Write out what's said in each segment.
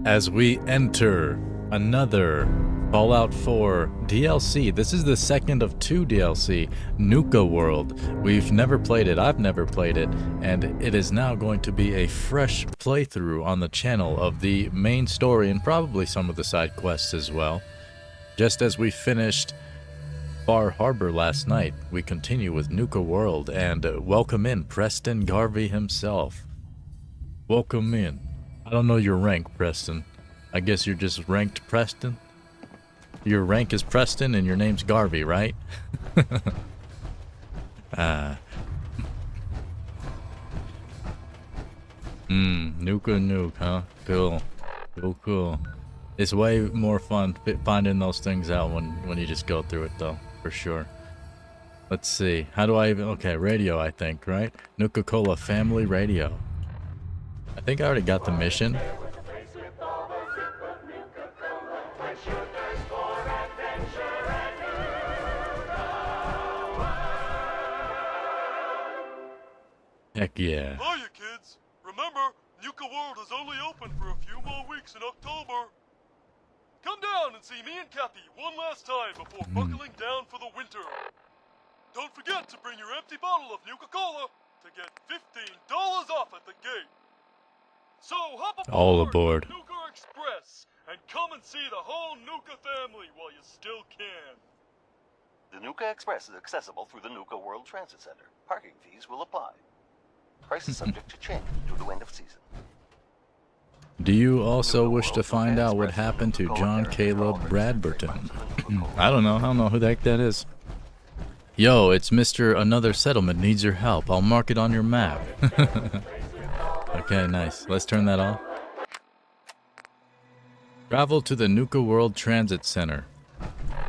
as we enter another Fallout 4 DLC. This is the second of 2 DLC, Nuka World. We've never played it, I've never played it, and it is now going to be a fresh playthrough on the channel of the main story and probably some of the side quests as well. Just as we finished Bar Harbor last night, we continue with Nuka World and welcome in Preston Garvey himself. Welcome in. I don't know your rank, Preston. I guess you're just ranked Preston? Your rank is Preston and your name's Garvey, right? Nuka Nuke, huh? Cool. Cool. It's way more fun finding those things out when you just go through it, though, for sure. Let's see. How do I even... Okay, radio, I think, right? Nuka-Cola Family Radio. I think I already got the mission. Heck yeah. Hiya, kids. Remember, Nuka World is only open for a few more weeks in October. Come down and see me and Cappy one last time before buckling down for the winter. Don't forget to bring your empty bottle of Nuka-Cola to get $15 off at the gate. So hop aboard All aboard. Nuka Express and come and see the whole Nuka family while you still can. The Nuka Express is accessible through the Nuka World Transit Center. Parking fees will apply. Price is subject to change due to end of season. Do you also wish to find out what happened to John Caleb Bradburton? I don't know who the heck that is. Yo, it's Mr. Another Settlement Needs Your Help. I'll mark it on your map. Okay, nice. Let's turn that off. Travel to the Nuka World Transit Center.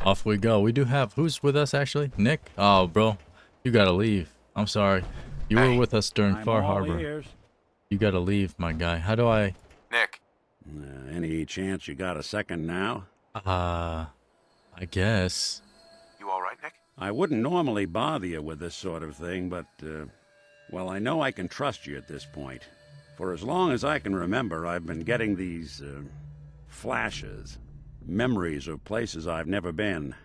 Off we go. We do have... Who's with us, actually? Nick? Oh, bro. You gotta leave. I'm sorry. You were with us during Far Harbor. Ears. You gotta leave, my guy. How do I... Nick. Any chance you got a second now? I guess. You alright, Nick? I wouldn't normally bother you with this sort of thing, but, well, I know I can trust you at this point. For as long as I can remember, I've been getting these, flashes. Memories of places I've never been.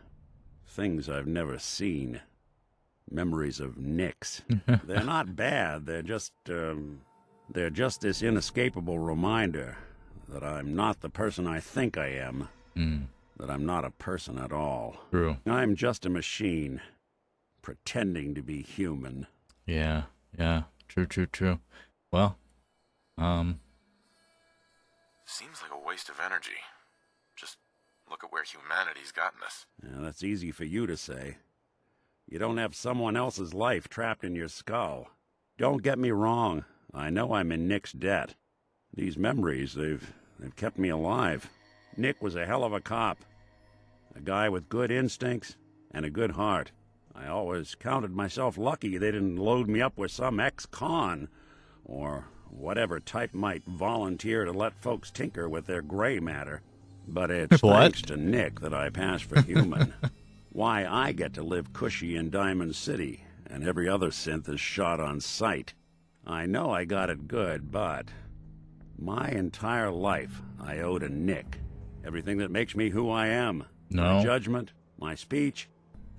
Things I've never seen. Memories of Nicks. They're not bad, they're just this inescapable reminder that I'm not the person I think I am. That I'm not a person at all. True. I'm just a machine, pretending to be human. Yeah. True. Well, Seems like a waste of energy. Just look at where humanity's gotten us. Yeah, that's easy for you to say. You don't have someone else's life trapped in your skull. Don't get me wrong. I know I'm in Nick's debt. These memories, they've kept me alive. Nick was a hell of a cop. A guy with good instincts and a good heart. I always counted myself lucky they didn't load me up with some ex-con, or whatever type might volunteer to let folks tinker with their gray matter. But it's thanks to Nick that I pass for human. Why I get to live cushy in Diamond City, and every other synth is shot on sight. I know I got it good, but my entire life I owe to Nick. Everything that makes me who I am. No. My judgment, my speech,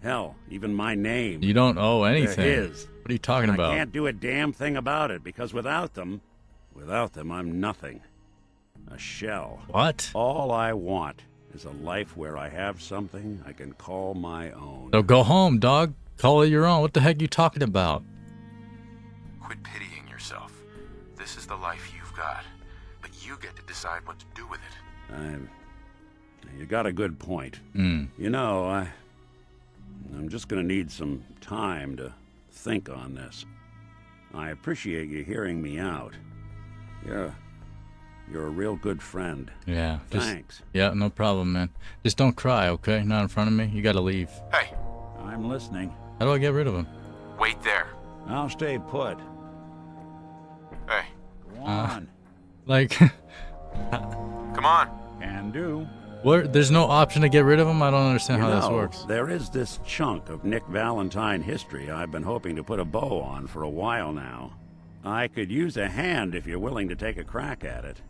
hell, even my name. You don't owe anything. They're his. What are you talking about? I can't do a damn thing about it, because without them, I'm nothing. A shell. What? All I want is a life where I have something I can call my own. So go home, dog. Call it your own. What the heck are you talking about? Quit pitying yourself. This is the life you've got, but you get to decide what to do with it. You got a good point. Mm. You know, I'm just gonna need some time to think on this. I appreciate you hearing me out. You're a real good friend. Yeah. Thanks. Yeah, no problem, man. Just don't cry, okay? Not in front of me. You gotta leave. Hey, I'm listening. How do I get rid of him? wait there. I'll stay put. Hey, Go on. Like, come on. Can do. there's no option to get rid of him? I don't understand how this works. There is this chunk of Nick Valentine history I've been hoping to put a bow on for a while now. I could use a hand if you're willing to take a crack at it.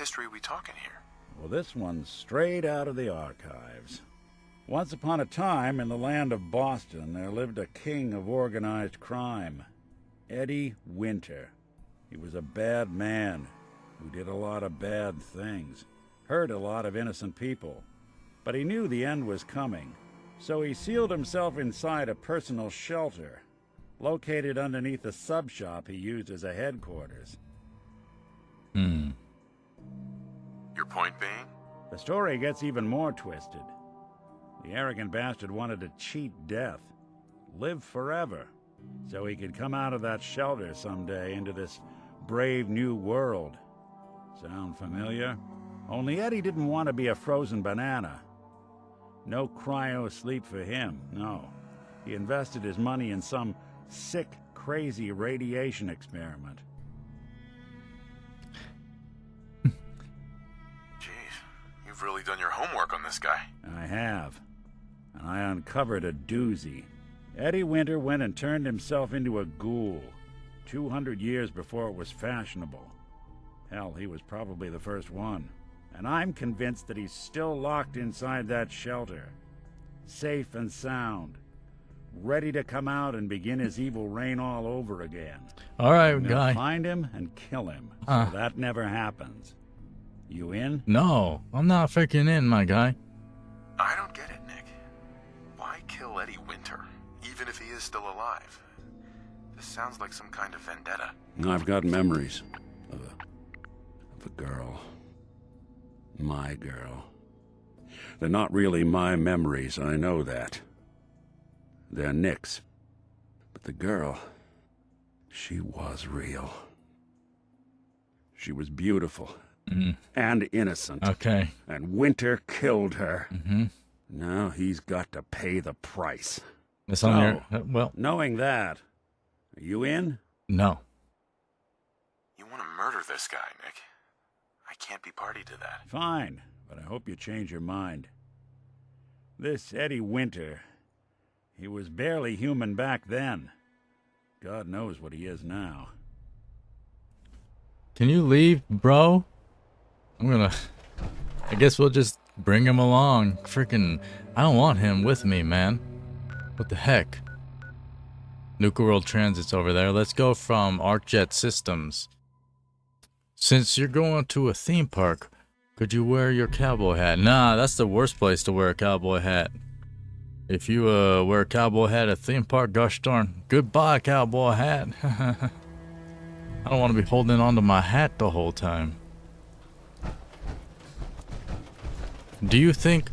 history we talking here? Well, this one's straight out of the archives. Once upon a time, in the land of Boston, there lived a king of organized crime, Eddie Winter. He was a bad man who did a lot of bad things, hurt a lot of innocent people. But he knew the end was coming, so he sealed himself inside a personal shelter, located underneath a sub-shop he used as a headquarters. Hmm. Your point being? The story gets even more twisted. The arrogant bastard wanted to cheat death, live forever, so he could come out of that shelter someday into this brave new world. Sound familiar? Only Eddie didn't want to be a frozen banana. No cryo sleep for him, no. He invested his money in some sick, crazy radiation experiment. Jeez, you've really done your homework on this guy. I have. And I uncovered a doozy. Eddie Winter went and turned himself into a ghoul, 200 years before it was fashionable. Hell, he was probably the first one. And I'm convinced that he's still locked inside that shelter. Safe and sound. Ready to come out and begin his evil reign all over again. All right, I'm gonna guy. find him and kill him, so that never happens. You in? No, I'm not freaking in, my guy. I don't get it, Nick. Why kill Eddie Winter, even if he is still alive? This sounds like some kind of vendetta. I've got memories of a girl. My girl. They're not really my memories, I know that. They're Nick's. But the girl, she was real. She was beautiful. And innocent. Okay. And Winter killed her. Mm-hmm. Now he's got to pay the price. It's on your... well, knowing that, are you in? no. You want to murder this guy, Nick. I can't be party to that. Fine, but I hope you change your mind. This Eddie Winter, he was barely human back then. God knows what he is now. Can you leave, bro? I guess we'll just bring him along. Freaking, I don't want him with me, man. What the heck? Nuka World Transit's over there. Let's go from ArcJet Systems. Since you're going to a theme park, could you wear your cowboy hat? Nah, that's the worst place to wear a cowboy hat. If you wear a cowboy hat at a theme park, gosh darn, goodbye cowboy hat. I don't want to be holding onto my hat the whole time. Do you think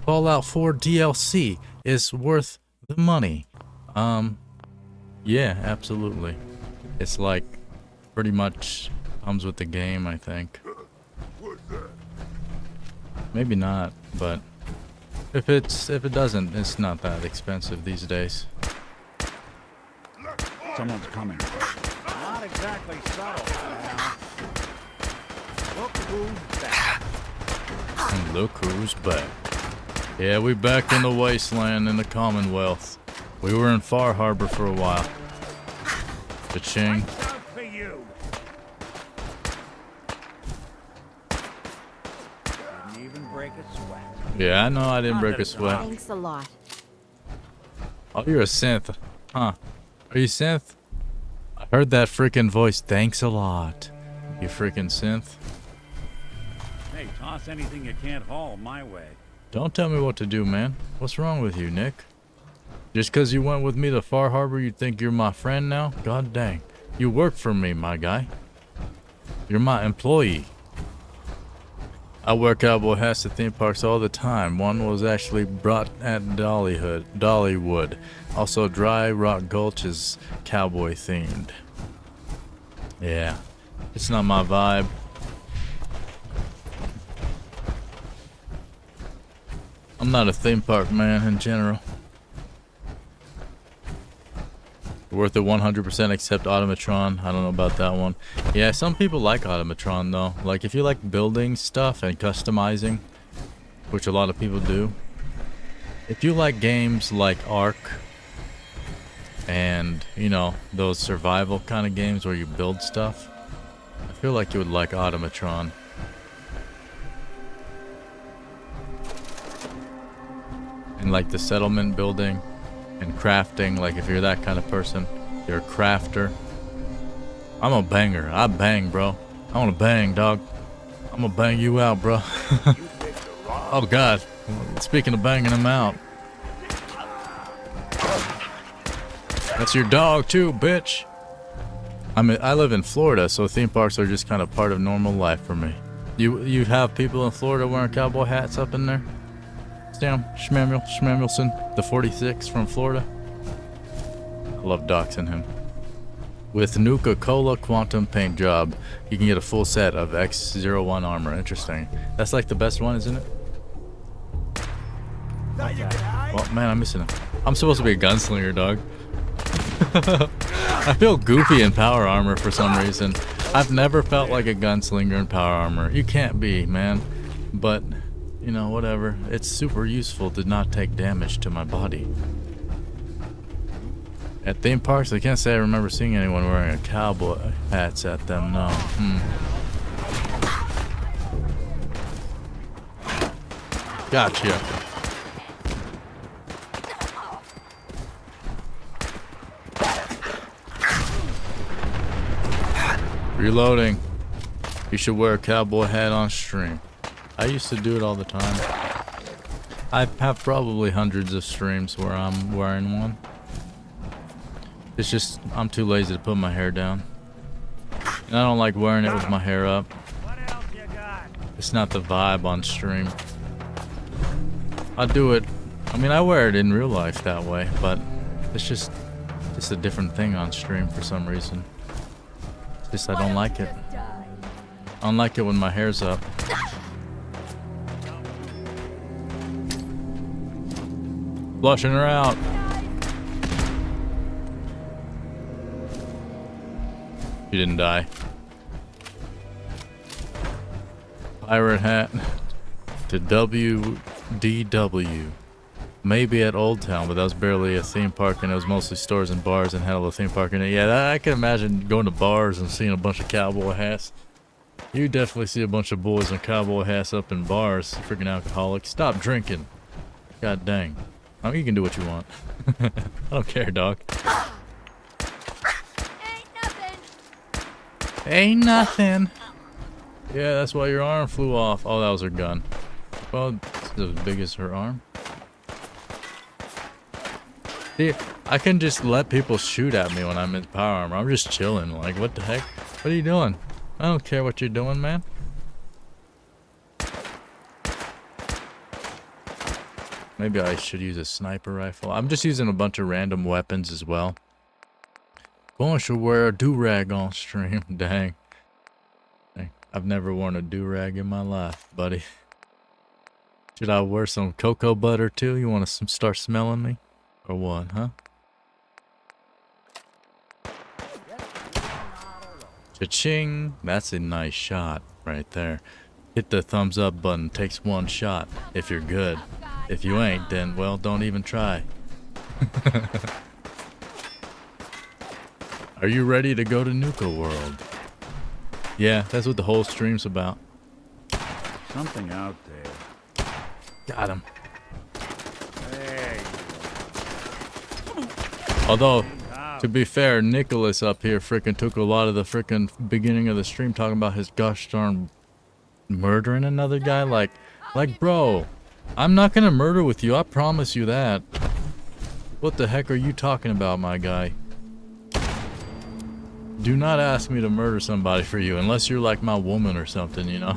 Fallout 4 DLC is worth the money? Yeah, absolutely. It's like pretty much comes with the game, I think. Maybe not, but if it doesn't, it's not that expensive these days. Someone's coming. Not exactly subtle. Look who's back. And look who's back. Yeah, we back in the wasteland in the Commonwealth. We were in Far Harbor for a while. Cha-ching. For you. Didn't even break a sweat. Yeah, I know I didn't break a sweat. Thanks a lot. Oh, you're a synth. Huh. Are you synth? I heard that freaking voice. Thanks a lot. You freaking synth. Hey, toss anything you can't haul my way. Don't tell me what to do, man. What's wrong with you, Nick? Just because you went with me to Far Harbor, you think you're my friend now? God dang. You work for me, my guy. You're my employee. I wear cowboy hats at theme parks all the time. One was actually brought at Dollywood. Also, Dry Rock Gulch is cowboy themed. Yeah, it's not my vibe. I'm not a theme park man in general. Worth it 100% except Automatron. I don't know about that one. Yeah, some people like Automatron though. Like if you like building stuff and customizing, which a lot of people do. If you like games like Ark and, you know, those survival kind of games where you build stuff, I feel like you would like Automatron. and like the settlement building and crafting. Like if you're that kind of person, you're a crafter. I'm a banger. I bang, bro. I want to bang, dog. I'm gonna bang you out, bro. Oh God. Speaking of banging him out. That's your dog too, bitch. I live in Florida, so theme parks are just kind of part of normal life for me. You have people in Florida wearing cowboy hats up in there? Sam Schmamelson, the 46 from Florida. I love doxing him. With Nuka Cola Quantum Paint Job, you can get a full set of X01 armor. Interesting. That's like the best one, isn't it? Well, man, I'm missing it. I'm supposed to be a gunslinger, dog. I feel goofy in power armor for some reason. I've never felt like a gunslinger in power armor. You can't be, man. But, you know, whatever. It's super useful to not take damage to my body. At theme parks, I can't say I remember seeing anyone wearing a cowboy hats at them, no. Gotcha. Reloading. You should wear a cowboy hat on stream. I used to do it all the time. I have probably hundreds of streams where I'm wearing one. It's just, I'm too lazy to put my hair down. And I don't like wearing it with my hair up. It's not the vibe on stream. I do it, I mean, I wear it in real life that way, but it's just a different thing on stream for some reason. It's just I don't like it. I don't like it when my hair's up. Flushing her out. She didn't die. Pirate hat to WDW. Maybe at Old Town, but that was barely a theme park, and it was mostly stores and bars and had a little theme park in it. Yeah, I can imagine going to bars and seeing a bunch of cowboy hats. You definitely see a bunch of boys in cowboy hats up in bars. Freaking alcoholics. Stop drinking. God dang. I mean, you can do what you want. I don't care, dog. Ain't nothing. Yeah, that's why your arm flew off. Oh, that was her gun. Well, it's as big as her arm. See, I can just let people shoot at me when I'm in power armor. I'm just chilling. Like, what the heck? What are you doing? I don't care what you're doing, man. Maybe I should use a sniper rifle. I'm just using a bunch of random weapons as well. Boy, I should wear a do-rag on stream. Dang. I've never worn a do-rag in my life, buddy. Should I wear some cocoa butter too? You want to start smelling me? Or what, huh? Cha-ching! That's a nice shot right there. Hit the thumbs up button. Takes one shot if you're good. If you ain't, then, well, don't even try. Are you ready to go to Nuka World? Yeah, that's what the whole stream's about. Something out there. Got him. Hey. Although, to be fair, Nicholas up here frickin' took a lot of the frickin' beginning of the stream talking about his gosh darn murdering another guy. Like, bro, I'm not gonna murder with you. I promise you that. What the heck are you talking about, my guy? Do not ask me to murder somebody for you, unless you're like my woman or something, you know?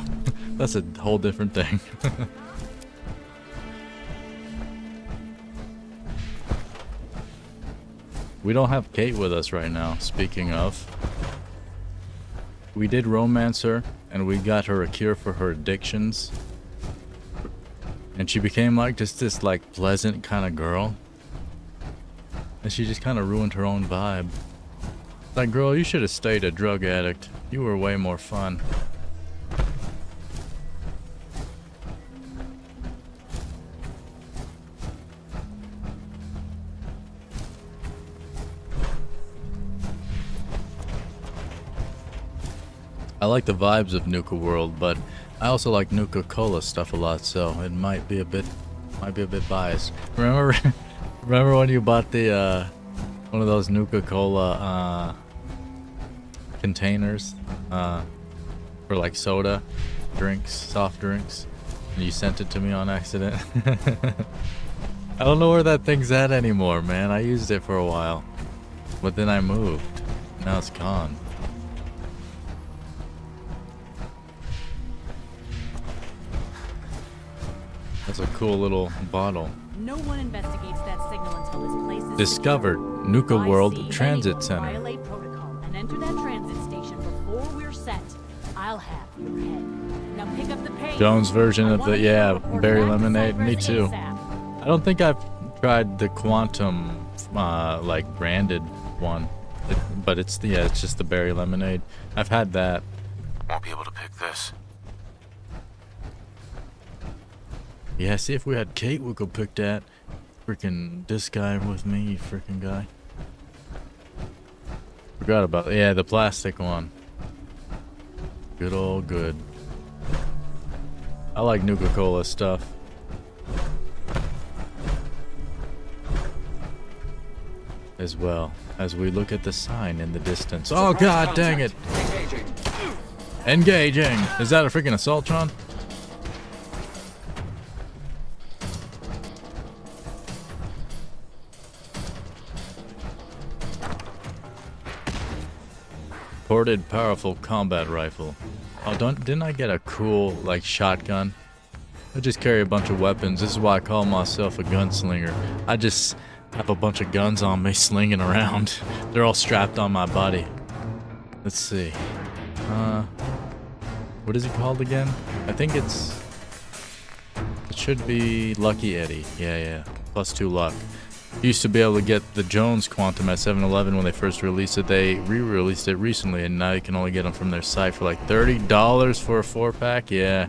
That's a whole different thing. We don't have Kate with us right now, speaking of. We did romance her, and we got her a cure for her addictions. And she became like just this like pleasant kind of girl. And she just kind of ruined her own vibe. Like, girl, you should have stayed a drug addict. You were way more fun. I like the vibes of Nuka World, but I also like Nuka Cola stuff a lot, so it might be a bit Might be a bit biased. Remember, remember when you bought the one of those Nuka-Cola containers for like soda drinks, soft drinks, and you sent it to me on accident? I don't know where that thing's at anymore, man. I used it for a while, but then I moved. Now it's gone. That's a cool little bottle. No one investigates that signal until this place is Discovered secure. Nuka If I World see Transit anyone Center. Violate protocol and enter that transit station before we're set, I'll have your head. Now pick up the pace. Jones' version I of want the you to report berry back to lemonade. Me Cypress too. ASAP. I don't think I've tried the Quantum like branded one, but it's it's just the berry lemonade. I've had that. Won't be able to pick this. Yeah, see if we had Kate, we could pick that. Freaking this guy with me, you freaking guy. Forgot about the plastic one. Good old good. I like Nuka-Cola stuff. As well as we look at the sign in the distance. Oh god dang it! Engaging! Is that a freaking Assaultron? Ported powerful combat rifle. Oh, didn't I get a cool, like, shotgun? I just carry a bunch of weapons. This is why I call myself a gunslinger. I just have a bunch of guns on me slinging around. They're all strapped on my body. Let's see. What is it called again? I think it should be Lucky Eddie. Yeah. +2 luck. Used to be able to get the Jones Quantum at 7-Eleven when they first released it. They re-released it recently, and now you can only get them from their site for like $30 for a 4-pack. Yeah,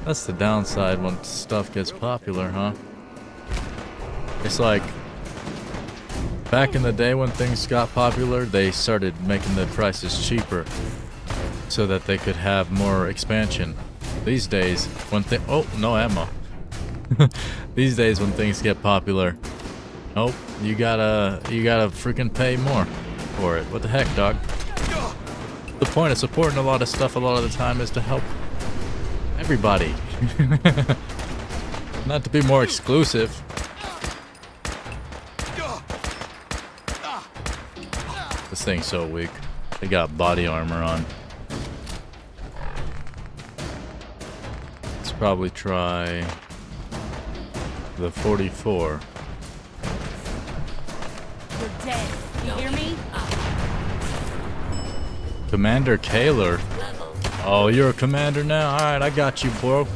that's the downside when stuff gets popular, huh? It's like back in the day when things got popular, they started making the prices cheaper so that they could have more expansion. These days, when no ammo. These days when things get popular, nope, you gotta freaking pay more for it. What the heck, dog? The point of supporting a lot of stuff a lot of the time is to help everybody. Not to be more exclusive. This thing's so weak. They got body armor on. Let's probably try the 44. You're dead. You hear me? Commander Kaler. Oh, you're a commander now? Alright, I got you, bro.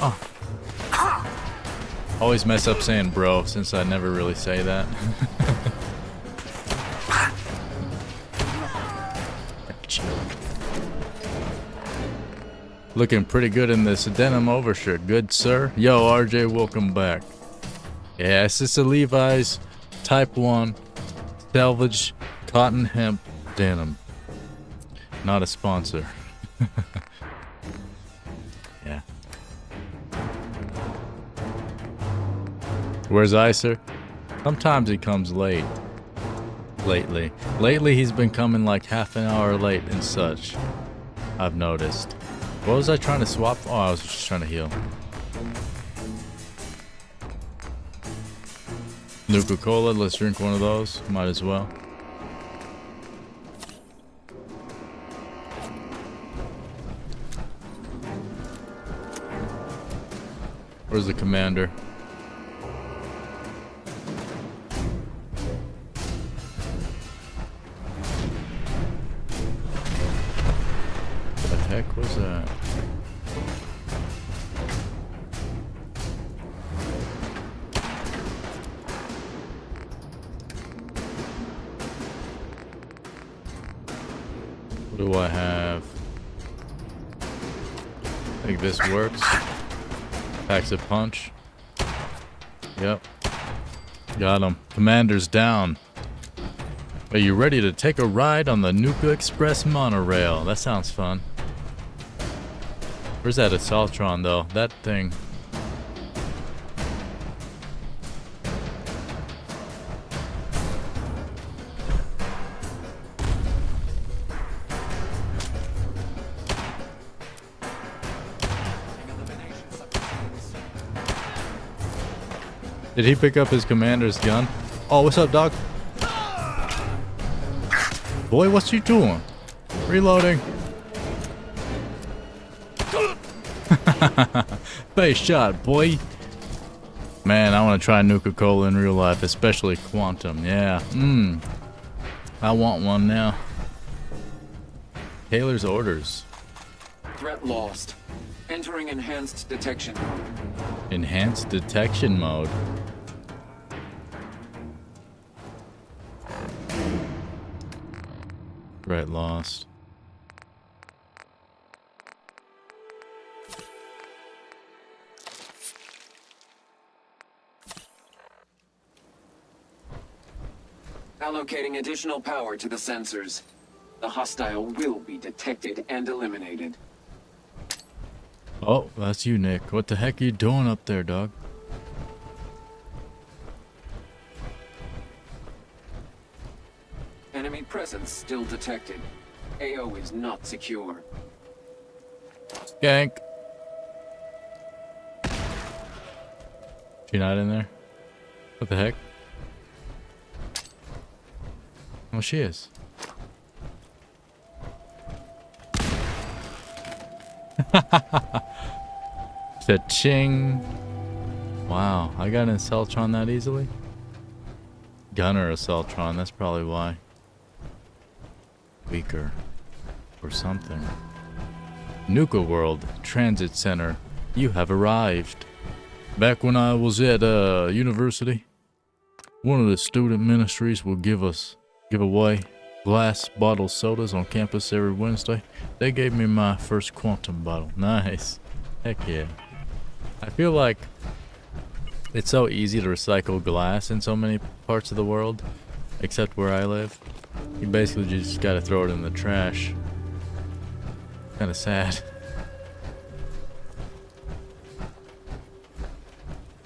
Oh. Always mess up saying bro, since I never really say that. Looking pretty good in this denim overshirt, good sir. Yo, RJ, welcome back. Yes, it's a Levi's Type 1 salvage cotton hemp denim. Not a sponsor. Yeah. Where's Icer? Sometimes he comes late. Lately he's been coming like half an hour late and such. I've noticed. What was I trying to swap? Oh, I was just trying to heal. Nuka Cola, let's drink one of those. Might as well. Where's the commander? What the heck was that? What do I have? I think this works. Packs a punch. Yep. Got him. Commander's down. Are you ready to take a ride on the Nuka Express monorail? That sounds fun. Where's that Assaultron though? That thing. Did he pick up his commander's gun? Oh, what's up, dog? Boy, what's you doing? Reloading. Face shot, boy. Man, I want to try Nuka-Cola in real life, especially Quantum. Yeah. I want one now. Taylor's orders. Threat lost. Entering enhanced detection mode. Enhanced detection mode. Threat lost. Allocating additional power to the sensors. The hostile will be detected and eliminated. Oh, that's you, Nick. What the heck are you doing up there, dog? Enemy presence still detected. AO is not secure. Skank. She not in there? What the heck? Oh, she is. Cha-ching. Wow, I got an Assaultron that easily? Gunner Assaultron, that's probably why. Weaker. Or something. Nuka World, Transit Center. You have arrived. Back when I was at university, one of the student ministries will give away glass bottle sodas on campus every Wednesday. They gave me my first Quantum bottle. Nice. Heck yeah. I feel like it's so easy to recycle glass in so many parts of the world, except where I live. You basically just gotta throw it in the trash. Kinda sad.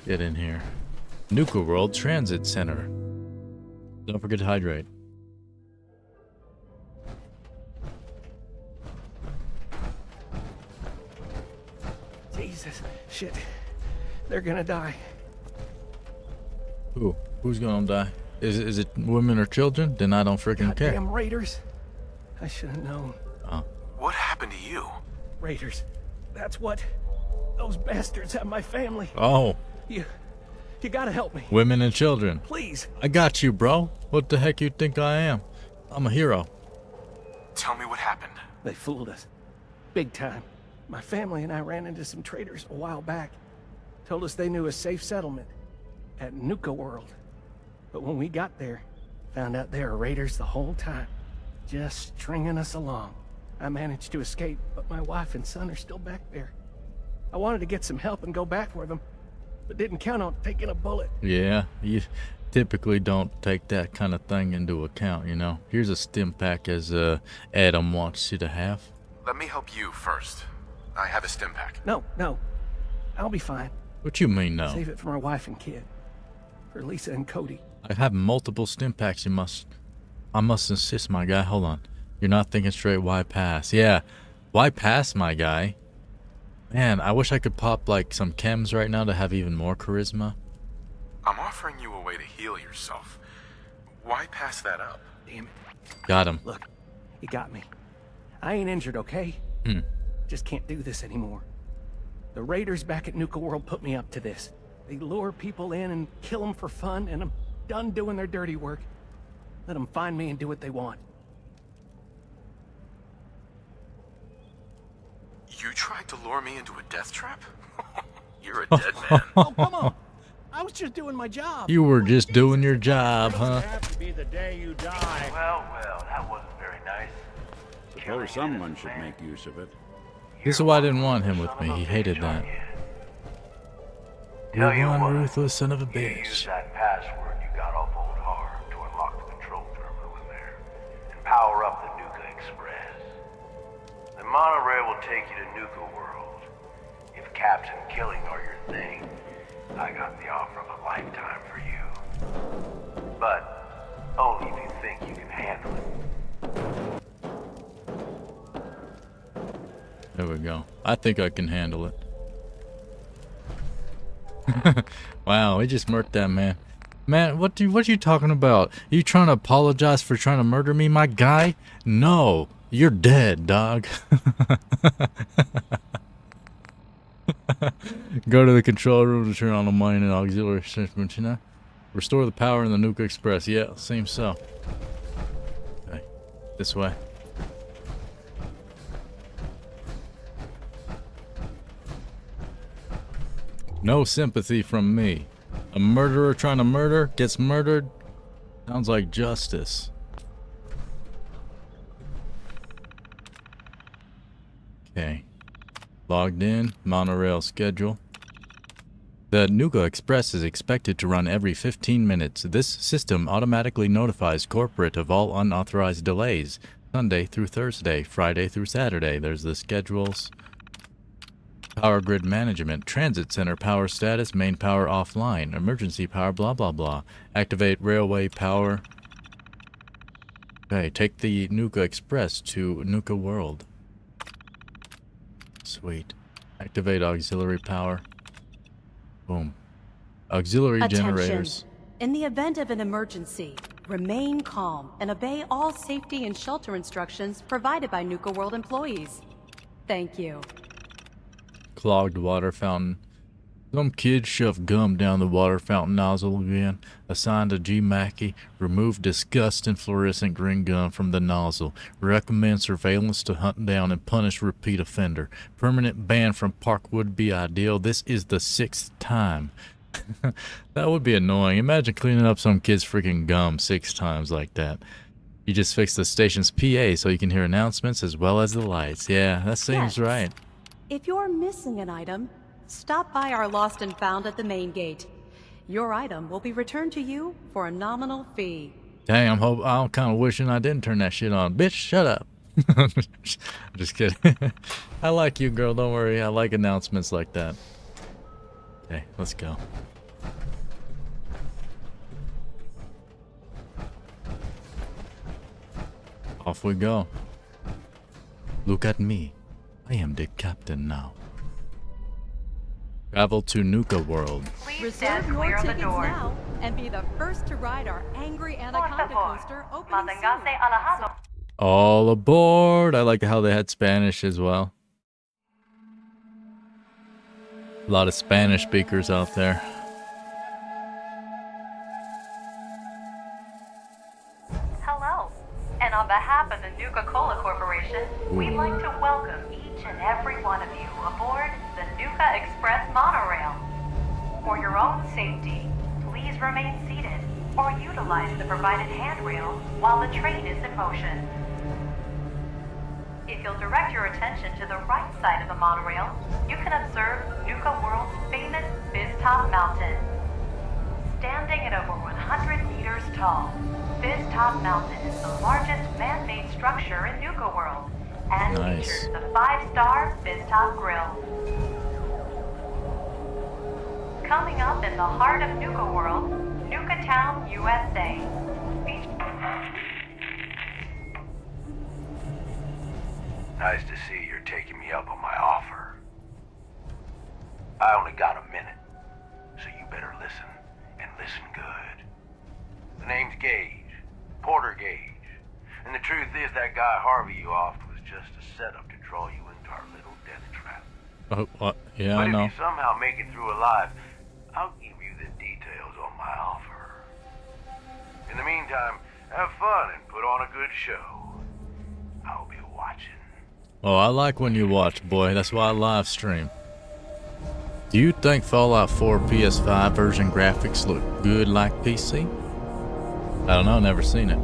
Get in here. Nuka World Transit Center. Don't forget to hydrate. Jesus, shit. They're gonna die. Who? Who's gonna die? Is it women or children? Then I don't freaking care. Damn Raiders. I should have known. Oh. What happened to you? Raiders. That's what. Those bastards have my family. Oh. You gotta help me. Women and children. Please. I got you, bro. What the heck you think I am? I'm a hero. Tell me what happened. They fooled us. Big time. My family and I ran into some traitors a while back. Told us they knew a safe settlement at Nuka World. But when we got there, found out they were raiders the whole time. Just stringing us along. I managed to escape, but my wife and son are still back there. I wanted to get some help and go back for them, but didn't count on taking a bullet. Yeah, you typically don't take that kind of thing into account, you know. Here's a stim pack as Adam wants you to have. Let me help you first. I have a stim pack. No. I'll be fine. What you mean, no? Save it for my wife and kid. For Lisa and Cody. I have multiple stim packs. I must insist, my guy. Hold on. You're not thinking straight. Why pass? Yeah. Why pass, my guy? Man, I wish I could pop like some chems right now to have even more charisma. I'm offering you a way to heal yourself. Why pass that up? Damn it. Got him. Look, you got me. I ain't injured, okay? Just can't do this anymore. The raiders back at Nuka World put me up to this. They lure people in and kill them for fun, and I'm done doing their dirty work. Let them find me and do what they want. You tried to lure me into a death trap? You're a dead man. Oh, come on. I was just doing my job. You were just doing your job, huh? Have to be the day you die. Well, that wasn't very nice. Suppose someone should make use of it. This is why I didn't want him with me. He hated that. Tell you One what, ruthless son of a you used bitch. that password you got off Old Hard to unlock the control terminal in there and power up the Nuka Express. The monorail will take you to Nuka World. If caps and killing are your thing, I got the offer of a lifetime for you. But only if you think you can handle it. There we go. I think I can handle it. Wow, he just murked that man. Man, what you talking about? You trying to apologize for trying to murder me, my guy? No, you're dead, dog. Go to the control room to turn on the mine and auxiliary system. Restore the power in the Nuka Express. Yeah, seems so. Okay, this way. No sympathy from me. A murderer trying to murder gets murdered. Sounds like justice. Okay. Logged in. Monorail schedule. The Nuka Express is expected to run every 15 minutes. This system automatically notifies corporate of all unauthorized delays. Sunday through Thursday, Friday through Saturday. There's the schedules. Power grid management, transit center power status, main power offline, emergency power, blah blah blah. Activate railway power. Okay, take the Nuka Express to Nuka World. Sweet. Activate auxiliary power. Boom. Auxiliary generators. In the event of an emergency, remain calm and obey all safety and shelter instructions provided by Nuka World employees. Thank you. Clogged water fountain. Some kid shoved gum down the water fountain nozzle again. Assigned to G. Mackey. Remove disgusting fluorescent green gum from the nozzle. Recommend surveillance to hunt down and punish repeat offender. Permanent ban from park would be ideal. This is the 6th time. That would be annoying. Imagine cleaning up some kid's freaking gum 6 times like that. You just fix the station's PA so you can hear announcements as well as the lights. Yeah, that seems right. If you're missing an item, stop by our Lost and Found at the main gate. Your item will be returned to you for a nominal fee. Dang, I'm kind of wishing I didn't turn that shit on. Bitch, shut up. I'm just kidding. I like you, girl. Don't worry. I like announcements like that. Okay, let's go. Off we go. Look at me. I am the captain now. Travel to Nuka World. Reserve your tickets now and be the first to ride our Angry Anaconda coaster opening soon. All aboard! I like how they had Spanish as well. A lot of Spanish speakers out there. Hello, and on behalf of the Nuka-Cola Corporation, we'd like to welcome each and every one of you aboard the Nuka Express monorail. For your own safety, please remain seated or utilize the provided handrail while the train is in motion. If you'll direct your attention to the right side of the monorail, you can observe Nuka World's famous Fizz-Top Mountain. Standing at over 100 meters tall, Fizz-Top Mountain is the largest man-made structure in Nuka World and features the 5-star Fizz-Top Grill. Coming up in the heart of Nuka World, Nuka Town, USA. Nice to see you're taking me up on my offer. I only got a minute, so you better listen, and listen good. The name's Gage, Porter Gage, and the truth is that guy Harvey you offed was just a setup to draw you into our little death trap. Oh, what? Yeah, but I know. if you somehow make it through alive, I'll give you the details on my offer. In the meantime, have fun and put on a good show. I'll be watching. Oh, I like when you watch, boy. That's why I live stream. Do you think Fallout 4 PS5 version graphics look good like PC? I don't know, never seen it.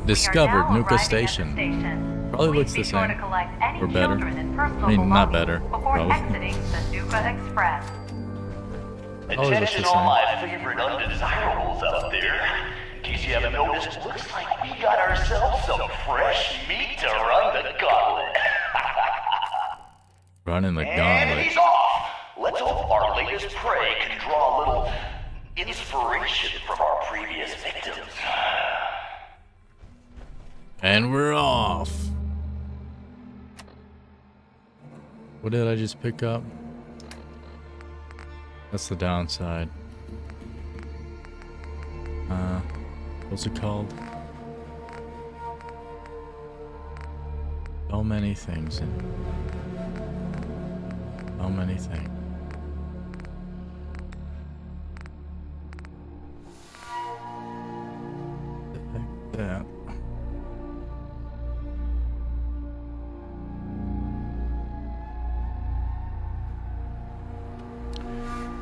Discovered Nuka Station. Probably looks the same. Or better. I mean, not better. Probably. The Nuka Express. Always looks the Attention all same. my favorite undesirables out there. In case you haven't noticed, looks like we got ourselves some fresh meat to run the gauntlet. Running the And gauntlet. he's off. Let's hope our latest prey can draw a little inspiration from our previous victims. And we're off. What did I just pick up? That's the downside. What's it called? So many things. So many things. Like that.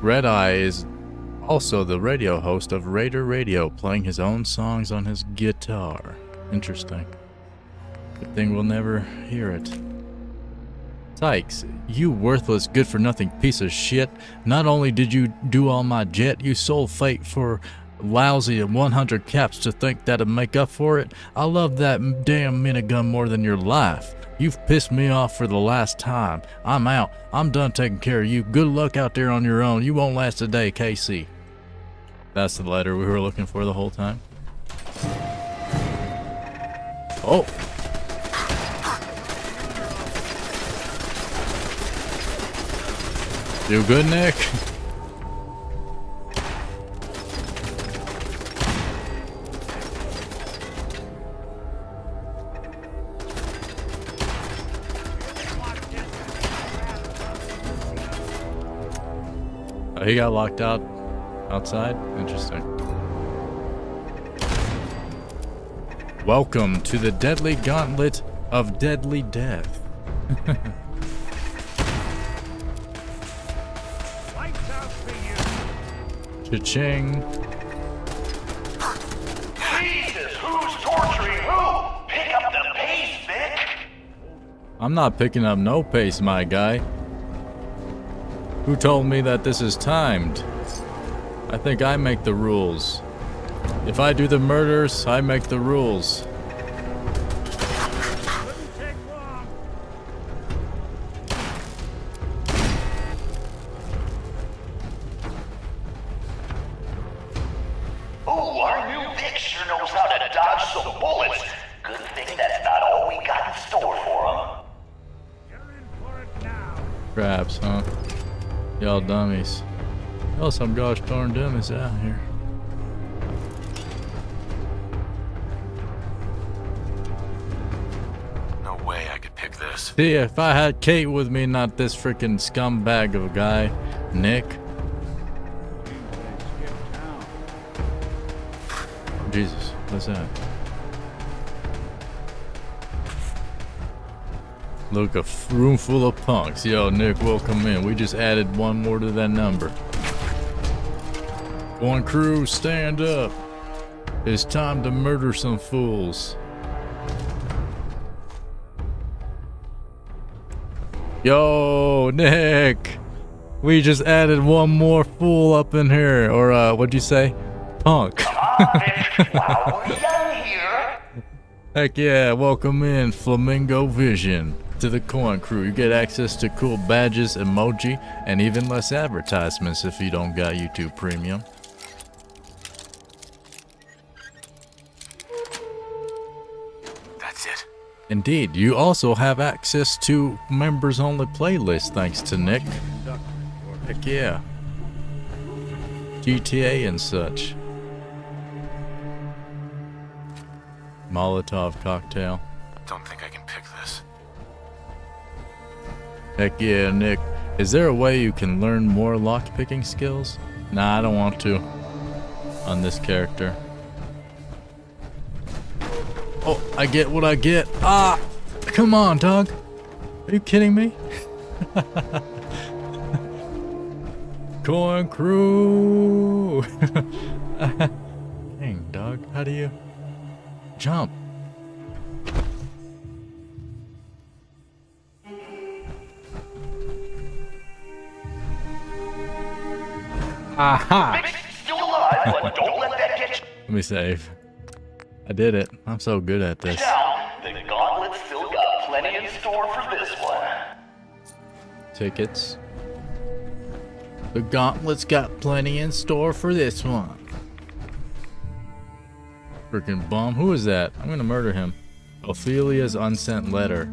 Red Eye is also the radio host of Raider Radio, playing his own songs on his guitar. Interesting. Good thing we'll never hear it. Sykes, you worthless, good-for-nothing piece of shit. Not only did you do all my jet, you sold Fate for lousy 100 caps to think that'd make up for it. I love that damn minigun more than your life. You've pissed me off for the last time. I'm out. I'm done taking care of you. Good luck out there on your own. You won't last a day, KC. That's the letter we were looking for the whole time. Oh. You good, Nick? Oh, he got locked out outside? Interesting. Welcome to the deadly gauntlet of deadly death. Cha-ching. Jesus, who's torturing who? Pick up the pace, Vic! I'm not picking up no pace, my guy. Who told me that this is timed? I think I make the rules. If I do the murders, I make the rules. Oh, our new Vic sure knows how to dodge some bullets. Good thing that's not all we got in store for him. Crabs, huh? Y'all dummies. Y'all some gosh darn dummies out here. No way I could pick this. See, if I had Kate with me, not this freaking scumbag of a guy, Nick. Jesus, what's that? Look, a room full of punks. Yo, Nick, welcome in. We just added one more to that number. Coine Crew, stand up. It's time to murder some fools. Yo, Nick. We just added one more fool up in here. Or, what'd you say? Punk. Wow, we're young here. Heck yeah, welcome in, Flamingo Vision. To the Coine Crew, you get access to cool badges, emoji, and even less advertisements if you don't got YouTube Premium. That's it. Indeed, you also have access to members-only playlists thanks to Nick. Heck yeah. GTA and such. Molotov cocktail. Don't think I can pick this. Heck yeah, Nick. Is there a way you can learn more lockpicking skills? Nah, I don't want to. On this character. Oh, I get what I get. Ah! Come on, dog. Are you kidding me? Coine Crew! Dang, dog. How do you jump? Aha! Still alive, but don't let that get you Let me save. I did it. I'm so good at this. down. The gauntlet's still got plenty in store for this one. Tickets. The gauntlet's got plenty in store for this one. Freaking bum. Who is that? I'm gonna murder him. Ophelia's unsent letter.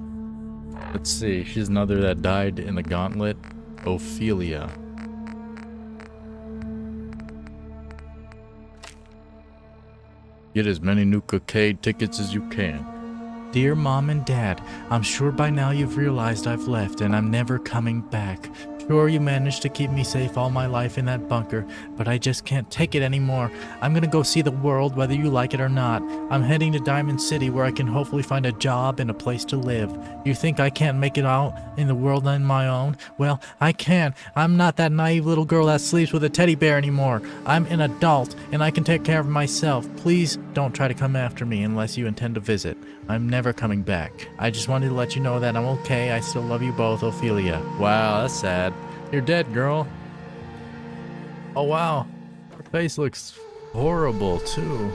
Let's see. She's another that died in the gauntlet. Ophelia. Get as many Nuka-cade tickets as you can. Dear Mom and Dad, I'm sure by now you've realized I've left and I'm never coming back. Sure, you managed to keep me safe all my life in that bunker, but I just can't take it anymore. I'm gonna go see the world whether you like it or not. I'm heading to Diamond City where I can hopefully find a job and a place to live. You think I can't make it out in the world on my own? Well, I can. I'm not that naive little girl that sleeps with a teddy bear anymore. I'm an adult and I can take care of myself. Please don't try to come after me unless you intend to visit. I'm never coming back. I just wanted to let you know that I'm okay. I still love you both, Ophelia. Wow, that's sad. You're dead, girl. Oh, wow. Her face looks horrible, too.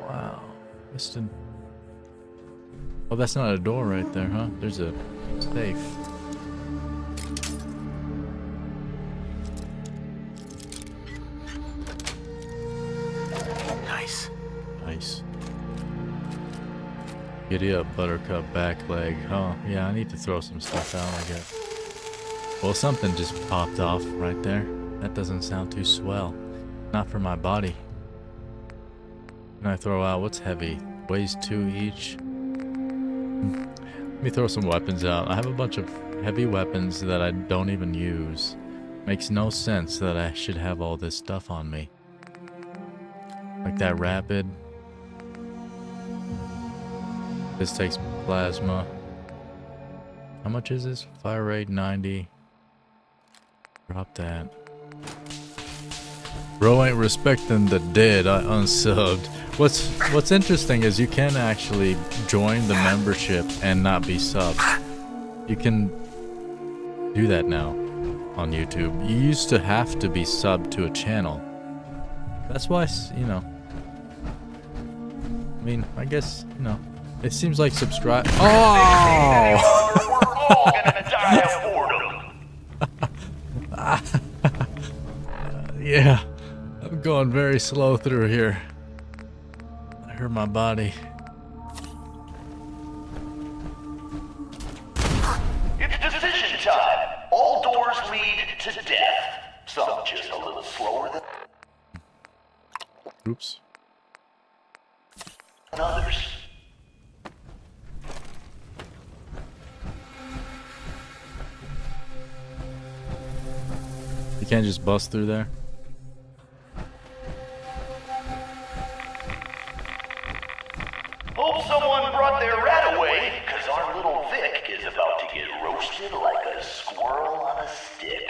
Wow. Oh, that's not a door right there, huh? There's a safe. Nice. Nice. Giddy up, Buttercup, back leg. Oh, yeah, I need to throw some stuff out, I guess. Well, something just popped off right there. That doesn't sound too swell. Not for my body. Can I throw out what's heavy? Weighs 2 each. Let me throw some weapons out. I have a bunch of heavy weapons that I don't even use. Makes no sense that I should have all this stuff on me. Like that rapid. This takes plasma. How much is this? Fire rate 90. Drop that. Bro ain't respecting the dead. I unsubbed. What's interesting is you can actually join the membership and not be subbed. You can do that now on YouTube. You used to have to be subbed to a channel. That's why, you know. I mean, I guess, you know. It seems like subscribe. Oh! We're all gonna die of boredom. Yeah, I'm going very slow through here. I hurt my body. It's decision time. All doors lead to death. Some just a little slower than Oops. others. You can't just bust through there. Hope someone brought their rat away, because our little Vic is about to get roasted like a squirrel on a stick.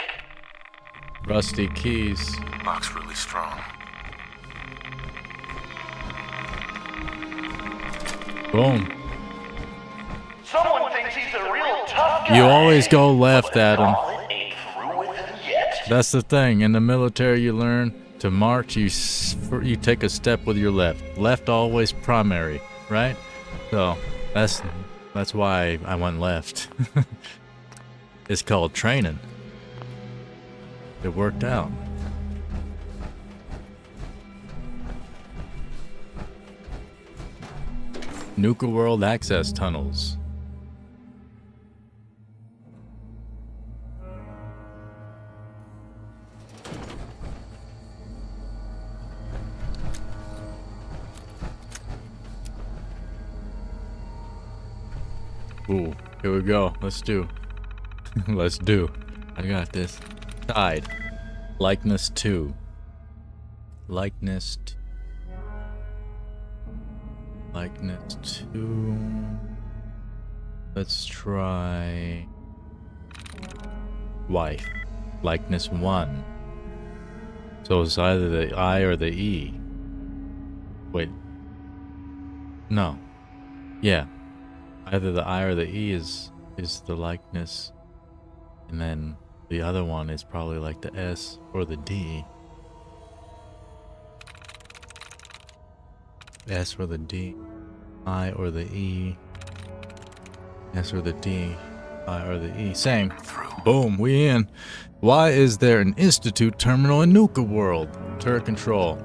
Rusty keys. Lock's really strong. Boom. Someone thinks he's a real tough guy. You always go left at him. Gauntlet ain't through with him yet. That's the thing. In the military, you learn to march. You take a step with your left. Left always primary, right? So that's why I went left. It's called training. It worked out. Nuka World access tunnels. Ooh, here we go. Let's do. Let's do. I got this. Tide. Likeness 2. Likeness 2. Likeness 2. Let's try wife. Likeness 1. So it's either the I or the E. Wait. No. Yeah. Either the I or the E is the likeness. And then the other one is probably like the S or the D. S or the D, I or the E, S or the D, I or the E. Same. Boom, we in. Why is there an Institute terminal in Nuka World? Turret control.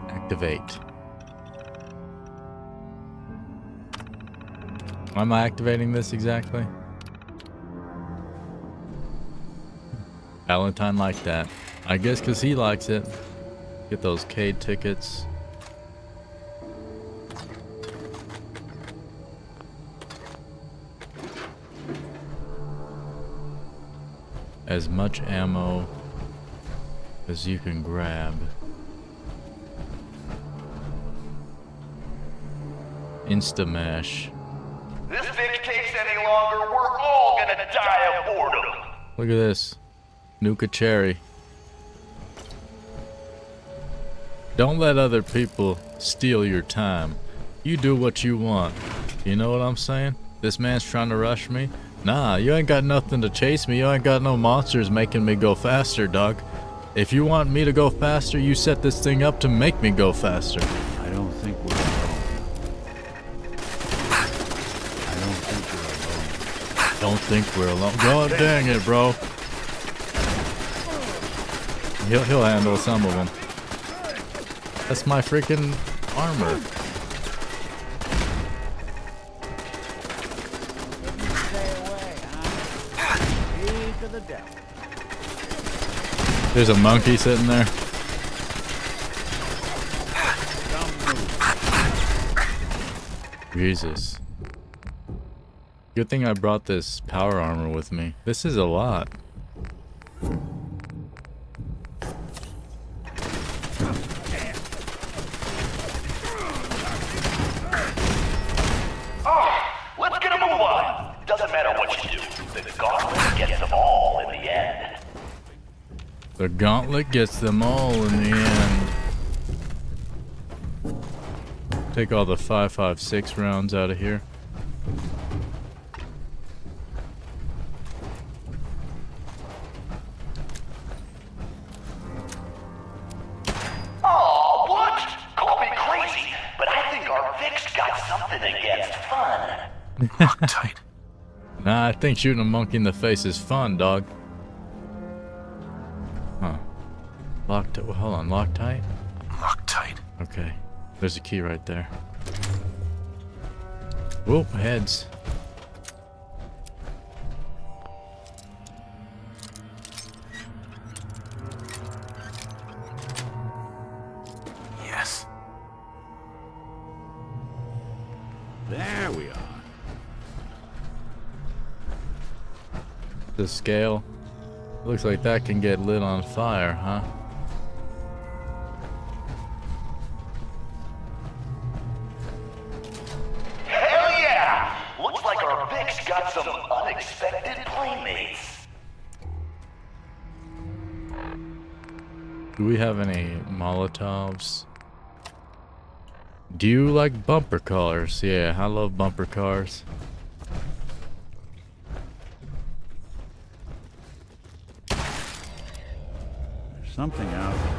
Activate. Why am I activating this exactly? Valentine like that. I guess because he likes it. Get those Cade tickets. As much ammo as you can grab. Insta-mash. This Vic takes any longer, we're all gonna die of boredom. Look at this. Nuka Cherry. Don't let other people steal your time. You do what you want. You know what I'm saying? This man's trying to rush me. Nah, you ain't got nothing to chase me. You ain't got no monsters making me go faster, dog. If you want me to go faster, you set this thing up to make me go faster. I don't think we're alone. I don't think we're alone. Don't think we're alone. God dang it, bro. He'll handle some of them. That's my freaking armor. There's a monkey sitting there. Jesus. Good thing I brought this power armor with me. This is a lot. Let's get a move on. Doesn't matter what you do. The gauntlet gets them all in the end. The gauntlet gets them all in the end. Take all the 5.56 rounds out of here. Oh, what? Call me crazy, but I think our Vic's got something against fun. Lock tight. Nah, I think shooting a monkey in the face is fun, dog. Huh. Locked. Well, hold on. Lock tight? Lock tight. Okay. There's a key right there. Whoop, heads. Yes. There we are. The scale. Looks like that can get lit on fire, huh? Hell yeah! Looks like our Vic's got some unexpected playmates. Do we have any Molotovs? Do you like bumper cars? Yeah, I love bumper cars. There's something out there.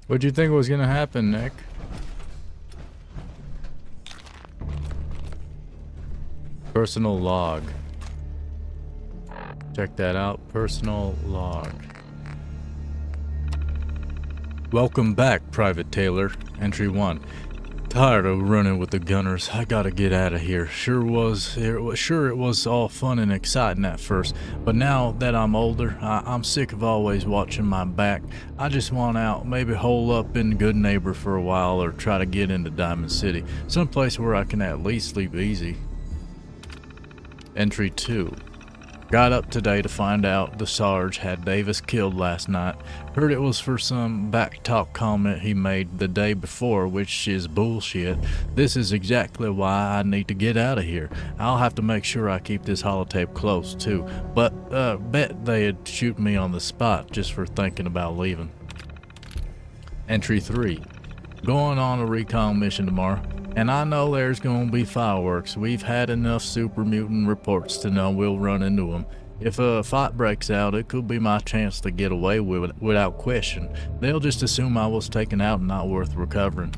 What'd you think was gonna happen, Nick? Personal log. Check that out. Personal log. Welcome back, Private Taylor. Entry 1. Tired of running with the gunners. I gotta get out of here. Sure it was all fun and exciting at first, but now that I'm older, I'm sick of always watching my back. I just want out, maybe hole up in Good Neighbor for a while, or try to get into Diamond City, someplace where I can at least sleep easy. Entry 2. Got up today to find out the Sarge had Davis killed last night. Heard it was for some backtalk comment he made the day before, which is bullshit. This is exactly why I need to get out of here. I'll have to make sure I keep this holotape close too, but bet they'd shoot me on the spot just for thinking about leaving. Entry 3. Going on a recon mission tomorrow, and I know there's gonna be fireworks. We've had enough super mutant reports to know we'll run into them. If a fight breaks out, it could be my chance to get away with it without question. They'll just assume I was taken out and not worth recovering.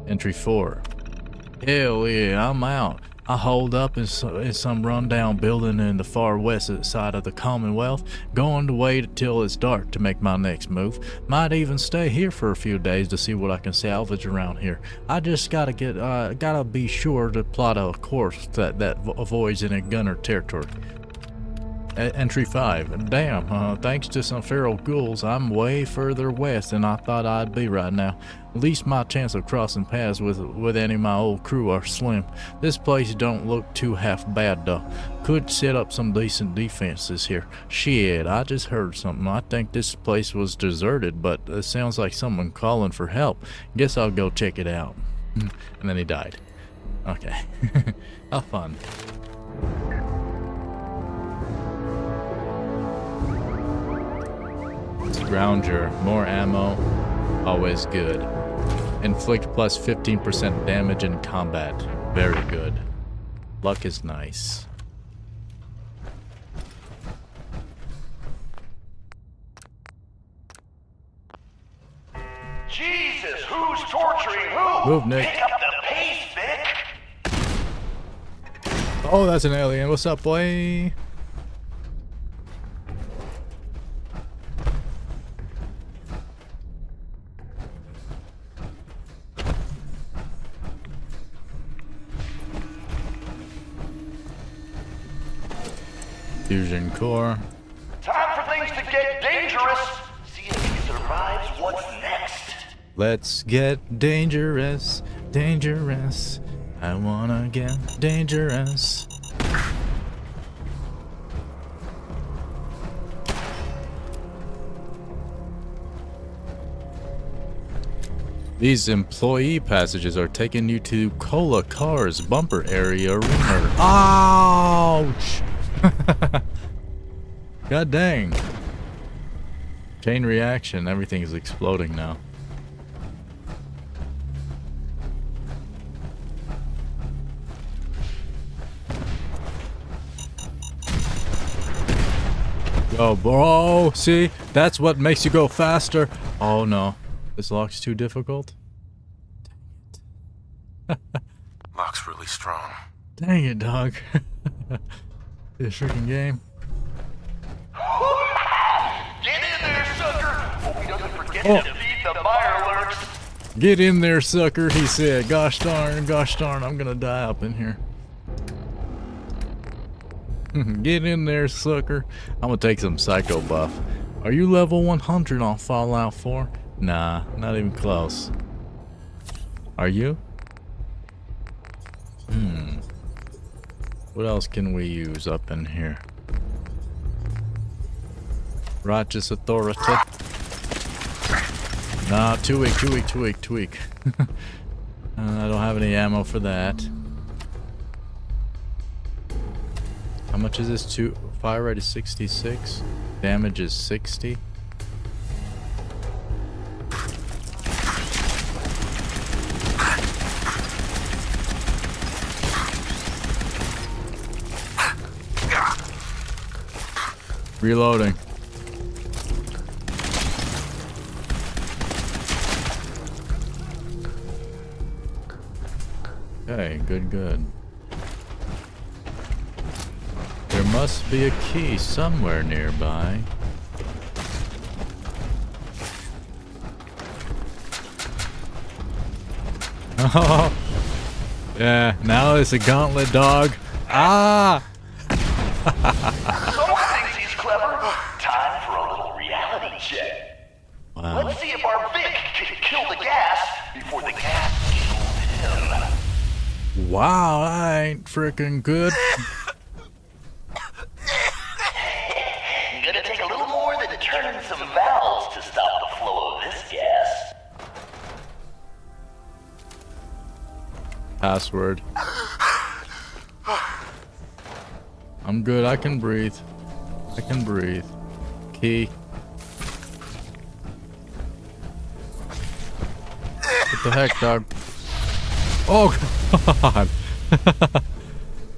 Entry 4. Hell yeah, I'm out. I hold up in some rundown building in the far west side of the Commonwealth, going to wait until it's dark to make my next move. Might even stay here for a few days to see what I can salvage around here. I just gotta be sure to plot a course that avoids any gunner territory. Entry 5. Damn, thanks to some feral ghouls, I'm way further west than I thought I'd be right now. At least my chance of crossing paths with any of my old crew are slim. This place don't look too half bad though. Could set up some decent defenses here. Shit, I just heard something. I think this place was deserted, but it sounds like someone calling for help. Guess I'll go check it out. And then he died. Okay. How fun. Grounger, more ammo, always good. Inflict plus 15% damage in combat, very good. Luck is nice. Jesus, who's torturing who? Move, Nick. Pick up the pace, Vic. Oh, that's an alien. What's up, boy? Fusion core. Time for things to get dangerous. See if he survives what's next. Let's get dangerous, dangerous. I wanna get dangerous. These employee passages are taking you to Cola Car's bumper area rumor. Ouch! God dang. Chain reaction, everything is exploding now. Go, bro. See? That's what makes you go faster. Oh no. This lock's too difficult. Lock's really strong. Dang it, dog. This freaking game. Get in there, sucker! Hope he doesn't forget to defeat the fire alerts. Get in there, sucker, he said. Gosh darn, I'm gonna die up in here. Get in there, sucker. I'm gonna take some psycho buff. Are you level 100 on Fallout 4? Nah, not even close. Are you? What else can we use up in here? Righteous authority. Nah, too weak. I don't have any ammo for that. How much is this? Fire rate is 66. Damage is 60. Reloading. Okay, good. There must be a key somewhere nearby. Oh, yeah, now it's a gauntlet, dog. Ah! Someone thinks he's clever. Time for a little reality check. Wow. Let's see if our Vic can kill the gas before the gas kills him. Wow, that ain't freaking good. Gonna take a little more than turning some valves to stop the flow of this gas. Password. I'm good, I can breathe. Key. What the heck, dog? Oh, God.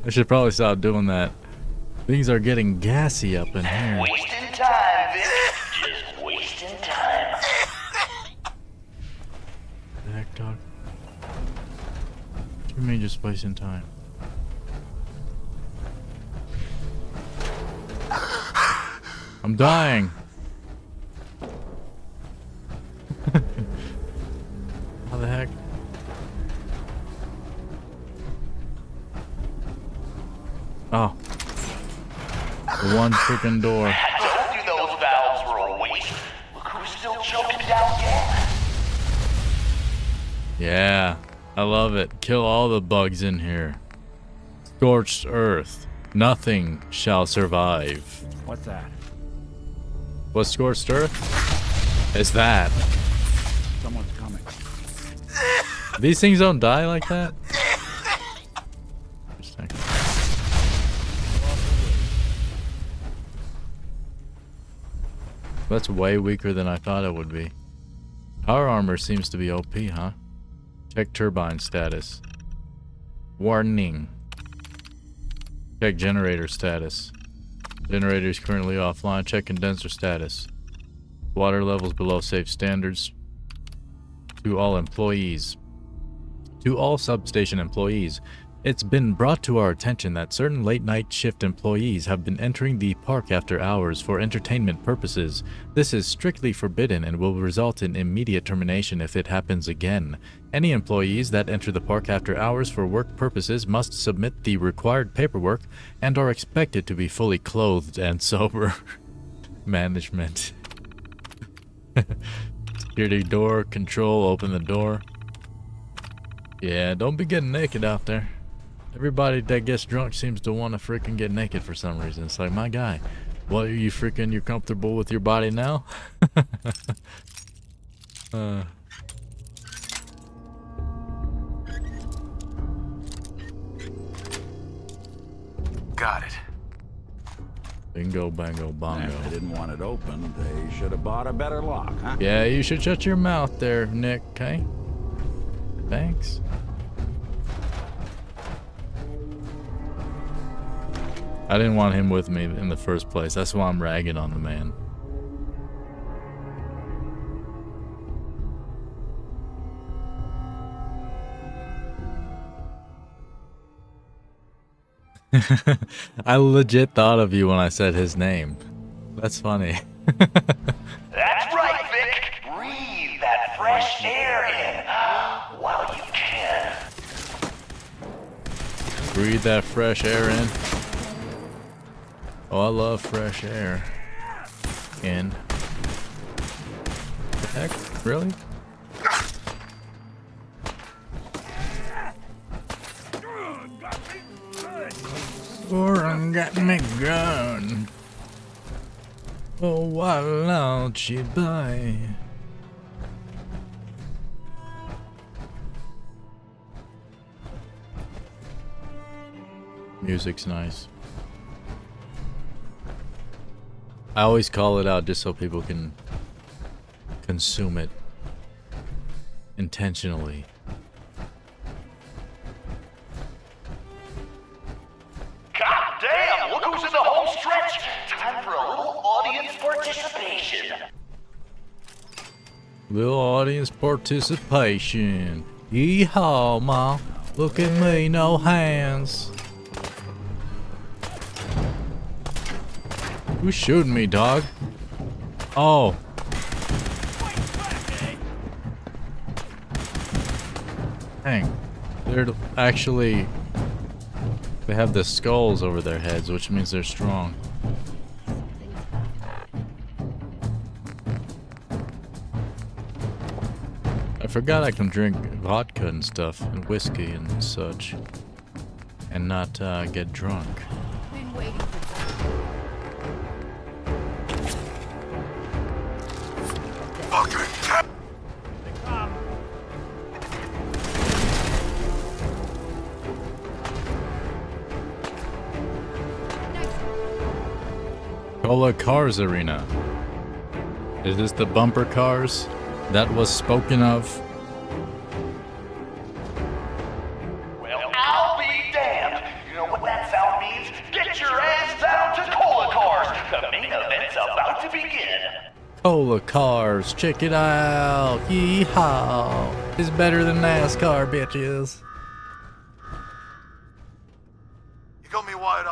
I should probably stop doing that. Things are getting gassy up in here. Wasting time, Vic. Just wasting time. What the heck, dog? You mean just wasting time? I'm dying. How the heck? Oh. The one freaking door. Told you those valves were a waste. Look who's still choking down gas. Yeah, I love it. Kill all the bugs in here. Scorched earth. Nothing shall survive. What's that? What's scorched earth? Is that. Someone's coming. These things don't die like that? Interesting. That's way weaker than I thought it would be. Power armor seems to be OP, huh? Check turbine status. Warning. Check generator status. Generator is currently offline. Check condenser status. Water levels below safe standards. To all employees. To all substation employees, it's been brought to our attention that certain late-night shift employees have been entering the park after hours for entertainment purposes. This is strictly forbidden and will result in immediate termination if it happens again. Any employees that enter the park after hours for work purposes must submit the required paperwork and are expected to be fully clothed and sober. Management. Security door, control, open the door. Yeah, don't be getting naked out there. Everybody that gets drunk seems to want to freaking get naked for some reason. It's like, my guy, what are you freaking, you're comfortable with your body now? Got it. Bingo, bango, bongo. If they didn't want it open, they should have bought a better lock, huh? Yeah, you should shut your mouth there, Nick, okay? Thanks. I didn't want him with me in the first place. That's why I'm ragging on the man. I legit thought of you when I said his name. That's funny. That's right, Vic. Breathe that fresh air in while you can. Breathe that fresh air in. Oh, I love fresh air. In. The heck? Really? Warren got me gun. Oh, why don't she buy? Music's nice. I always call it out just so people can consume it intentionally. God damn, look who's in the home stretch. Time for a little audience participation. Little audience participation. Yeehaw, ma. Look at me, no hands. Who's shooting me, dog? Oh. Dang. They're actually... They have the skulls over their heads, which means they're strong. I forgot I can drink vodka and stuff, and whiskey and such, and not get drunk. Been waiting for Cola Cars Arena. Is this the bumper cars that was spoken of? Well, I'll be damned. You know what that sound means? Get your ass down to Cola Cars. The main event's about to begin. Cola Cars, check it out. Yeehaw. It's better than NASCAR, bitches.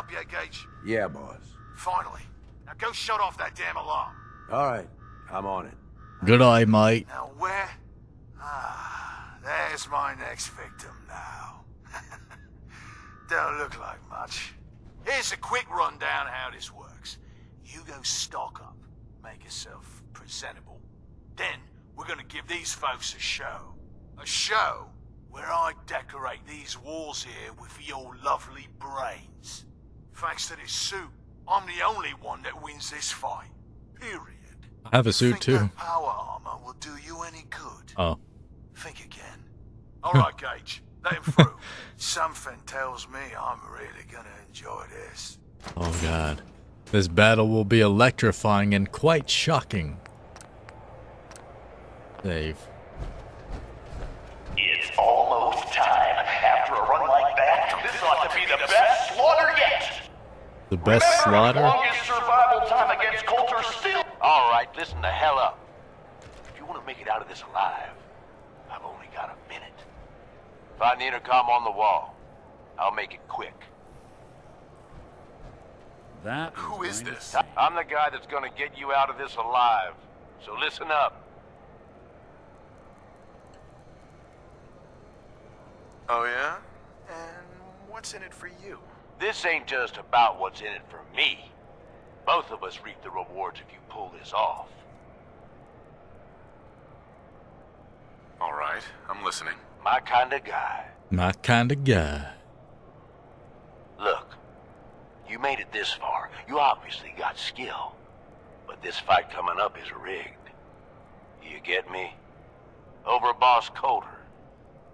up yet, Gage? Yeah, boss. Finally. Now go shut off that damn alarm. All right, I'm on it. Good eye, mate. Now where? Ah, there's my next victim now. Don't look like much. Here's a quick rundown how this works. You go stock up, make yourself presentable. Then we're gonna give these folks a show. A show where I decorate these walls here with your lovely brains. Thanks to this suit, I'm the only one that wins this fight. Period. I have a suit Think too. that power armor will do you any good? Oh. Think again. All right, Gage. Let him through. Something tells me I'm really gonna enjoy this. Oh god. This battle will be electrifying and quite shocking. Save. It's almost time. After a run like that, this ought to be the best slaughter yet. The best slaughter? Longest survival time against Coulter still. All right, listen the hell up. If you want to make it out of this alive, I've only got a minute. Find the intercom on the wall. I'll make it quick. That Who is this? I'm the guy that's gonna get you out of this alive. So listen up. Oh, yeah? And what's in it for you? This ain't just about what's in it for me. Both of us reap the rewards if you pull this off. All right, I'm listening. My kind of guy. My kind of guy. Look, you made it this far. You obviously got skill. But this fight coming up is rigged. You get me? Over Boss Coulter.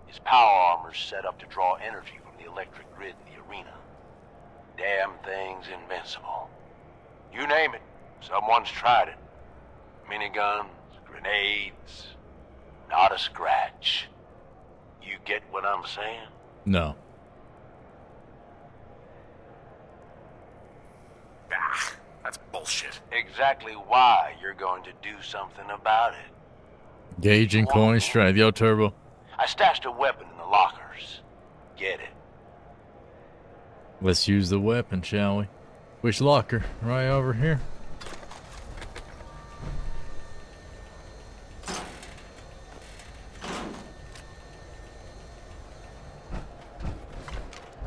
His power armor's set up to draw energy from the electric grid in the arena. Damn thing's invincible. You name it, someone's tried it. Miniguns, grenades, not a scratch. You get what I'm saying? No. Ah, that's bullshit. Exactly why you're going to do something about it. Gauging coin strength. Yo, Turbo. I stashed a weapon in the lockers. Get it? Let's use the weapon, shall we? Which locker? Right over here.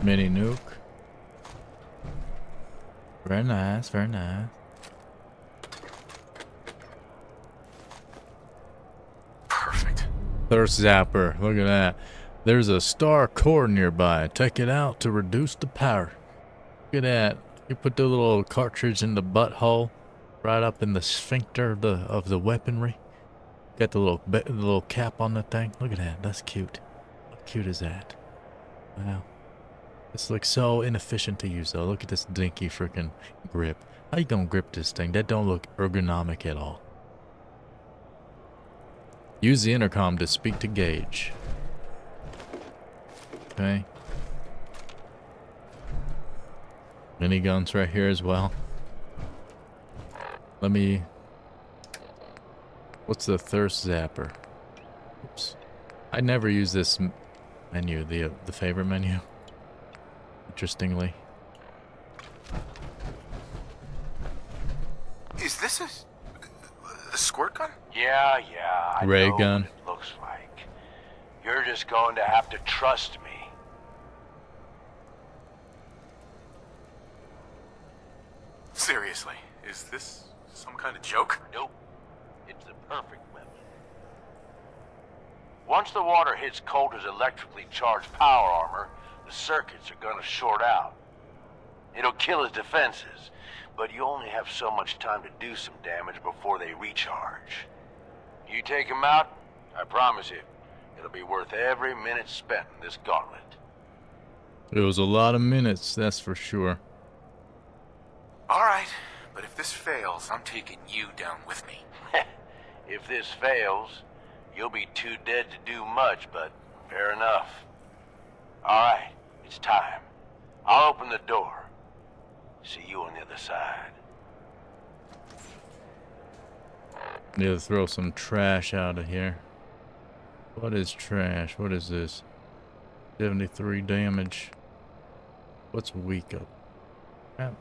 Mini nuke. Very nice, very nice. Perfect. Thirst zapper. Look at that. There's a star core nearby. Take it out to reduce the power. Look at that. You put the little cartridge in the butthole, right up in the sphincter of the weaponry. Got the little cap on the thing. Look at that. That's cute. How cute is that? Wow. This looks so inefficient to use though. Look at this dinky freaking grip. How you gonna grip this thing? That don't look ergonomic at all. Use the intercom to speak to Gage. Okay. Miniguns right here as well. Let me... What's the thirst zapper? Oops. I never use this menu, the favorite menu. Interestingly. Is this a squirt gun? Yeah, I Ray know gun. what it looks like. You're just going to have to trust me. Seriously, is this some kind of joke? Nope. It's the perfect weapon. Once the water hits Coulter's electrically charged power armor, the circuits are gonna short out. It'll kill his defenses, but you only have so much time to do some damage before they recharge. You take him out, I promise you, it'll be worth every minute spent in this gauntlet. It was a lot of minutes, that's for sure. All right, but if this fails, I'm taking you down with me. If this fails, you'll be too dead to do much, but fair enough. All right, it's time. I'll open the door. See you on the other side. Need to throw some trash out of here. What is trash? What is this? 73 damage. What's weak up? Crap.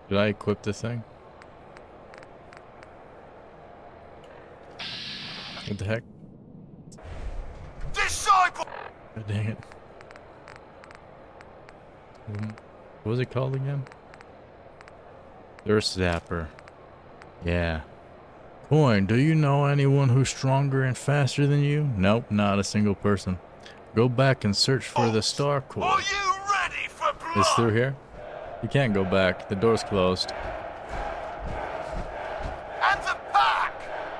Did I equip the thing? What the heck? Disciple! God dang it. What was it called again? Thirst Zapper. Yeah. Coin, do you know anyone who's stronger and faster than you? Nope, not a single person. Go back and search for the Star Core. Are you ready for blood? It's through here? You can't go back. The door's closed. And the pack!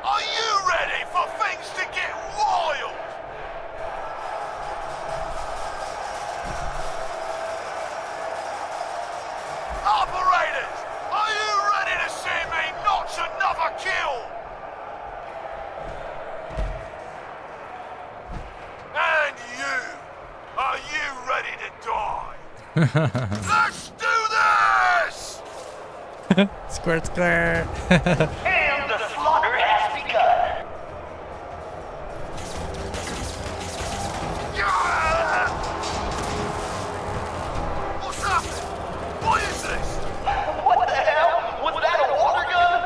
Are you ready for things to get wild? Operators! Are you ready to see me notch another kill? And you! Are you ready to die? Let's do this! Squirt, squirt. And the slaughter has begun. Yeah! What's happening? What is this? What the hell? Was that a water gun?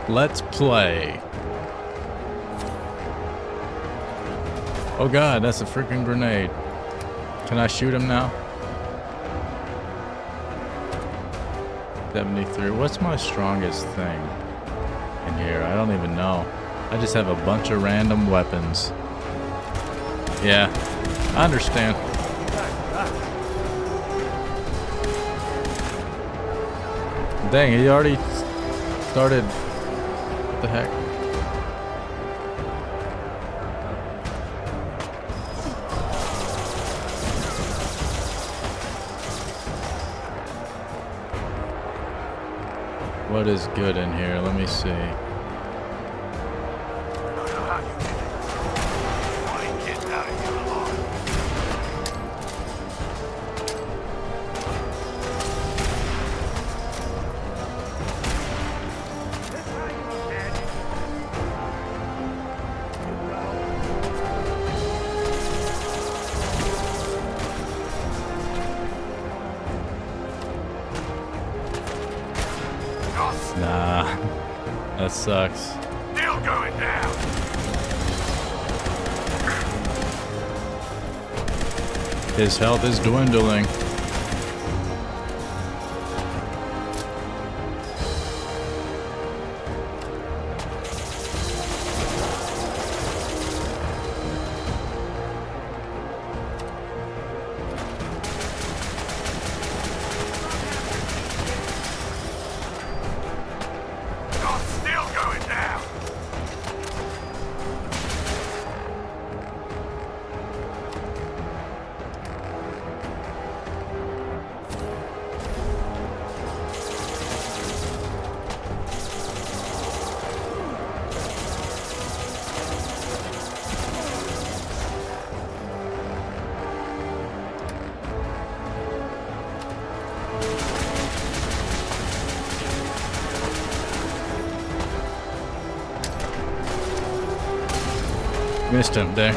Let's play. Oh god, that's a freaking grenade. Can I shoot him now? 73. What's my strongest thing in here? I don't even know. I just have a bunch of random weapons. Yeah, I understand. Dang, he already started. What the heck? What is good in here? Let me see. Nah, that sucks. Still going down. His health is dwindling. Missed him there.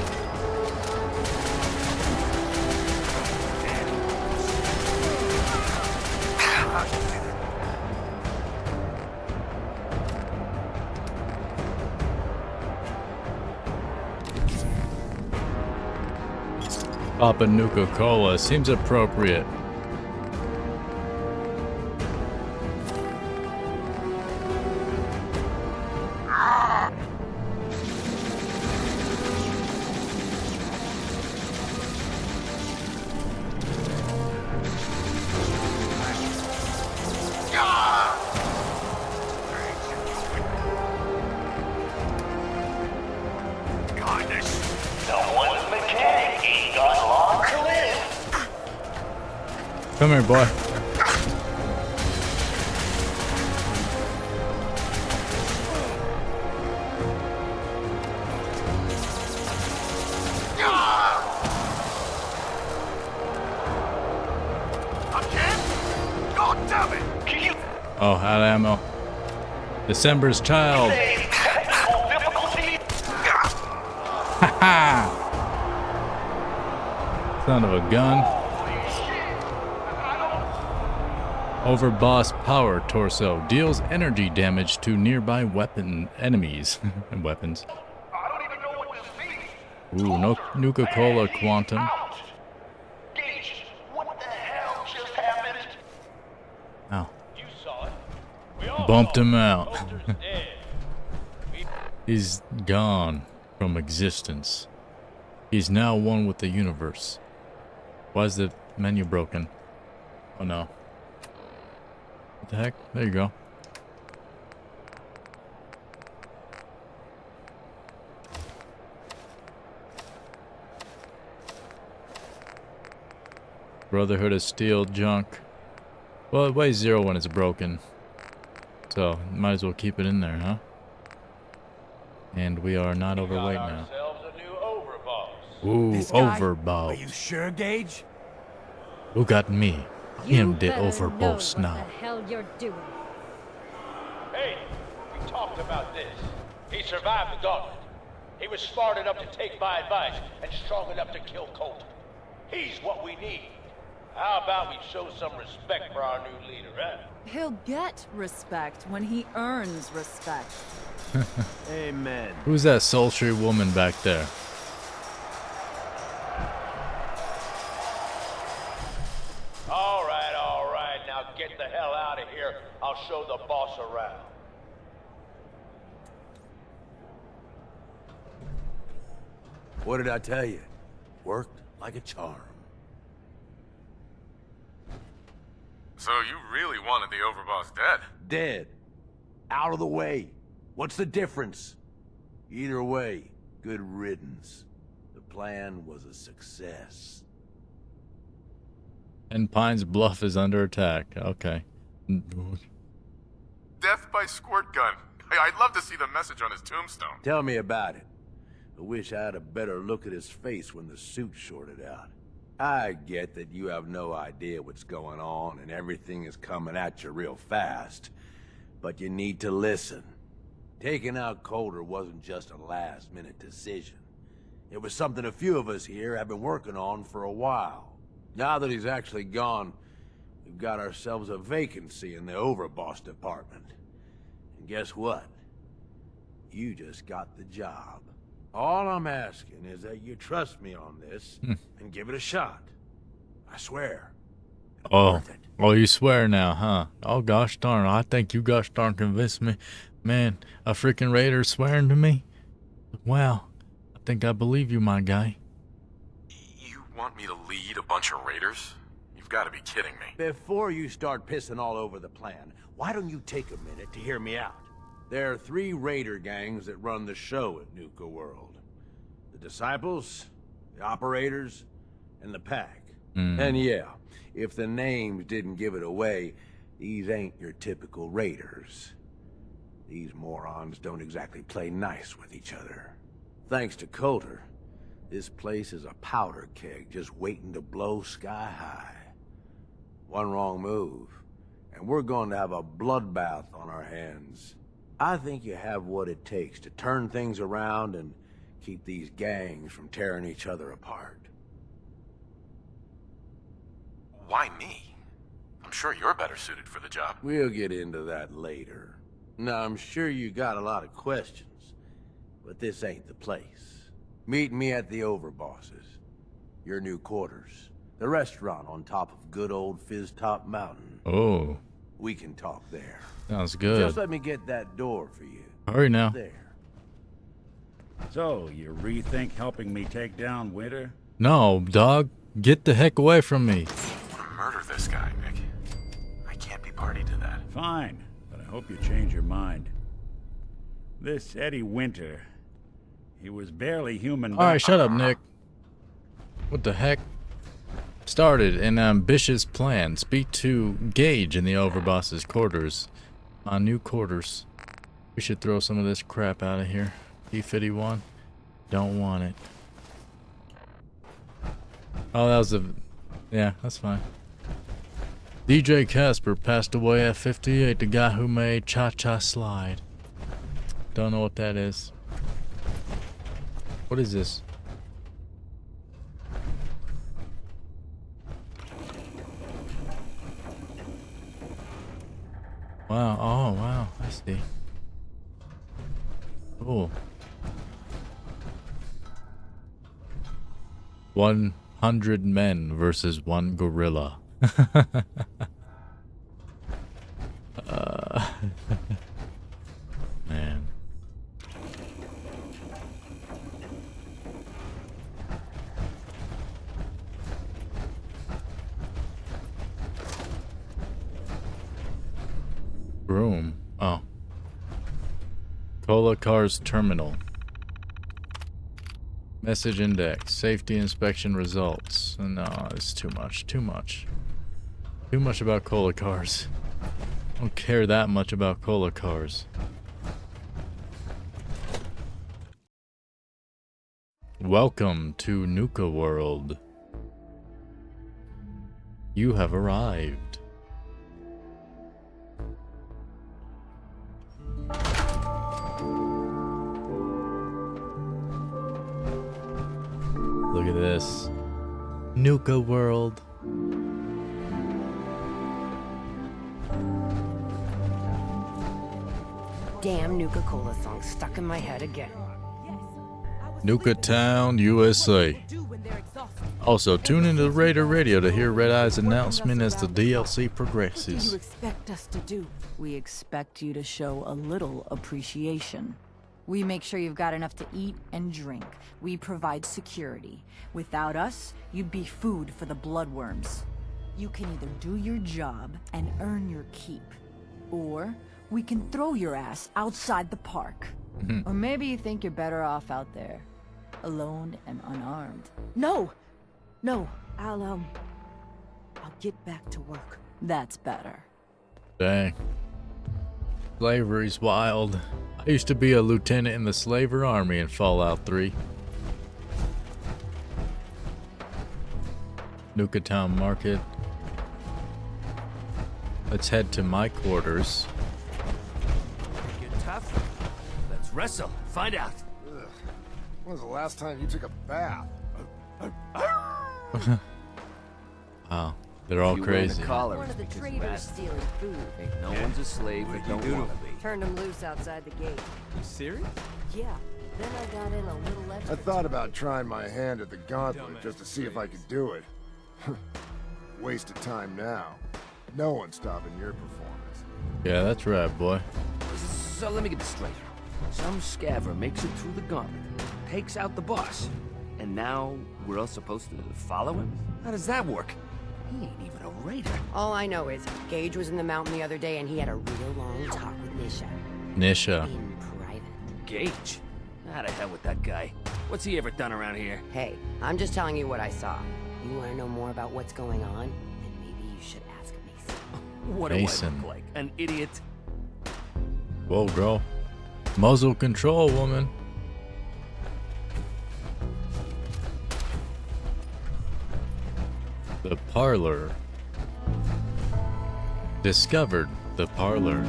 Papa Nuka Cola seems appropriate. Come here, boy. Again? God damn it! Oh, out of ammo. December's child. Haha! Son of a gun. Overboss power torso deals energy damage to nearby weapon enemies and weapons. Ooh, no Nuka Cola Quantum. Ow. Bumped him out. He's gone from existence. He's now one with the universe. Why is the menu broken? Oh no. What the heck? There you go. Brotherhood of Steel junk. Well, it weighs 0 when it's broken. So, might as well keep it in there, huh? And we are not overweight now. Ooh, overboss. Are you sure, Gage? Who got me? Him the overboss now. What the hell you're doing? Hey, we talked about this. He survived the gauntlet. He was smart enough to take my advice and strong enough to kill Coulter. He's what we need. How about we show some respect for our new leader, huh? He'll get respect when he earns respect. Amen. Who's that sultry woman back there? All right. Now get the hell out of here. I'll show the boss around. What did I tell you? Worked like a charm. So you really wanted the overboss dead? Dead. Out of the way. What's the difference? Either way, good riddance. The plan was a success. And Pine's Bluff is under attack. Okay. Death by squirt gun. I'd love to see the message on his tombstone. Tell me about it. I wish I had a better look at his face when the suit shorted out. I get that you have no idea what's going on and everything is coming at you real fast. But you need to listen. Taking out Coulter wasn't just a last-minute decision. It was something a few of us here have been working on for a while. Now that he's actually gone, we've got ourselves a vacancy in the overboss department. And guess what? You just got the job. All I'm asking is that you trust me on this and give it a shot. I swear. Oh, you swear now, huh? Oh, gosh darn, I think you gosh darn convinced me. Man, a freaking raider swearing to me? Wow, I think I believe you, my guy. You want me to lead a bunch of raiders? You've got to be kidding me. Before you start pissing all over the plan, why don't you take a minute to hear me out? There are 3 raider gangs that run the show at Nuka World. The Disciples, the Operators, and the Pack. And yeah, if the names didn't give it away, these ain't your typical raiders. These morons don't exactly play nice with each other. Thanks to Coulter, this place is a powder keg just waiting to blow sky high. One wrong move, and we're going to have a bloodbath on our hands. I think you have what it takes to turn things around and keep these gangs from tearing each other apart. Why me? I'm sure you're better suited for the job. We'll get into that later. Now, I'm sure you got a lot of questions, but this ain't the place. Meet me at the Overbosses, your new quarters, the restaurant on top of good old Fizz Top Mountain. Oh. We can talk there. Sounds good. Just let me get that door for you. Hurry now. There. So, you rethink helping me take down Winter? No, dog. Get the heck away from me. I want to murder this guy, Nick. I can't be party to that. Fine, but I hope you change your mind. This Eddie Winter, he was barely human. Alright, shut up, Nick. What the heck? Started an ambitious plan. Speak to Gage in the Overboss's quarters. My new quarters. We should throw some of this crap out of here. P-51. Don't want it. Oh, that was a... Yeah, that's fine. DJ Casper passed away at 58, the guy who made Cha-Cha Slide. Don't know what that is. What is this? Wow, oh wow, I see. Cool. 100 men versus 1 gorilla. Man. Room. Oh. Cola Cars Terminal. Message index. Safety inspection results. No, it's too much. Too much. Too much about Cola Cars. I don't care that much about Cola Cars. Welcome to Nuka World. You have arrived. Look at this. Nuka World. Damn Nuka-Cola song stuck in my head again. Nuka Town, USA. Also, tune into Raider Radio to hear Red Eye's announcement as the DLC progresses. What do you expect us to do? We expect you to show a little appreciation. We make sure you've got enough to eat and drink. We provide security. Without us, you'd be food for the bloodworms. You can either do your job and earn your keep, or we can throw your ass outside the park. Or maybe you think you're better off out there, alone and unarmed. No! No, I'll get back to work. That's better. Dang. Slavery's wild. I used to be a lieutenant in the Slaver Army in Fallout 3. Nuka Town Market. Let's head to my quarters. Get tough? Let's wrestle. Find out. Ugh. When was the last time you took a bath? Wow, they're all crazy. One of the traders stealing food. Ain't no one's a slave that don't want to be. Turned him loose outside the gate. You serious? Yeah. Then I got in a little extra. I thought about trying my hand at the gauntlet just to see if I could do it. Waste of time now. No one's stopping your performance. Yeah, that's right, boy. So let me get this straight. Some scaver makes it through the gauntlet, takes out the boss, and now we're all supposed to follow him? How does that work? He ain't even a raider. All I know is Gage was in the mountain the other day and he had a real long talk with Nisha. Nisha. In private. Gage? How the hell with that guy? What's he ever done around here? Hey, I'm just telling you what I saw. You want to know more about what's going on? Then maybe you should ask Mason. What do I look like? An idiot? Whoa, girl. Muzzle control, woman. The parlor. Discovered the parlor.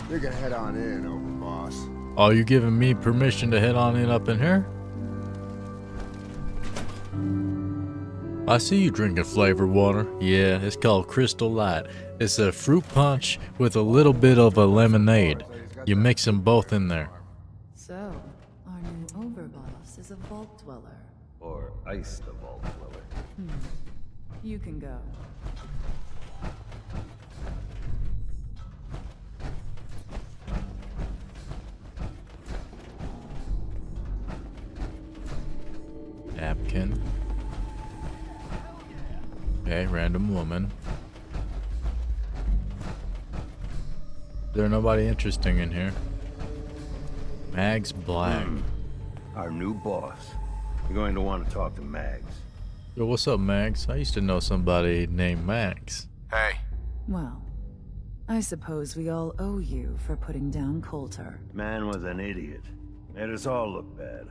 You can head on in, overboss. Oh, you giving me permission to head on in up in here? I see you drinking flavored water. Yeah, it's called Crystal Light. It's a fruit punch with a little bit of a lemonade. You mix them both in there. So, our new overboss is a vault dweller. Or Ice the Vault Dweller. You can go. Napkin. Okay, random woman. Is there nobody interesting in here? Mags Black. Our new boss. You're going to want to talk to Mags. Yo, what's up, Mags? I used to know somebody named Mags. Hey. Well, I suppose we all owe you for putting down Coulter. Man was an idiot. Made us all look bad.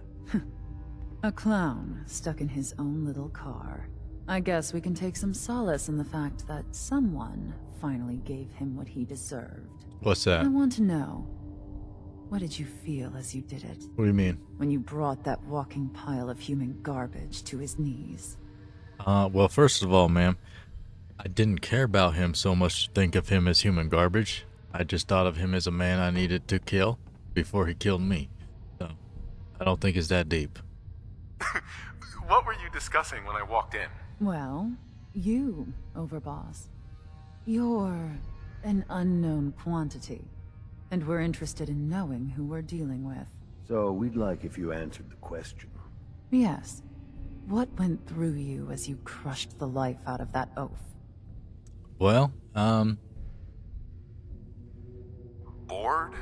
A clown stuck in his own little car. I guess we can take some solace in the fact that someone finally gave him what he deserved. What's that? I want to know, what did you feel as you did it? What do you mean? When you brought that walking pile of human garbage to his knees? Well, first of all, ma'am, I didn't care about him so much to think of him as human garbage. I just thought of him as a man I needed to kill before he killed me. So, I don't think it's that deep. What were you discussing when I walked in? Well, you, Overboss. You're an unknown quantity, and we're interested in knowing who we're dealing with. So we'd like if you answered the question. Yes. What went through you as you crushed the life out of that oaf? Well, Bored?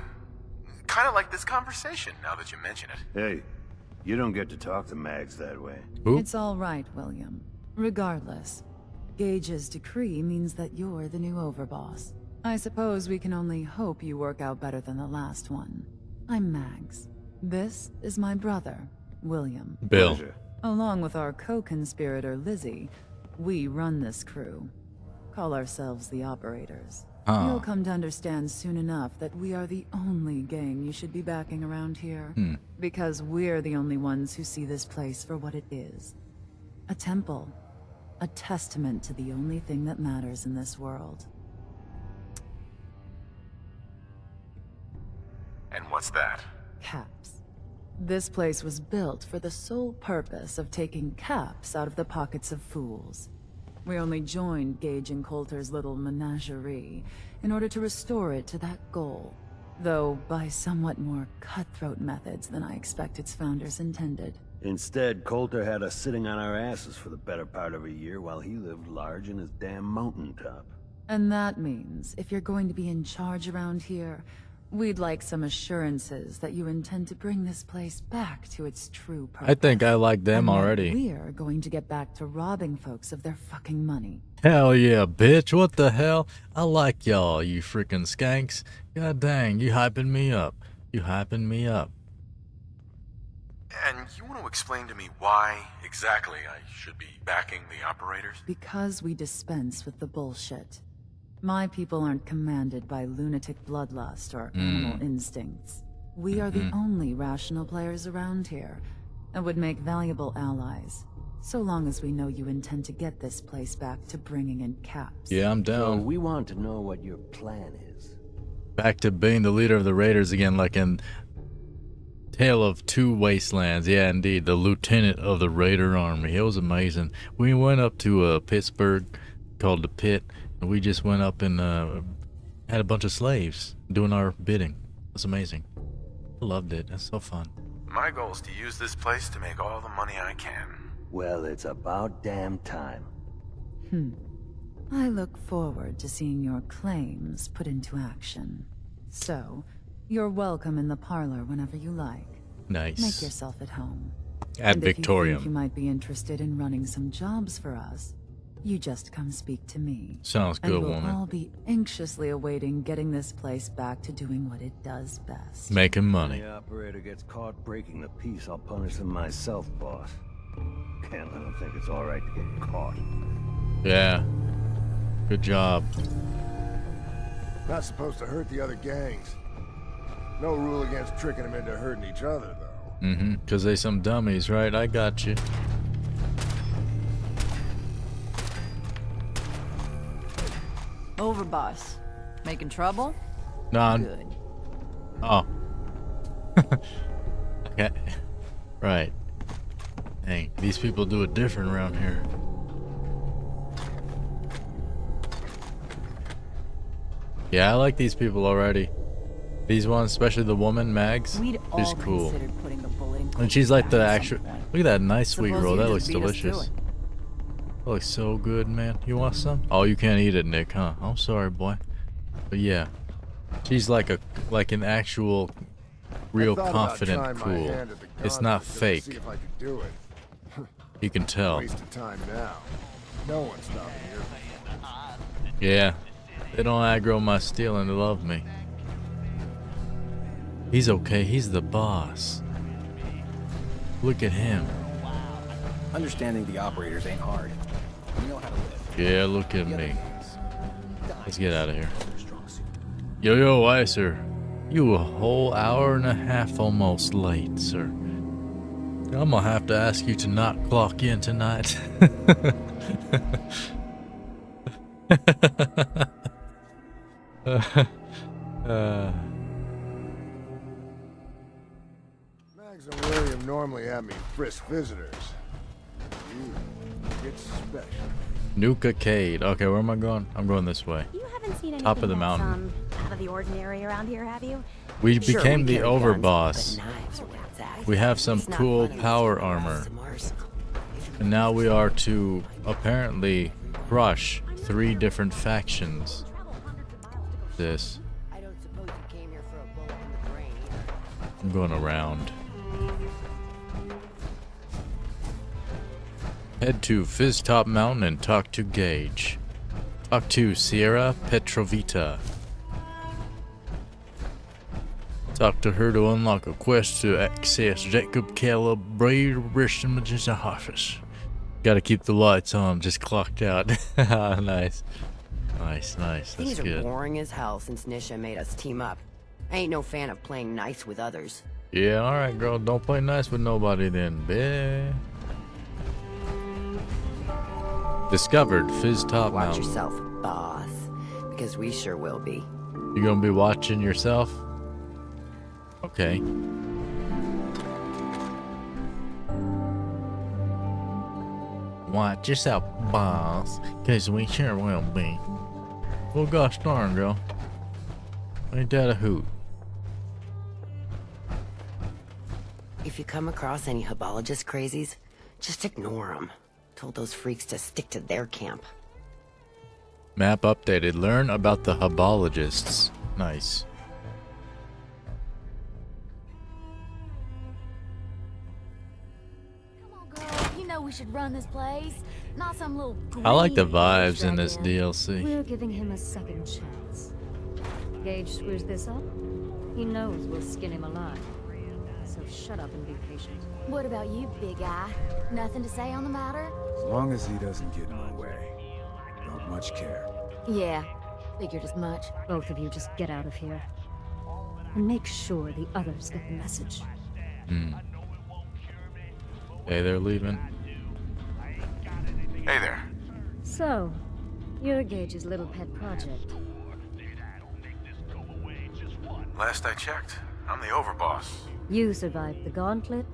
Kind of like this conversation, now that you mention it. Hey, you don't get to talk to Mags that way. It's all right, William. Regardless, Gage's decree means that you're the new Overboss. I suppose we can only hope you work out better than the last one. I'm Mags. This is my brother, William. Bill. Along with our co-conspirator, Lizzie, we run this crew. Call ourselves the Operators. You'll come to understand soon enough that we are the only gang you should be backing around here. Because we're the only ones who see this place for what it is. A temple. A testament to the only thing that matters in this world. And what's that? Caps. This place was built for the sole purpose of taking caps out of the pockets of fools. We only joined Gage and Coulter's little menagerie in order to restore it to that goal, though by somewhat more cutthroat methods than I expect its founders intended. Instead, Coulter had us sitting on our asses for the better part of a year while he lived large in his damn mountaintop. And that means, if you're going to be in charge around here, we'd like some assurances that you intend to bring this place back to its true purpose. I think I like them already. We're going to get back to robbing folks of their fucking money. Hell yeah, bitch. What the hell? I like y'all, you freaking skanks. God dang, you hyping me up. You hyping me up. And you want to explain to me why exactly I should be backing the Operators? Because we dispense with the bullshit. My people aren't commanded by lunatic bloodlust or animal instincts. We are the only rational players around here, and would make valuable allies, so long as we know you intend to get this place back to bringing in caps. Yeah, I'm down. So we want to know what your plan is. Back to being the leader of the Raiders again, like in Tale of Two Wastelands. Yeah, indeed, the lieutenant of the Raider Army. It was amazing. We went up to Pittsburgh, called the Pit, and we just went up and had a bunch of slaves doing our bidding. It was amazing. I loved it. That's so fun. My goal is to use this place to make all the money I can. Well, it's about damn time. I look forward to seeing your claims put into action. So, you're welcome in the parlor whenever you like. Nice. Make yourself at home. At and if Victorium. you think you might be interested in running some jobs for us, you just come speak to me. Sounds good, and we'll woman. all be anxiously awaiting getting this place back to doing what it does best. Making money. If the operator gets caught breaking the peace, I'll punish him myself, boss. Can't let him think it's alright to get caught. Yeah. Good job. Not supposed to hurt the other gangs. No rule against tricking them into hurting each other, though. Because they some dummies, right? I got you. Overboss. Making trouble? Nah. Good. Oh. Okay. Right. Dang, these people do it different around here. Yeah, I like these people already. These ones, especially the woman, Mags. She's cool. And she's like the actual... Look at that nice sweet roll. That looks delicious. That looks so good, man. You want some? Oh, you can't eat it, Nick, huh? I'm sorry, boy. But yeah. She's like an actual, real confident cool. It's not fake. You can tell. Waste of time now. No one's stopping you. Yeah. They don't aggro my stealing, they love me. He's okay, he's the boss. Look at him. Understanding the Operators ain't hard. You know how to live. Yeah, look at me. Let's get out of here. Yo, Icer. You a whole hour and a half almost late, sir. I'm gonna have to ask you to not clock in tonight. Mags and William normally have me frisk visitors. It's special. Nuka Cade. Okay, where am I going? I'm going this way. You haven't seen anything Top of the that's, mountain. out of the ordinary around here, have you? We Sure, became we the carry guns, overboss. but knives are where it's at. We have some It's not cool fun power unless you armor. have some arsenal. And now we are to apparently crush 3 different factions. This. I don't suppose you came here for a bullet in the brain either. I'm going around. Head to Fizztop Mountain and talk to Gage. Talk to Sierra Petrovita. Talk to her to unlock a quest to access Jacob Calibration office. Gotta keep the lights on, just clocked out. Nice. Nice, nice. That's Things are good. boring as hell since Nisha made us team up. I ain't no fan of playing nice with others. Yeah, alright, girl. Don't play nice with nobody then, bitch. Discovered Fizztop Watch Mountain. yourself, boss. Because we sure will be. You gonna be watching yourself? Okay. Watch yourself, boss. Cause we sure will be. Well, gosh darn, girl. Ain't that a hoot? If you come across any Hebologist crazies, just ignore them. Told those freaks to stick to their camp. Map updated. Learn about the Hebologists. Nice. You know we should run this place, not some little. I like the green vibes in this dragon. DLC. We're giving him a second chance. Gage screws this up, he knows we'll skin him alive. So shut up and be patient. What about you, big guy? Nothing to say on the matter? As long as he doesn't get in my way. Don't much care. Yeah, figured as much. Both of you just get out of here. And make sure the others get the message. Hey, they're leaving. Hey there. So, you're Gage's little pet project. Last I checked, I'm the overboss. You survived the gauntlet,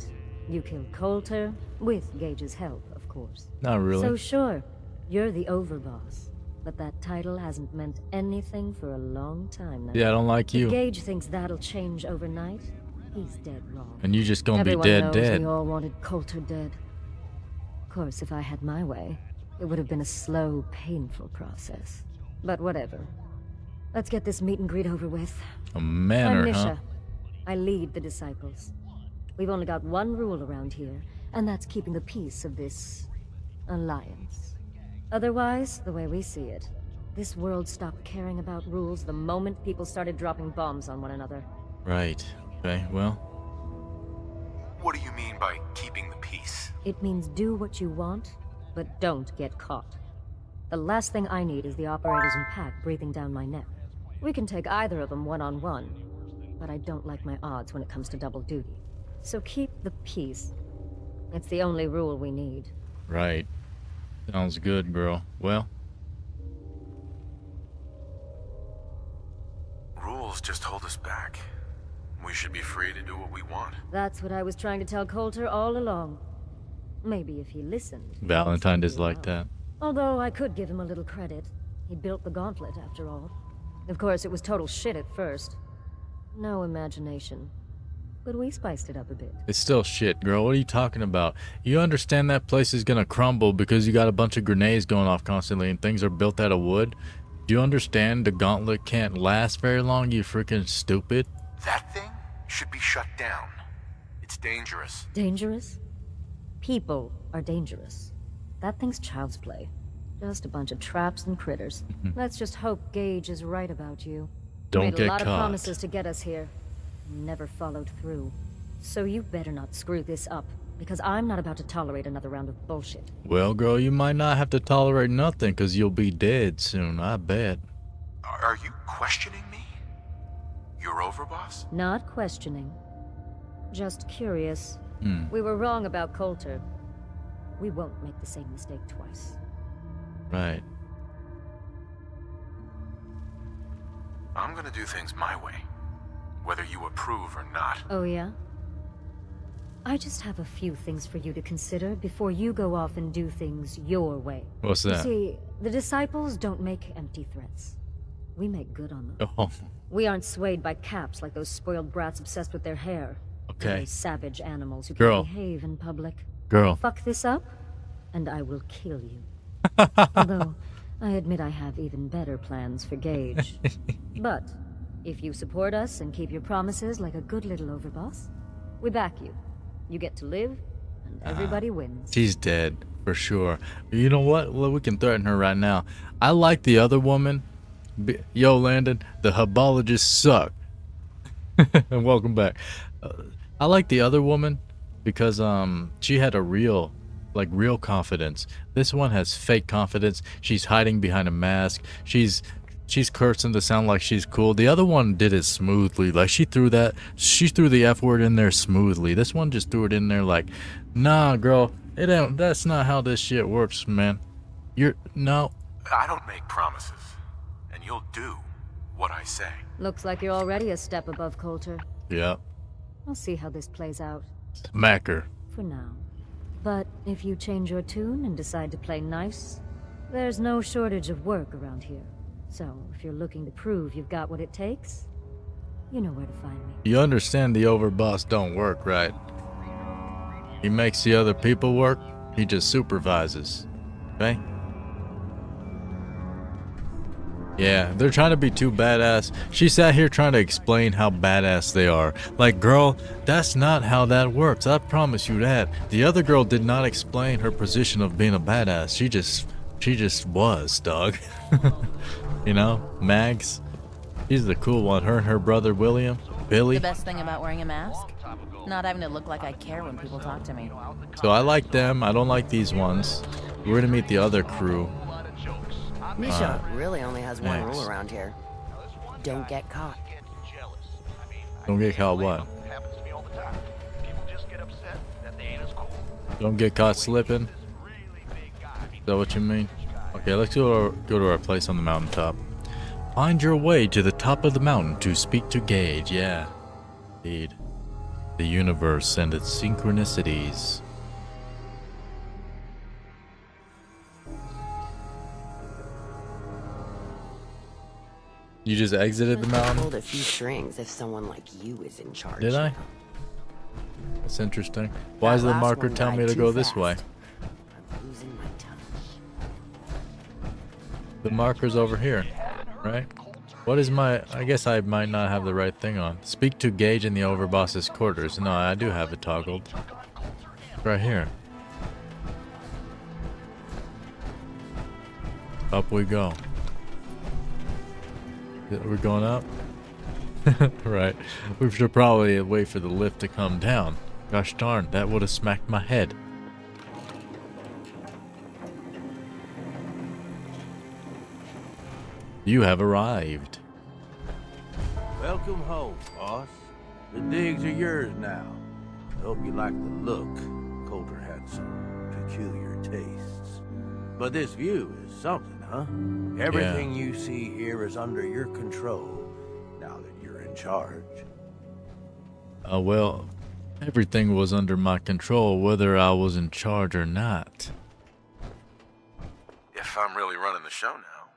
you killed Coulter, with Gage's help, of course. Not really. So sure, you're the overboss, but that title hasn't meant anything for a long time now. Yeah, I don't like you. If Gage thinks that'll change overnight, he's dead wrong. And you just gonna Everyone be dead, knows dead. we all wanted Coulter dead. Of course, if I had my way, it would have been a slow, painful process. But whatever. Let's get this meet and greet over with. A manor, I'm Nisha. huh? I lead the disciples. We've only got one rule around here, and that's keeping the peace of this alliance. Otherwise, the way we see it, this world stopped caring about rules the moment people started dropping bombs on one another. Right. Okay, well. What do you mean by keeping the peace? It means do what you want, but don't get caught. The last thing I need is the operators and Pat breathing down my neck. We can take either of them one-on-one, but I don't like my odds when it comes to double duty. So keep the peace. It's the only rule we need. Right. Sounds good, girl. Well. Rules just hold us back. We should be free to do what we want. That's what I was trying to tell Coulter all along. Maybe if he listened. Valentine is like that. Although I could give him a little credit. He built the gauntlet, after all. Of course, it was total shit at first. No imagination. But we spiced it up a bit. It's still shit, girl. What are you talking about? You understand that place is gonna crumble because you got a bunch of grenades going off constantly and things are built out of wood? Do you understand the gauntlet can't last very long, you freaking stupid? That thing should be shut down. It's dangerous. Dangerous? People are dangerous. That thing's child's play. Just a bunch of traps and critters. Let's just hope Gage is right about you. Don't Made get a lot of caught. promises to get us here. Never followed through. So you better not screw this up. because I'm not about to tolerate another round of bullshit. Well, girl, you might not have to tolerate nothing, because you'll be dead soon, I bet. Are you questioning me? You're over, boss? Not questioning. Just curious. Hmm. We were wrong about Coulter. We won't make the same mistake twice. Right. I'm gonna do things my way, whether you approve or not. Oh, yeah? I just have a few things for you to consider before you go off and do things your way. What's that? You see, the disciples don't make empty threats. We make good on them. Oh. We aren't swayed by caps like those spoiled brats obsessed with their hair. Okay. Those savage animals who Girl. can't behave in public. Girl. Fuck this up, and I will kill you. Although, I admit I have even better plans for Gage. But, if you support us and keep your promises like a good little overboss, we back you. You get to live, and everybody wins. She's dead, for sure. You know what? Well, we can threaten her right now. I like the other woman. Yo, Landon, the herbologists suck. And welcome back. I like the other woman because she had a real confidence. This one has fake confidence. She's hiding behind a mask. She's cursing to sound like she's cool. The other one did it smoothly. Like she threw the F word in there smoothly. This one just threw it in there like, nah, girl, it ain't. That's not how this shit works, man. No. I don't make promises, and you'll do what I say. Looks like you're already a step above Coulter. Yeah. I'll see how this plays out. Smack her. For now. But if you change your tune and decide to play nice, there's no shortage of work around here. So, if you're looking to prove you've got what it takes, you know where to find me. You understand the overboss don't work, right? He makes the other people work, he just supervises. Okay? Yeah, they're trying to be too badass. She sat here trying to explain how badass they are. Like, girl, that's not how that works. I promise you that. The other girl did not explain her position of being a badass. She just was, dog. You know, Mags. She's the cool one. Her and her brother Billy. The best thing about wearing a mask? Not having to look like I care when people talk to me. So I like them. I don't like these ones. We're gonna meet the other crew. Misha really only has one thanks. rule around here. Don't get caught. Don't get caught what? Don't get caught slipping? Is that what you mean? Okay, let's go to our place on the mountaintop. Find your way to the top of the mountain to speak to Gage. Yeah, indeed. The universe and its synchronicities. You just exited the mountain? Pulled a few strings if someone like you is in charge. Did I? That's interesting. Why does the marker tell me to go this way? I'm losing my touch. The marker's over here, right? What is my... I guess I might not have the right thing on. Speak to Gage in the overboss's quarters. No, I do have it toggled. Right here. Up we go. We're going up? Right. We should probably wait for the lift to come down. Gosh darn, that would have smacked my head. You have arrived. Welcome home, boss. The digs are yours now. I hope you like the look. Coulter had some peculiar tastes. But this view is something, huh? Everything you see here is under your control, now that you're in charge. Well, everything was under my control, whether I was in charge or not. If I'm really running the show now,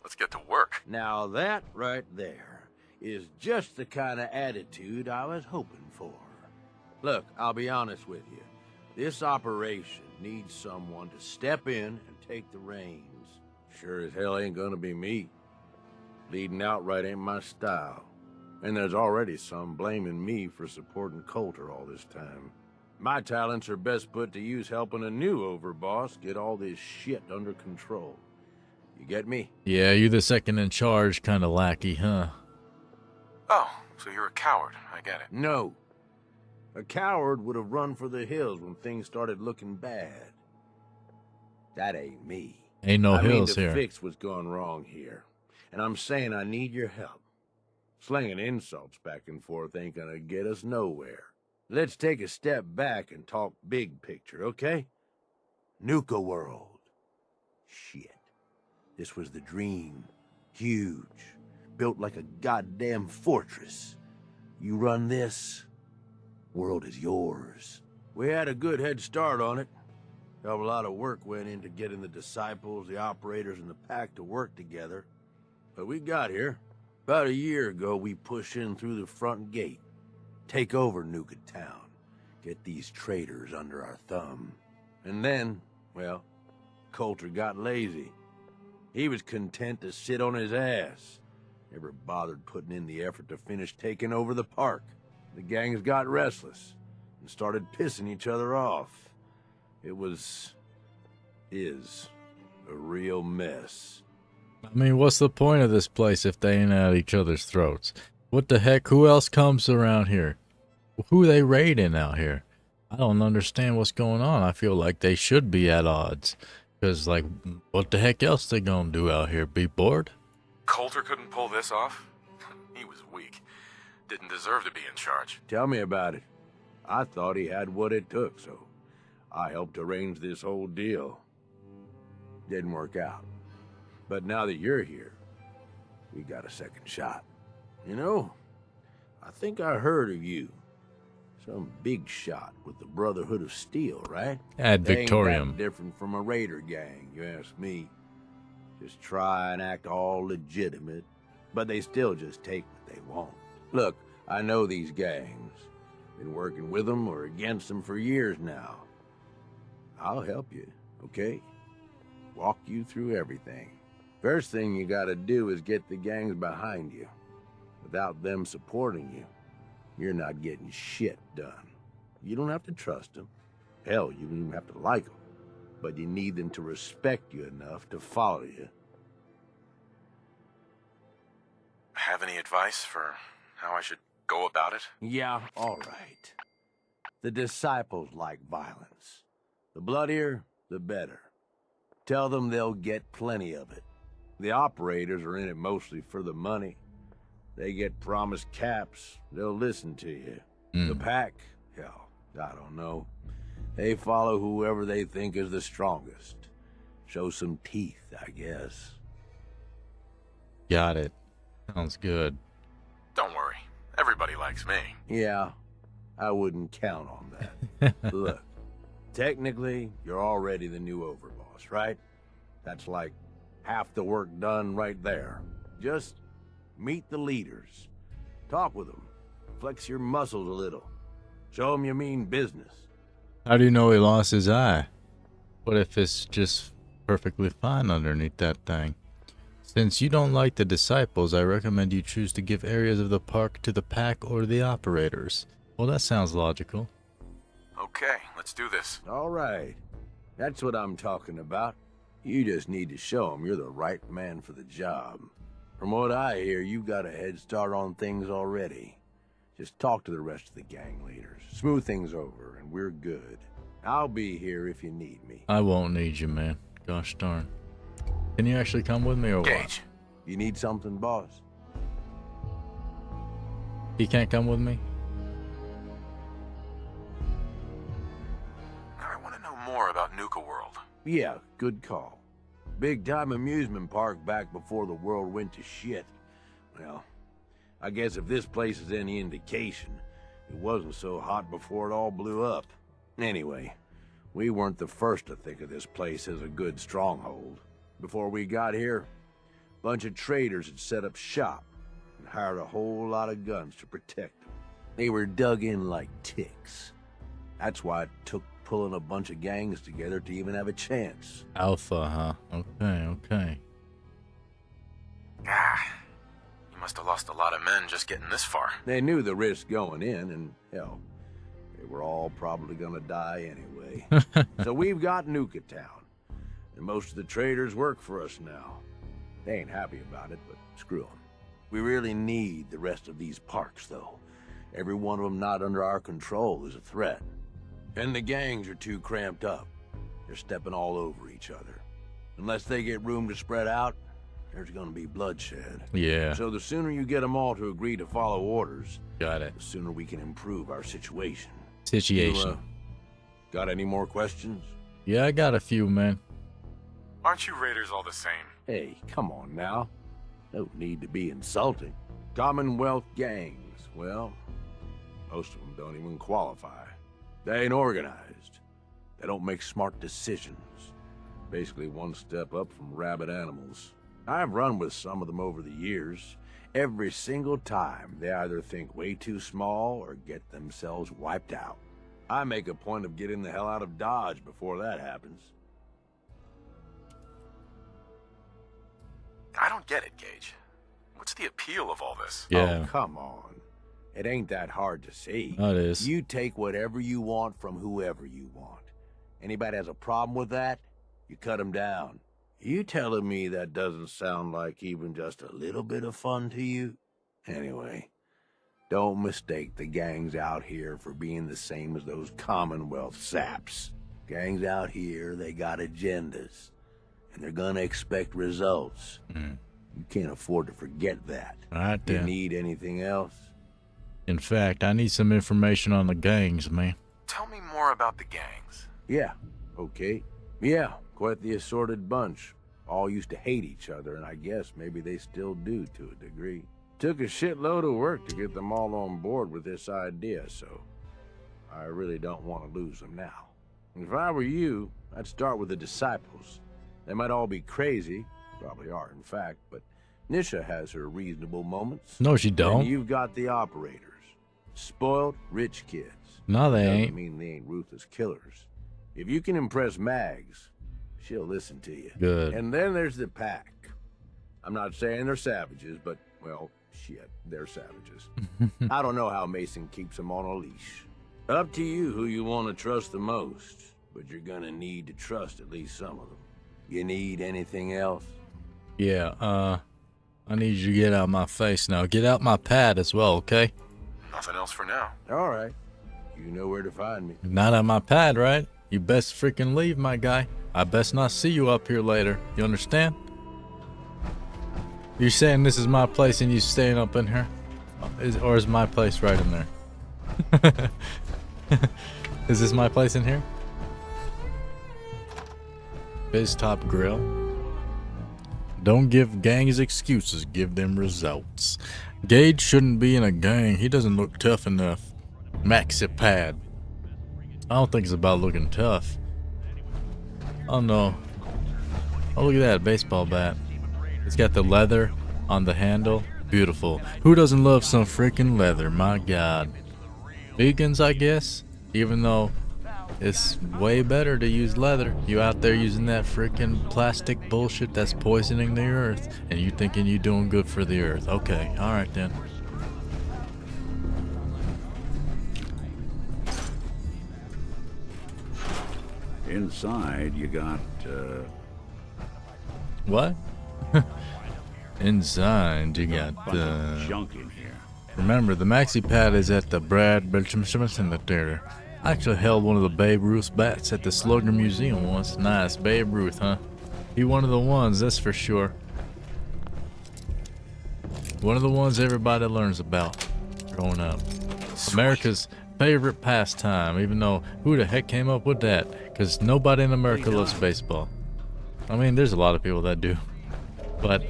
let's get to work. Now that right there is just the kind of attitude I was hoping for. Look, I'll be honest with you. This operation needs someone to step in and take the reins. Sure as hell ain't gonna be me. Leading outright ain't my style. And there's already some blaming me for supporting Coulter all this time. My talents are best put to use helping a new overboss get all this shit under control. You get me? Yeah, you the second in charge kind of lackey, huh? Oh, so you're a coward. I get it. No. A coward would have run for the hills when things started looking bad. That ain't me. Ain't no I mean hills to here. fix what's gone wrong here. And I'm saying I need your help. Slinging insults back and forth ain't gonna get us nowhere. Let's take a step back and talk big picture, okay? Nuka World. Shit. This was the dream. Huge. Built like a goddamn fortress. You run this, world is yours. We had a good head start on it. A lot of work went into getting the disciples, the operators, and the pack to work together. But we got here. About a year ago, we pushed in through the front gate. Take over Nuka Town. Get these traitors under our thumb. And then, well, Coulter got lazy. He was content to sit on his ass. Never bothered putting in the effort to finish taking over the park. The gangs got restless and started pissing each other off. It is a real mess. I mean, what's the point of this place if they ain't at each other's throats? What the heck? Who else comes around here? Who they raiding out here? I don't understand what's going on. I feel like they should be at odds. Because, like, what the heck else they gonna do out here? Be bored? Coulter couldn't pull this off? He was weak. Didn't deserve to be in charge. Tell me about it. I thought he had what it took, so I helped arrange this whole deal. Didn't work out. But now that you're here, we got a second shot. You know, I think I heard of you. Some big shot with the Brotherhood of Steel, right? Ad Victoriam. Ain't that different from a raider gang, you ask me. Just try and act all legitimate, but they still just take what they want. Look, I know these gangs. Been working with them or against them for years now. I'll help you, okay? Walk you through everything. First thing you gotta do is get the gangs behind you. Without them supporting you, you're not getting shit done. You don't have to trust them. Hell, you don't even have to like them. But you need them to respect you enough to follow you. Have any advice for how I should go about it? Yeah, all right. The disciples like violence. The bloodier, the better. Tell them they'll get plenty of it. The operators are in it mostly for the money. They get promised caps, they'll listen to you. The pack, hell, I don't know. They follow whoever they think is the strongest. Show some teeth, I guess. Got it. Sounds good. Don't worry. Everybody likes me. Yeah, I wouldn't count on that. Look, technically, you're already the new overboss, right? That's like half the work done right there. Just meet the leaders. Talk with them. Flex your muscles a little. Show them you mean business. How do you know he lost his eye? What if it's just perfectly fine underneath that thing? Since you don't like the disciples, I recommend you choose to give areas of the park to the pack or the operators. Well, that sounds logical. Okay, let's do this. All right. That's what I'm talking about. You just need to show them you're the right man for the job. From what I hear, you got a head start on things already. Just talk to the rest of the gang leaders. Smooth things over, and we're good. I'll be here if you need me. I won't need you, man. Gosh darn. Can you actually come with me or Gage, you need something, boss? what? He can't come with me? I want to know more about Nuka World. Yeah, good call. Big-time amusement park back before the world went to shit. Well, I guess if this place is any indication, it wasn't so hot before it all blew up. Anyway, we weren't the first to think of this place as a good stronghold. Before we got here, a bunch of traders had set up shop and hired a whole lot of guns to protect them. They were dug in like ticks. That's why it took pulling a bunch of gangs together to even have a chance. Alpha, huh? Okay. You must have lost a lot of men just getting this far. They knew the risk going in, and hell, they were all probably gonna die anyway. So we've got Nuka Town, and most of the traders work for us now. They ain't happy about it, but screw them. We really need the rest of these parks, though. Every one of them not under our control is a threat. And the gangs are too cramped up. They're stepping all over each other. Unless they get room to spread out, there's gonna be bloodshed. Yeah. So the sooner you get them all to agree to follow orders, got it, the sooner we can improve our situation. Situation. You, got any more questions? Yeah, I got a few, man. Aren't you raiders all the same? Hey, come on now. No need to be insulting. Commonwealth gangs, well, most of them don't even qualify. They ain't organized. They don't make smart decisions. Basically one step up from rabid animals. I've run with some of them over the years. Every single time, they either think way too small or get themselves wiped out. I make a point of getting the hell out of Dodge before that happens. I don't get it, Gage. What's the appeal of all this? Yeah. Oh, come on. It ain't that hard to see. Oh, it is. You take whatever you want from whoever you want. Anybody has a problem with that, you cut them down. You telling me that doesn't sound like even just a little bit of fun to you? Anyway, don't mistake the gangs out here for being the same as those Commonwealth saps. Gangs out here, they got agendas, and they're gonna expect results. You can't afford to forget that. All right, You then. need anything else? In fact, I need some information on the gangs, man. Tell me more about the gangs. Yeah, okay. Yeah, quite the assorted bunch. All used to hate each other, and I guess maybe they still do to a degree. Took a shitload of work to get them all on board with this idea, so I really don't want to lose them now. If I were you, I'd start with the disciples. They might all be crazy, probably are in fact, but Nisha has her reasonable moments. No, she don't. And you've got the operators. Spoiled, rich kids. No, they Doesn't ain't. mean they ain't ruthless killers. If you can impress Mags, she'll listen to you. Good. And then there's the pack. I'm not saying they're savages, but, well, shit, they're savages. I don't know how Mason keeps them on a leash. Up to you who you want to trust the most, but you're gonna need to trust at least some of them. You need anything else? Yeah, I need you to get out of my face now. Get out my pad as well, okay? Nothing else for now. All right. You know where to find me. Not on my pad, right? You best freaking leave, my guy. I best not see you up here later. You understand? You're saying this is my place and you staying up in here? Or is my place right in there? Is this my place in here? Biz Top Grill. Don't give gangs excuses, give them results. Gage shouldn't be in a gang. He doesn't look tough enough. Maxi pad. I don't think it's about looking tough. Oh no. Oh, look at that baseball bat. It's got the leather on the handle. Beautiful. Who doesn't love some freaking leather? My God. Vegans, I guess. Even though it's way better to use leather. You out there using that freaking plastic bullshit that's poisoning the earth, and you thinking you doing good for the earth. Okay, alright then. Inside, you got, What? Inside, you got, junk in here. Remember, the maxi pad is at the Brad Bertram Theater. I actually held one of the Babe Ruth bats at the Slugger Museum once. Nice, Babe Ruth, huh? He one of the ones, that's for sure. One of the ones everybody learns about growing up. America's favorite pastime, even though who the heck came up with that? Because nobody in America loves baseball. I mean, there's a lot of people that do. But,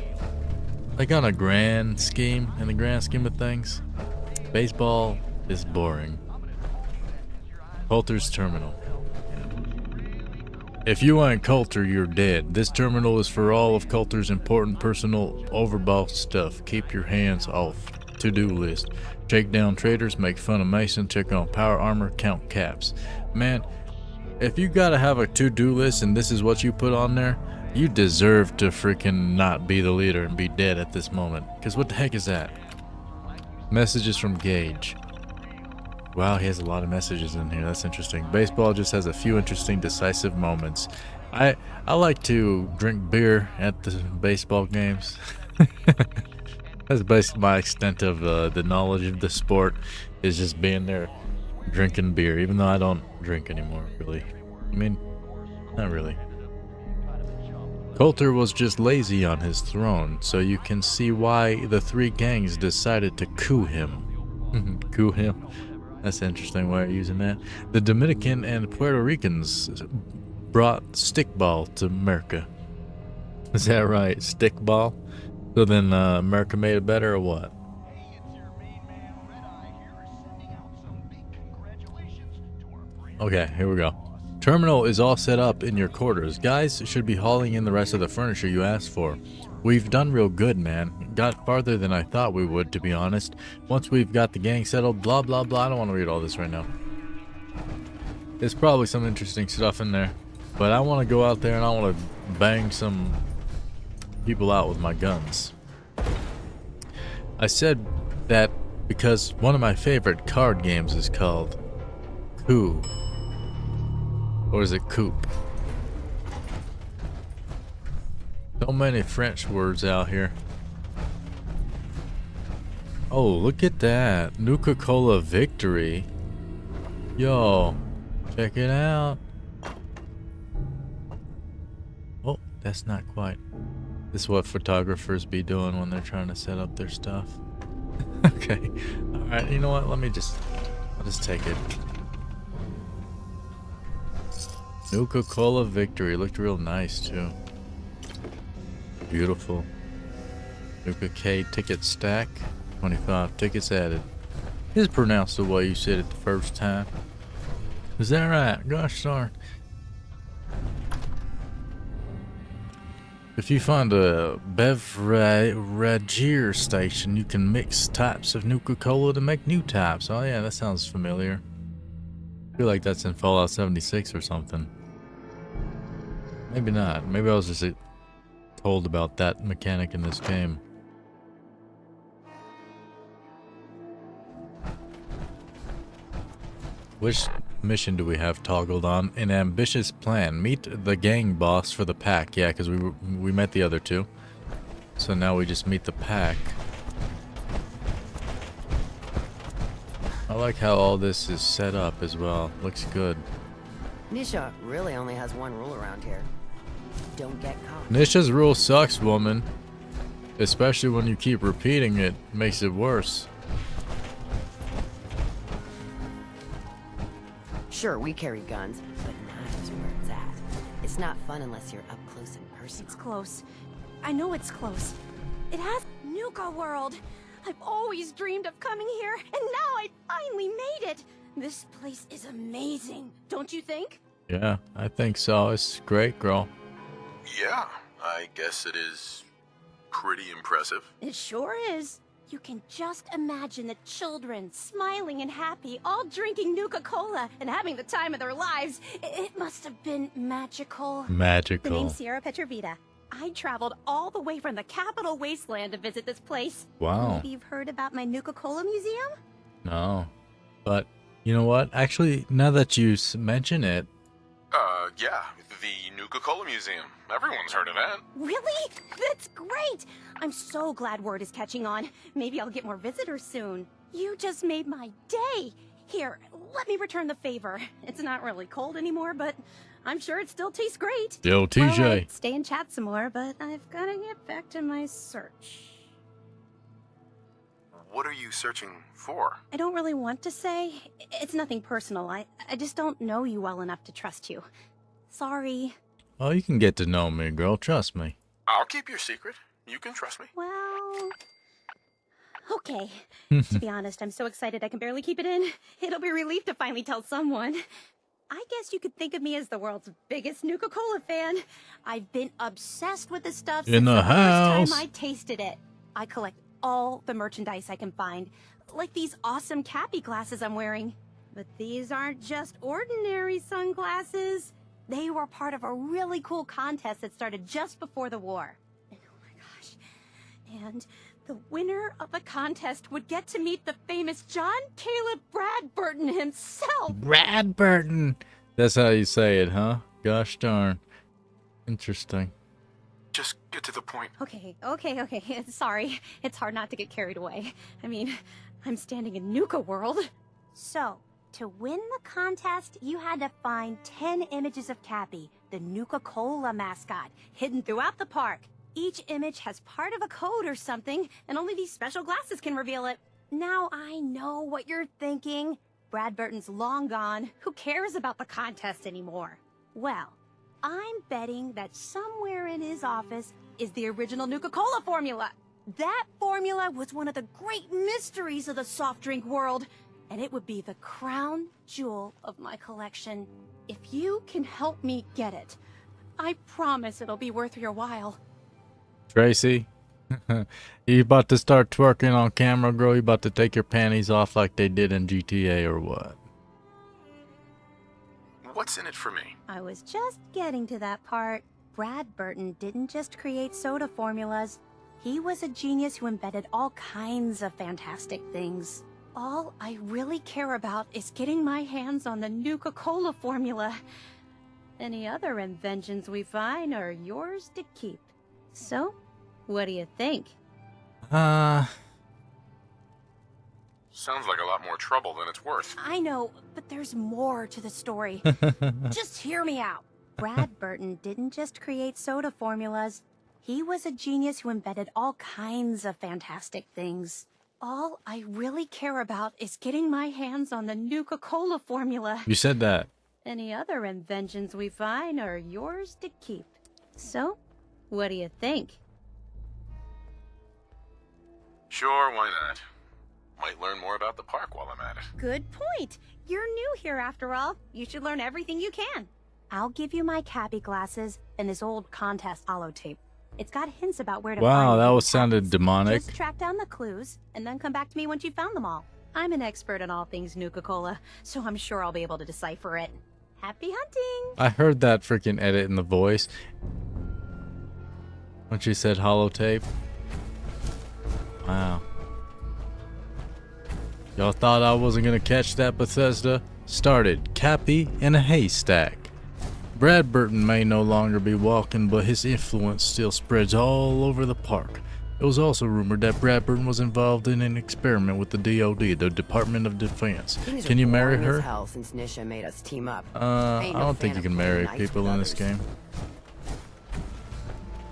like on a grand scheme, in the grand scheme of things, baseball is boring. Coulter's Terminal. If you ain't Coulter, you're dead. This terminal is for all of Coulter's important personal overbought stuff. Keep your hands off. To-do list. Shake down traders, make fun of Mason, check on power armor, count caps. Man, if you gotta have a to-do list and this is what you put on there, you deserve to freaking not be the leader and be dead at this moment. Because what the heck is that? Messages from Gage. Wow, he has a lot of messages in here. That's interesting. Baseball just has a few interesting, decisive moments. I like to drink beer at the baseball games. That's basically my extent of the knowledge of the sport. is just being there drinking beer, even though I don't drink anymore, really. I mean, not really. Coulter was just lazy on his throne, so you can see why the three gangs decided to coup him. Coup him? That's an interesting way of using that. The Dominican and Puerto Ricans brought stickball to America. Is that right? Stickball? So then America made it better or what? Okay, here we go. Terminal is all set up in your quarters. Guys should be hauling in the rest of the furniture you asked for. We've done real good, man. Got farther than I thought we would, to be honest. Once we've got the gang settled, blah, blah, blah. I don't want to read all this right now. There's probably some interesting stuff in there. But I want to go out there and I want to bang some people out with my guns. I said that because one of my favorite card games is called Coup. Or is it Coop? So many French words out here. Oh, look at that. Nuka Cola Victory. Yo, check it out. Oh, that's not quite. This is what photographers be doing when they're trying to set up their stuff. Okay. Alright, you know what? I'll just take it. Nuka Cola Victory. Looked real nice too. Beautiful. Nuka K ticket stack. 25 tickets added. It's pronounced the way you said it the first time. Is that right? Gosh darn. If you find a beveragier station, you can mix types of Nuka Cola to make new types. Oh yeah, that sounds familiar. I feel like that's in Fallout 76 or something. Maybe not. Maybe I was just told about that mechanic in this game. Which mission do we have toggled on? An ambitious plan. Meet the gang boss for the pack. Yeah, because we met the other two. So now we just meet the pack. I like how all this is set up as well. Looks good. Nisha really only has one rule around here. Don't get caught. Nisha's rule sucks, woman. Especially when you keep repeating it. Makes it worse. Sure, we carry guns, but knives where it's at. It's not fun unless you're up close and personal. It's close. I know it's close. It has Nuka World. I've always dreamed of coming here, and now I finally made it. This place is amazing, don't you think? Yeah, I think so. It's great, girl. Yeah, I guess it is pretty impressive. It sure is. You can just imagine the children smiling and happy, all drinking Nuka Cola and having the time of their lives. It must have been magical. Magical. The name's Sierra Petrovita. I traveled all the way from the capital wasteland to visit this place. Wow. Maybe you've heard about my Nuka Cola museum? No. But, you know what? Actually, now that you mention it... Yeah, the Nuka Cola Museum. Everyone's heard of that. Really? That's great! I'm so glad word is catching on. Maybe I'll get more visitors soon. You just made my day. Here, let me return the favor. It's not really cold anymore, but I'm sure it still tastes great. Yo, TJ. Well, I'd stay and chat some more, but I've got to get back to my search. What are you searching for? I don't really want to say. It's nothing personal. I just don't know you well enough to trust you. Sorry. Oh, you can get to know me, girl. Trust me. I'll keep your secret. You can trust me. Well... Okay. To be honest, I'm so excited I can barely keep it in. It'll be a relief to finally tell someone. I guess you could think of me as the world's biggest Nuka Cola fan. I've been obsessed with this stuff since the first time I tasted it. I collect all the merchandise I can find, like these awesome Cappy glasses I'm wearing. But these aren't just ordinary sunglasses. They were part of a really cool contest that started just before the war. And oh my gosh. And the winner of the contest would get to meet the famous John Caleb Bradburton himself. Bradburton. That's how you say it, huh? Gosh darn. Interesting. Just get to the point. Okay. Sorry. It's hard not to get carried away. I mean, I'm standing in Nuka World. So, to win the contest, you had to find 10 images of Cappy, the Nuka-Cola mascot, hidden throughout the park. Each image has part of a code or something, and only these special glasses can reveal it. Now I know what you're thinking. Brad Burton's long gone. Who cares about the contest anymore? Well, I'm betting that somewhere in his office is the original Nuka-Cola formula. That formula was one of the great mysteries of the soft drink world, and it would be the crown jewel of my collection. If you can help me get it, I promise it'll be worth your while. Tracy, you about to start twerking on camera, girl? You about to take your panties off like they did in GTA or what? What's in it for me? I was just getting to that part. Brad Burton didn't just create soda formulas. He was a genius who embedded all kinds of fantastic things. All I really care about is getting my hands on the Nuka-Cola formula. Any other inventions we find are yours to keep. So, what do you think? Sounds like a lot more trouble than it's worth. I know, but there's more to the story. Just hear me out. Brad Burton didn't just create soda formulas. He was a genius who embedded all kinds of fantastic things. All I really care about is getting my hands on the Nuka-Cola formula. You said that. Any other inventions we find are yours to keep. So, what do you think? Sure, why not? Might learn more about the park while I'm at it. Good point. You're new here after all. You should learn everything you can. I'll give you my Cappy glasses and this old contest holotape. It's got hints about where to find Wow, that the was sounded demonic. Just track down the clues and then come back to me once you've found them all. I'm an expert in all things Nuka-Cola, so I'm sure I'll be able to decipher it. Happy hunting! I heard that freaking edit in the voice when she said holotape. Wow. Y'all thought I wasn't gonna catch that, Bethesda? Started Cappy in a haystack. Brad Burton may no longer be walking, but his influence still spreads all over the park. It was also rumored that Brad Burton was involved in an experiment with the DoD, the Department of Defense. Can you marry her? Hell since Nisha made us team up. I don't think you can marry people in this game.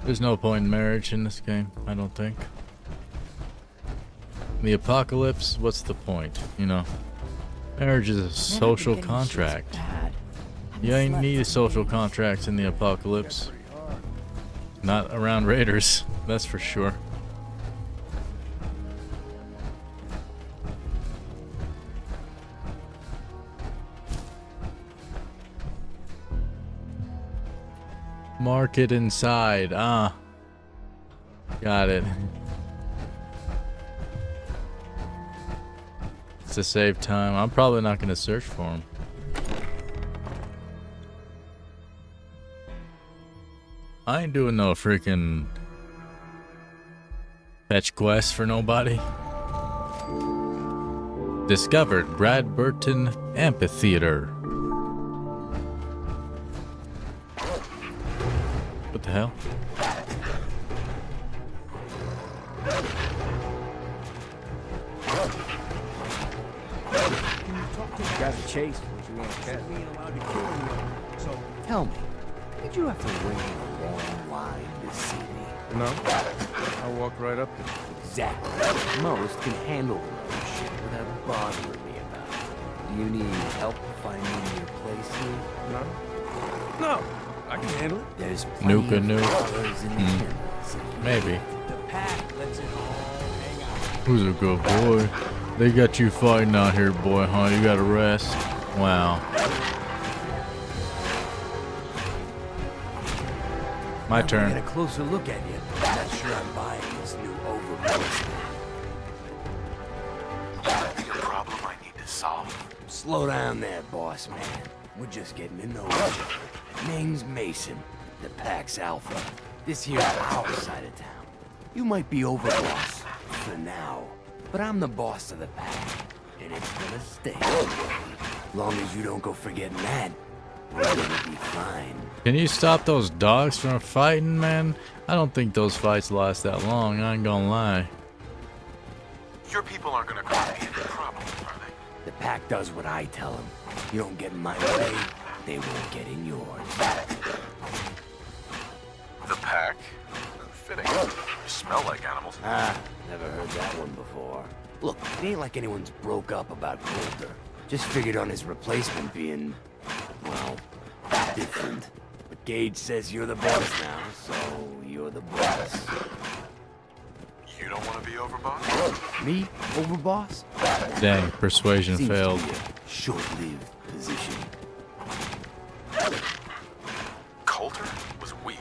There's no point in marriage in this game, I don't think. The apocalypse, what's the point, you know? Marriage is a social contract. You ain't need social contracts in the apocalypse. Not around raiders, that's for sure. Market inside, got it. To save time, I'm probably not going to search for him. I ain't doing no freaking fetch quest for nobody. Discovered Brad Burton Amphitheater. What the hell? Got a chase, what you want to catch? So tell me, did you have to wait in a long line to see me? No, I walked right up to you. Exactly. Most can handle the other shit without bothering me about it. Do you need help finding your place here? No, I can handle it. There's Nuka Nuke. Mm. Maybe. The pack lets it all hang out. Who's a good boy? They got you fighting out here, boy, huh? You gotta rest. Wow. My turn. Get a closer look at you. I'm not sure I'm buying this new overpriced. Your problem I need to solve. Slow down there, boss man. We're just getting to know each other. Name's Mason, the Pack's Alpha. This here's our side of town. You might be overboss for now, but I'm the boss of the Pack, and it's gonna stay. Long as you don't go forgetting that. We're gonna be fine. Can you stop those dogs from fighting, man? I don't think those fights last that long, I ain't gonna lie. Your people aren't gonna cause me any problems, are they? The pack does what I tell them. You don't get in my way, they won't get in yours. The pack? Fitting. You smell like animals. Ah, never heard that one before. Look, it ain't like anyone's broke up about Coulter. Just figured on his replacement being, well, different. But Gage says you're the boss now, so you're the boss. You don't want to be overboss? Me? Overboss? Dang, persuasion Seems failed. to be a short-lived position. Coulter was weak.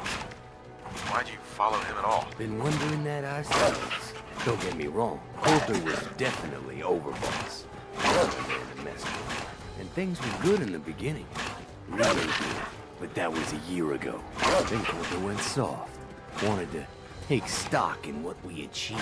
Why'd you follow him at all? Been wondering that ourselves. Don't get me wrong, Coulter was definitely overboss. Another man to mess with. And things were good in the beginning. Really good. But that was a year ago. Then Coulter went soft. Wanted to take stock in what we achieved.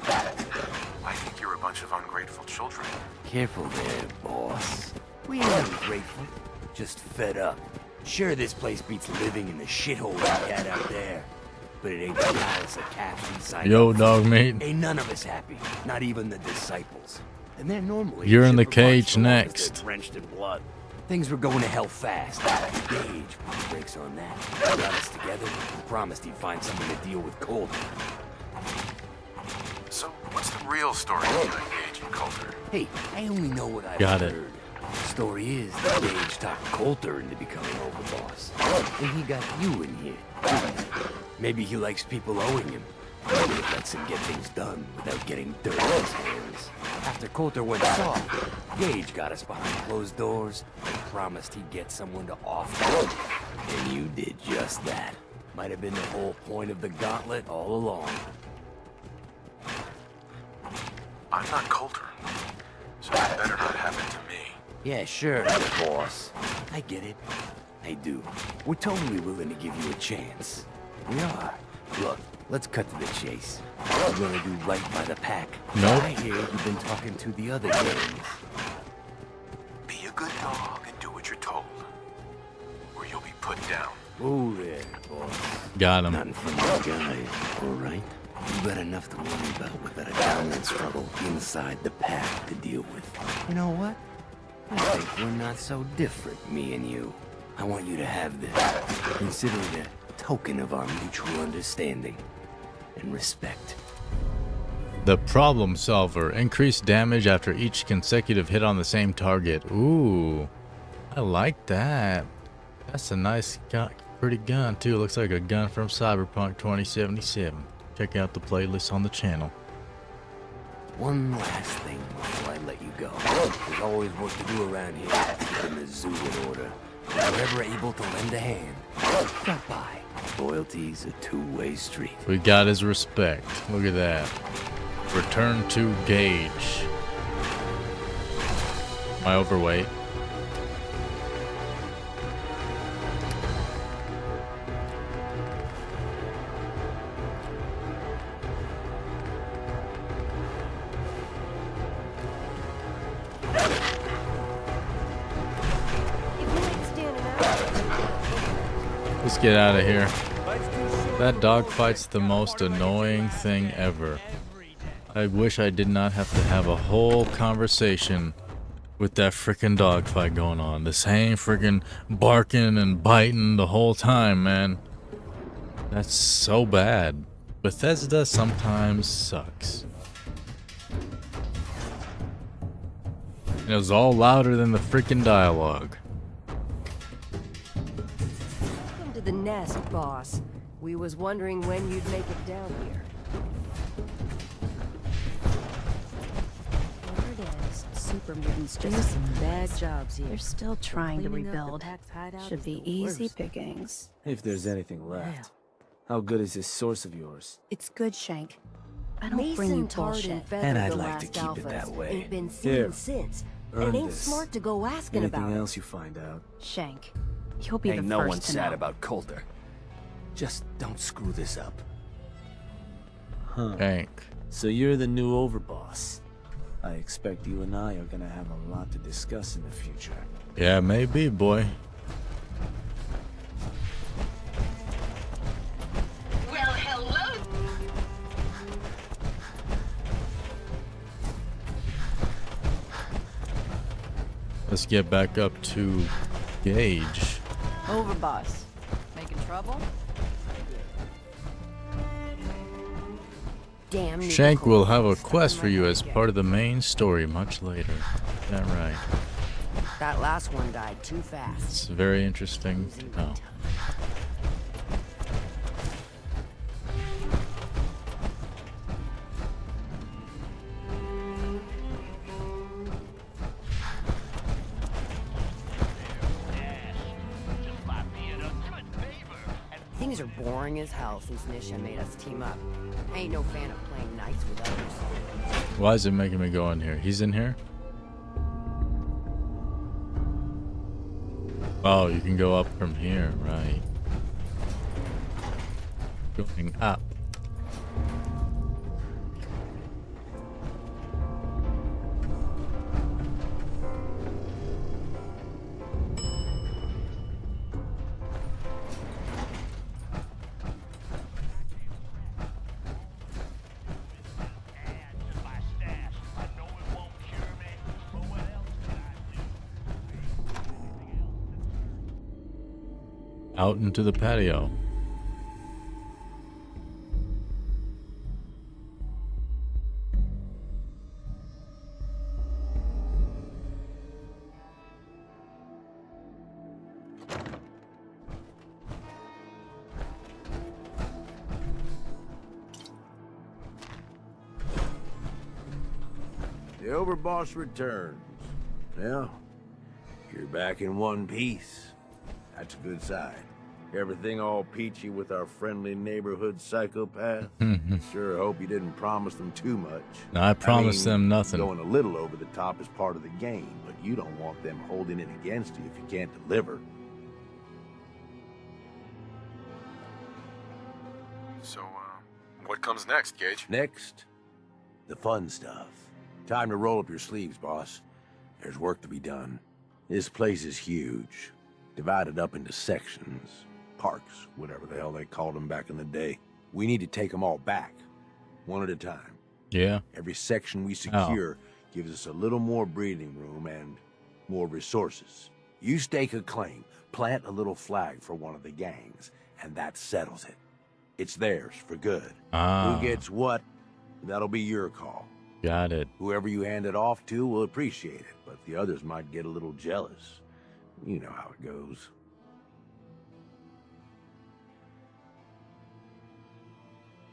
I think you're a bunch of ungrateful children. Careful there, boss. We ain't ungrateful. Just fed up. Sure, this place beats living in the shithole we had out there. But it ain't the palace of caps inside. Yo, dog mate. Ain't none of us happy. Not even the disciples. And they're normally You're in the shit for lunch cage so long as next. they're drenched in blood. Things were going to hell fast. Gage put the brakes on that. Got us together and promised he'd find something to deal with Coulter. So, what's the real story behind Gage and Coulter? Hey, I only know what I've Got it. heard. The story is that Gage talked Coulter into becoming overboss. And he got you in here, didn't he? Maybe he likes people owing him. Maybe it lets him get things done without getting dirt on his hands. After Coulter went soft, Gage got us behind closed doors and promised he'd get someone to off-road. And you did just that. Might have been the whole point of the gauntlet all along. I'm not Coulter, so that better not happen to me. Yeah, sure, boss. I get it. I do. We're totally willing to give you a chance. We are. Look, let's cut to the chase. We're gonna do right by the pack. Nope. I hear you've been talking to the other gangs. Be a good dog and do what you're told, or you'll be put down. Oh there, boss. Got him. Nothing from you guys, all right? You got enough to worry about without a downward struggle inside the pack to deal with. You know what? I think we're not so different, me and you. I want you to have this. Consider it a token of our mutual understanding and respect. The problem solver. Increased damage after each consecutive hit on the same target. Ooh, I like that. That's a nice, pretty gun too. Looks like a gun from Cyberpunk 2077. Check out the playlist on the channel. One last thing before I let you go. There's always work to do around here, keeping the zoo in order. If you're ever able to lend a hand, drop by. Loyalty's a two-way street. We got his respect. Look at that. Return to Gage. Am I overweight? Let's get out of here. That dogfight's the most annoying thing ever. I wish I did not have to have a whole conversation with that freaking dogfight going on. The same freaking barking and biting the whole time, man. That's so bad. Bethesda sometimes sucks. And it was all louder than the freaking dialogue. Welcome to the nest, boss. We was wondering when you'd make it down here. There it is. Super mutants Do just some bad jobs here. They're still trying to Cleaning up the rebuild. pack's hideout Should is be the easy worst. pickings. If there's anything left. How good is this source of yours? It's good, Shank. I don't Mason, bring you tarred bullshit. and feathered And I'd the like to last keep it alphas. that way. Ain't been seen Here, since. earn And it ain't this. smart to go asking Anything about else you find out? Shank, you'll be Ain't the no first one to sad know. about Coulter. Just don't screw this up. Huh. Hank. So you're the new overboss. I expect you and I are gonna have a lot to discuss in the future. Yeah, maybe, boy. Well, hello. Let's get back up to Gage. Over, boss. Making trouble? Damn. Shank will have a quest for you as part of the main story much later. Is that right? That last one died too fast. It's very interesting to know. Things are boring as hell since Nisha made us team up. I ain't no fan of playing nice with others. Why is it making me go in here? He's in here? Oh, you can go up from here, right? Going up. Out into the patio. The overboss returns. Well, you're back in one piece. That's a good sign. Everything all peachy with our friendly neighborhood psychopath? Sure hope you didn't promise them too much. I promised them nothing. Going a little over the top is part of the game, but you don't want them holding it against you if you can't deliver. So, what comes next, Gage? Next, the fun stuff. Time to roll up your sleeves, boss. There's work to be done. This place is huge. Divided up into sections, parks, whatever the hell they called them back in the day. We need to take them all back, one at a time. Yeah. Every section we secure gives us a little more breathing room and more resources. You stake a claim, plant a little flag for one of the gangs, and that settles it. It's theirs for good. Who gets what, that'll be your call. Got it. Whoever you hand it off to will appreciate it, but the others might get a little jealous. You know how it goes.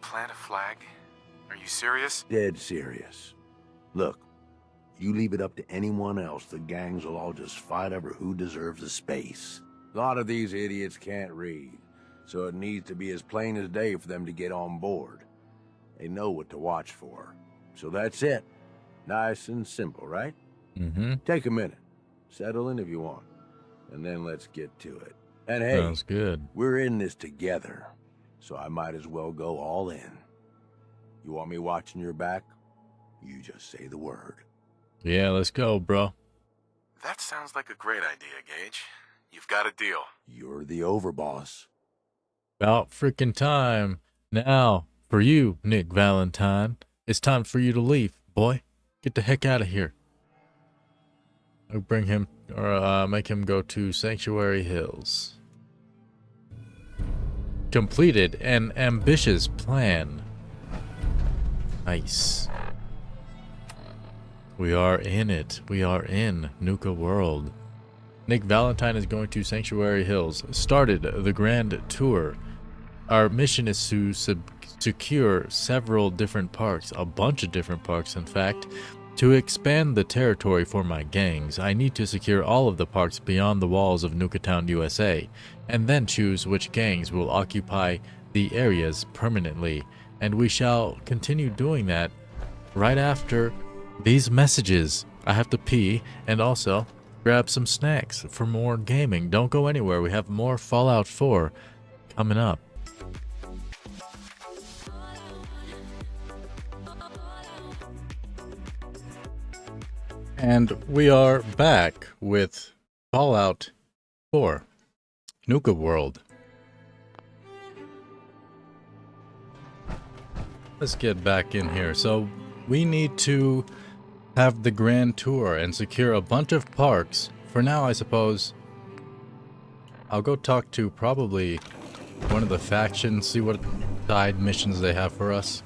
Plant a flag? Are you serious? Dead serious. Look, you leave it up to anyone else, the gangs will all just fight over who deserves the space. A lot of these idiots can't read, so it needs to be as plain as day for them to get on board. They know what to watch for. So that's it. Nice and simple, right? Mm-hmm. Take a minute. Settle in if you want. And then let's get to it. And hey, sounds good. We're in this together, so I might as well go all in. You want me watching your back? You just say the word. Yeah, let's go, bro. That sounds like a great idea, Gage. You've got a deal. You're the overboss. About freaking time. Now, for you, Nick Valentine, it's time for you to leave, boy. Get the heck out of here. I'll bring him, or make him go to Sanctuary Hills. Completed an ambitious plan. Nice. We are in it. We are in Nuka World. Nick Valentine is going to Sanctuary Hills. Started the grand tour. Our mission is to secure several different parks, a bunch of different parks in fact. To expand the territory for my gangs, I need to secure all of the parks beyond the walls of Nuka Town, USA, and then choose which gangs will occupy the areas permanently. And we shall continue doing that right after these messages. I have to pee and also grab some snacks for more gaming. Don't go anywhere. We have more Fallout 4 coming up. And we are back with Fallout 4, Nuka World. Let's get back in here. So we need to have the grand tour and secure a bunch of parks. For now, I suppose I'll go talk to probably one of the factions, see what side missions they have for us.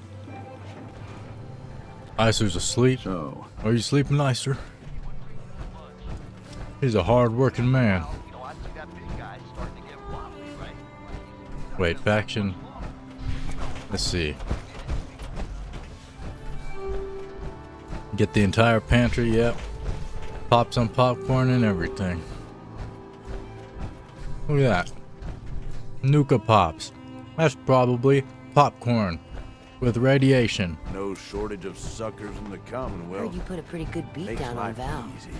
Icer's asleep. So, are you sleeping, Icer? He's a hard-working man. Wait, faction. Let's see. Get the entire pantry, yep. Pop some popcorn and everything. Look at that. Nuka Pops. That's probably popcorn with radiation. No shortage of suckers in the Commonwealth. Heard you put a pretty good beat Makes down on life Val. easy.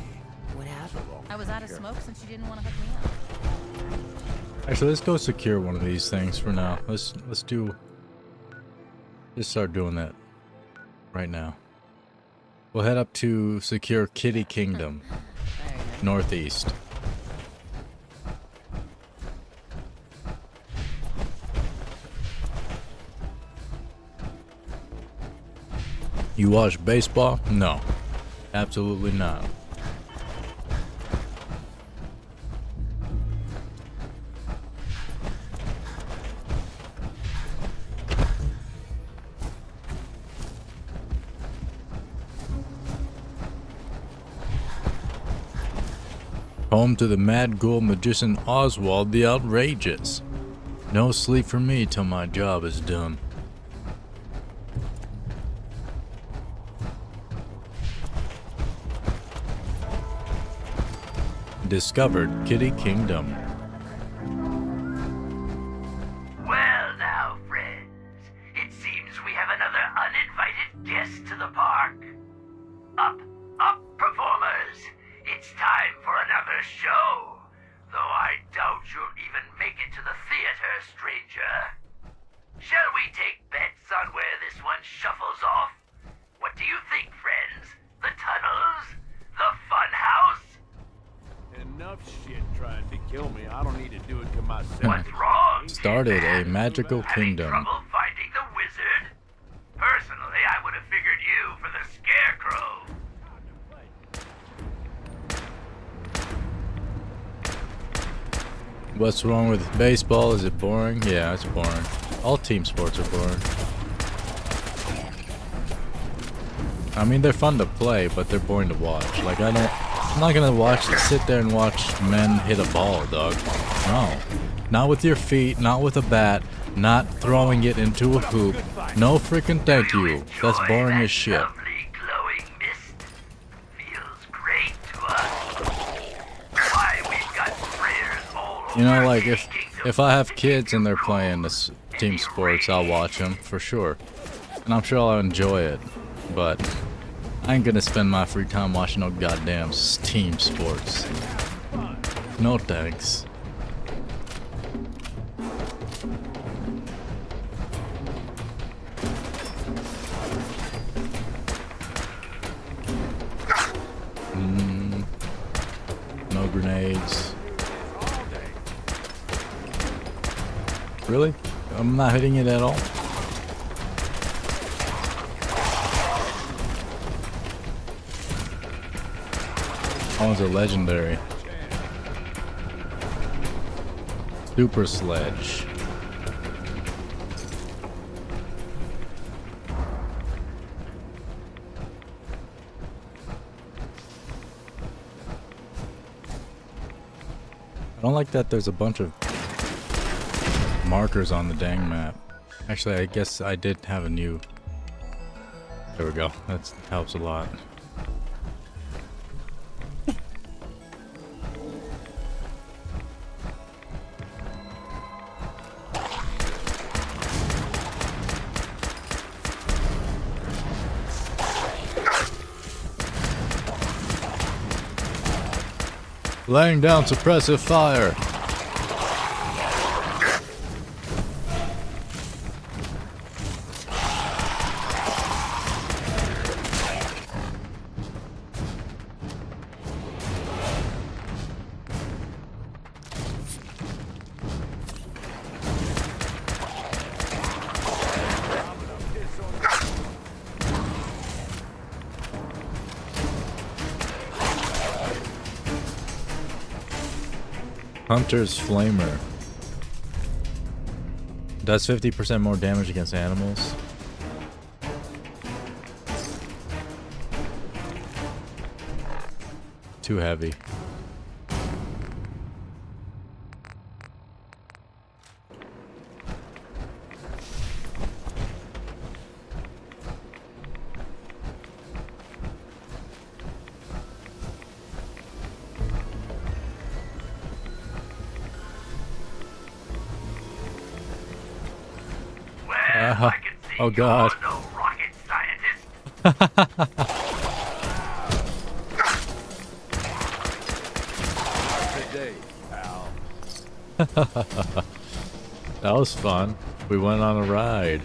What happened? I was out of smoke since you didn't want to hook me up. Actually, let's go secure one of these things for now. Let's just start doing that right now. We'll head up to secure Kitty Kingdom, northeast. You watch baseball? No, absolutely not. Home to the mad ghoul magician Oswald the Outrageous. No sleep for me till my job is done. Discovered Kitty Kingdom. Well now, friends, it seems we have another uninvited guest to the park. Up, performers! It's time for another show, though I doubt you'll even make it to the theater, stranger. Shall we take bets on where this one shuffles off? What do you think, friends? The tunnels? The fun house? Enough shit trying to kill me. I don't need to do it to myself. What's wrong? Started a magical kingdom. Trouble finding the wizard? Personally, I would have figured you for the scarecrow. What's wrong with baseball? Is it boring? Yeah, it's boring. All team sports are boring. I mean, they're fun to play, but they're boring to watch. Like, I'm not gonna sit there and watch men hit a ball, dog. No. Not with your feet, not with a bat, not throwing it into a hoop. No freaking thank you. That's boring as shit. You know, like, if I have kids and they're playing this team sports, I'll watch them, for sure. And I'm sure I'll enjoy it. But I ain't gonna spend my free time watching no goddamn team sports. No thanks. No grenades. Really? I'm not hitting it at all? Oh, it's a legendary. Super Sledge. I don't like that there's a bunch of markers on the dang map. Actually, I guess I did have a new... There we go. That helps a lot. Laying down suppressive fire. Hunter's Flamer. Does 50% more damage against animals. Too heavy. Oh God. No rocket scientist. Today, pal. That was fun. We went on a ride.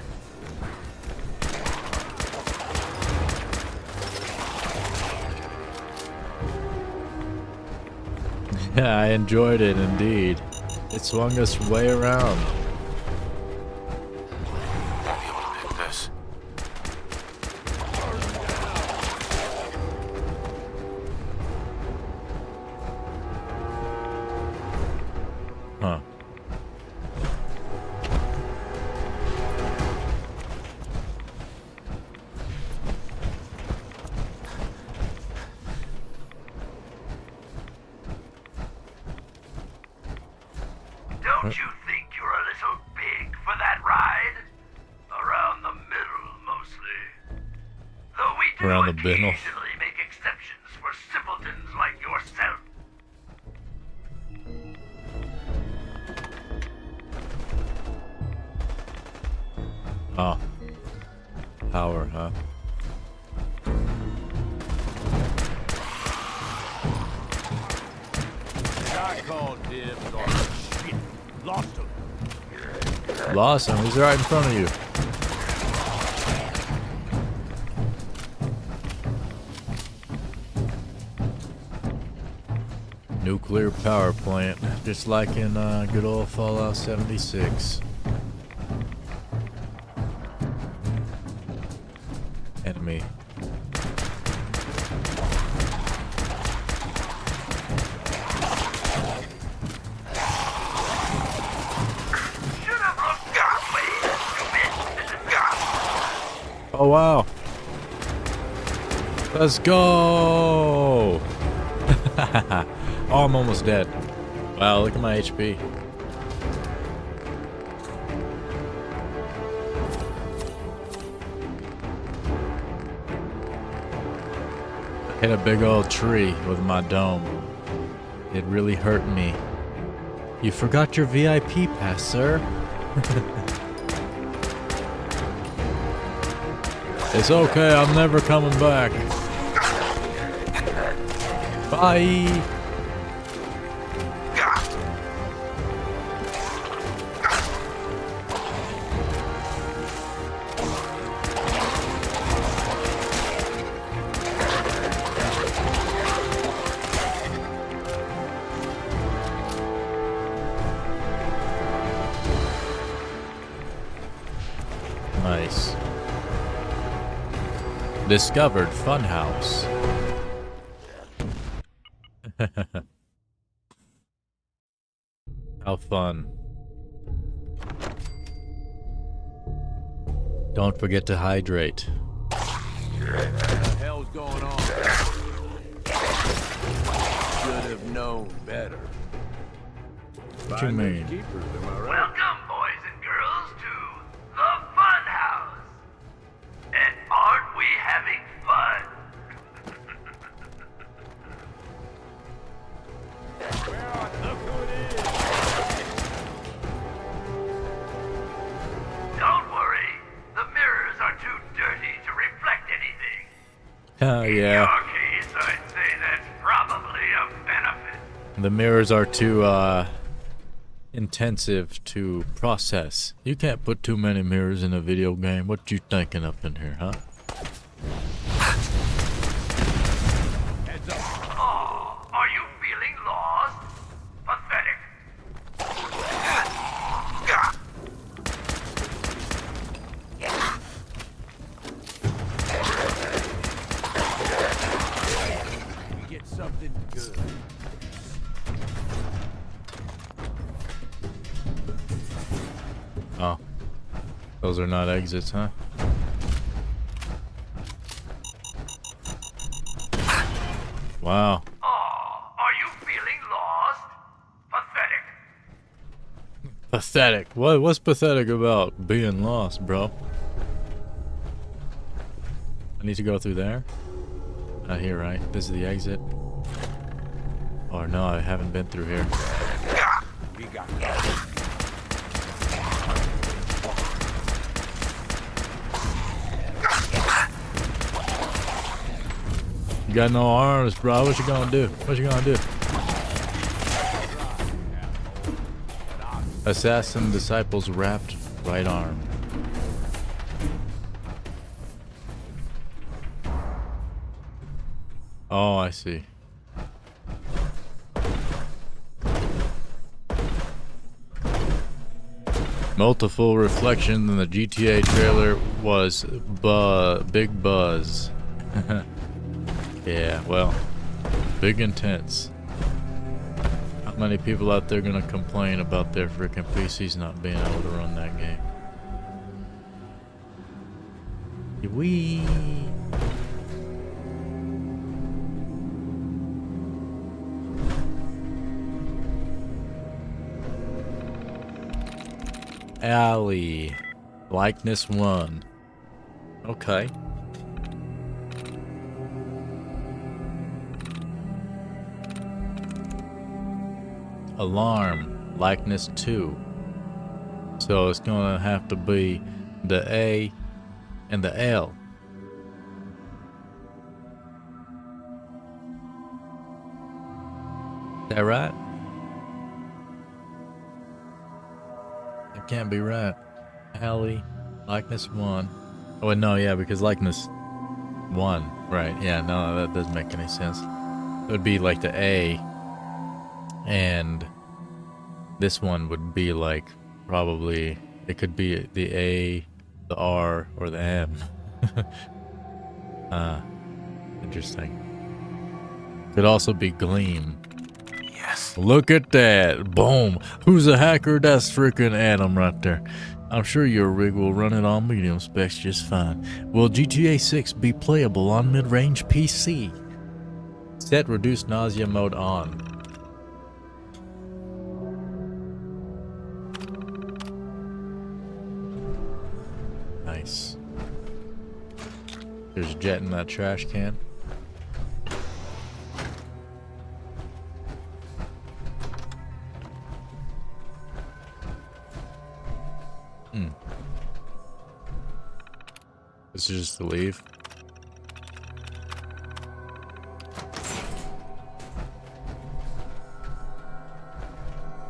Yeah, I enjoyed it indeed. It swung us way around. Huh. Don't you think you're a little big for that ride? Around the middle, mostly. Though we do Around the middle. occasionally make exceptions for simpletons like yourself. Oh. Power, huh? I called dibs on shit. Lost him. Lost him. He's right in front of you. Nuclear power plant, just like in good old Fallout 76. Enemy. Oh wow. Let's go. Oh, I'm almost dead. Wow, look at my HP. Hit a big old tree with my dome. It really hurt me. You forgot your VIP pass, sir. It's okay, I'm never coming back. Bye. Nice. Discovered Funhouse. How fun. Don't forget to hydrate. What the hell's going on? Should have known better. What you mean? Keepers, am I right? Welcome, boys and girls, to the Fun House. And aren't we having fun? Don't worry, the mirrors are too dirty to reflect anything. Oh In yeah. your case, I'd say that's probably a benefit. The mirrors are too intensive to process. You can't put too many mirrors in a video game. What you thinking up in here, huh? Oh, are you feeling lost? Pathetic. Get something good. Those are not exits, huh? Wow. Oh, are you feeling lost? Pathetic. Pathetic. What's pathetic about being lost, bro? I need to go through there? Not here, right? This is the exit. Oh no, I haven't been through here. We got that. You got no arms, bro. What you gonna do? What you gonna do? Assassin disciples wrapped right arm. Oh, I see. Multiple reflections in the GTA trailer was big buzz. Yeah, well, big intense. How many people out there gonna complain about their freaking PCs not being able to run that game? Wee. Alley. Likeness 1. Okay. Alarm. Likeness 2. So it's gonna have to be the A and the L. Is that right? That can't be right. Alley, likeness 1. Oh, wait, no, yeah, because likeness 1. Right, yeah, no, that doesn't make any sense. It would be like the A, and this one would be like, probably, it could be the A, the R, or the M. Interesting. Could also be Gleam. Yes. Look at that. Boom. Who's a hacker? That's freaking Adam right there. I'm sure your rig will run it on medium specs just fine. Will GTA 6 be playable on mid-range PC? Set reduced nausea mode on. Nice. There's Jet in that trash can. This is just to leave.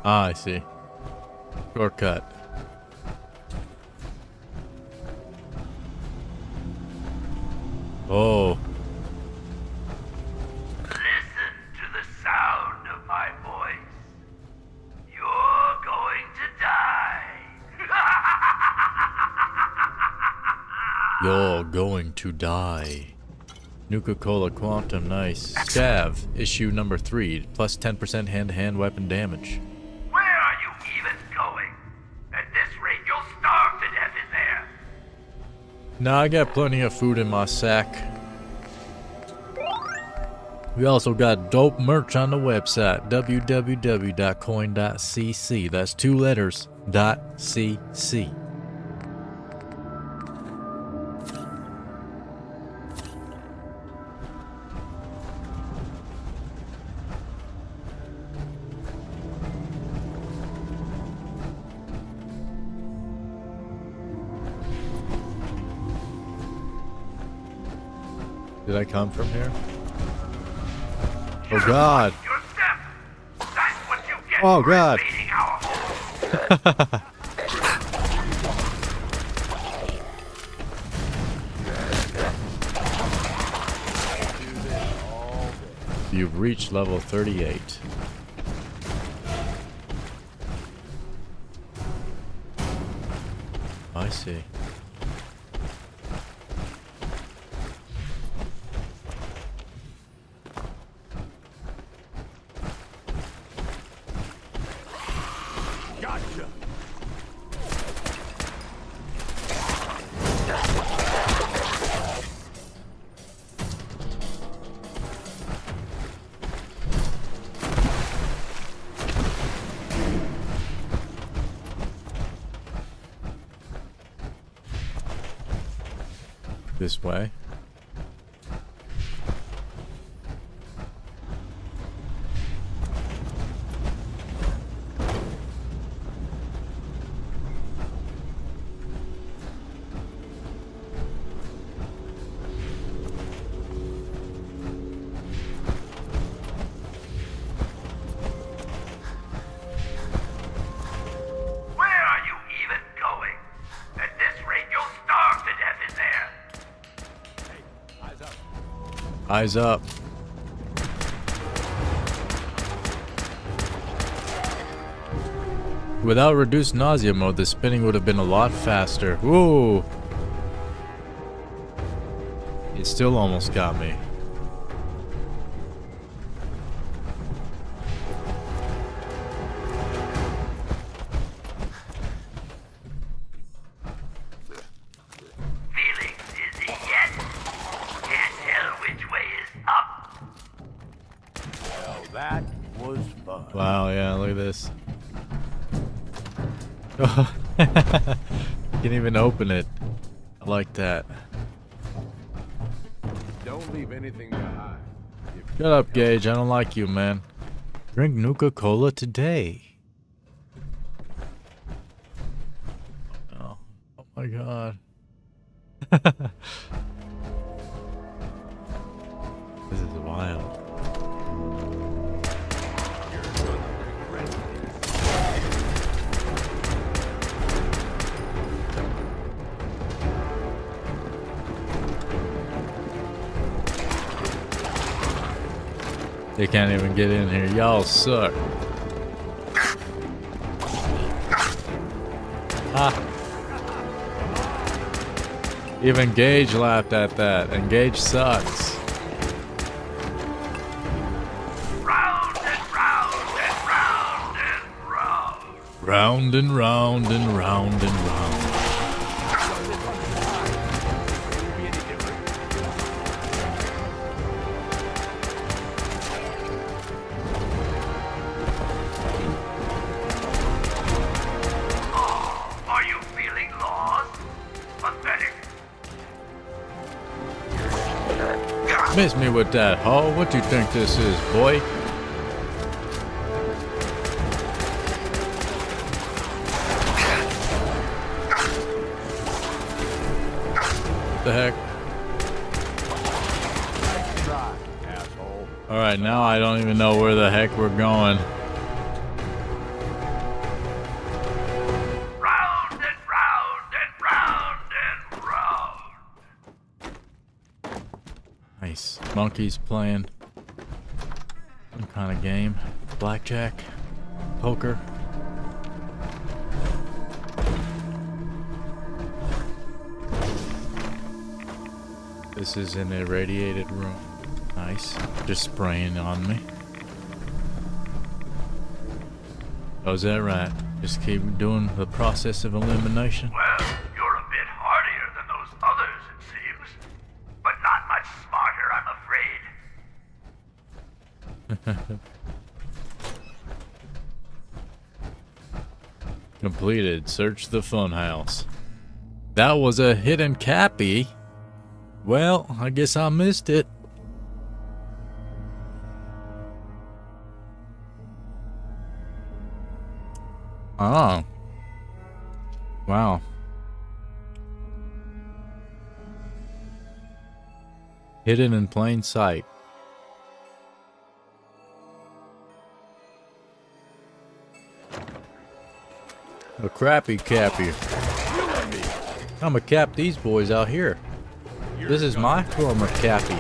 Ah, I see. Shortcut. Oh. Listen to the sound of my voice. You're going to die. You're going to die. Nuka-Cola Quantum, nice. Scav, issue number 3, plus 10% hand-to-hand weapon damage. Where are you even going? At this rate, you'll starve to death in there. Nah, I got plenty of food in my sack. We also got dope merch on the website, www.coinecc. That's 2 letters, .cc. Did I come from here? Oh God. Oh God. You've reached level 38. I see. This way. Eyes up. Without reduced nausea mode, the spinning would have been a lot faster. Whoa! It still almost got me. That was fun. Wow, yeah, look at this. Can't even open it. I like that. Don't leave anything behind. Shut up, Gage. I don't like you, man. Drink Nuka Cola today. Oh my god. This is wild. They can't even get in here. Y'all suck. Ah. Even Gage laughed at that, and Gage sucks. Round and round and round and round. Round and round and round and round. Miss me with that, huh? What do you think this is, boy? What the heck? Alright, now I don't even know where the heck we're going. Nice. Monkeys playing some kind of game. Blackjack. Poker. This is an irradiated room. Nice. Just spraying on me. Oh, is that right? Just keep doing the process of elimination. Well, you're a bit hardier than those others, it seems. But not much smarter, I'm afraid. Completed. Search the funhouse. That was a hidden cappy. Well, I guess I missed it. Oh. Wow. Hidden in plain sight. A crappy cappy. I'ma cap these boys out here. This is my form of cappy.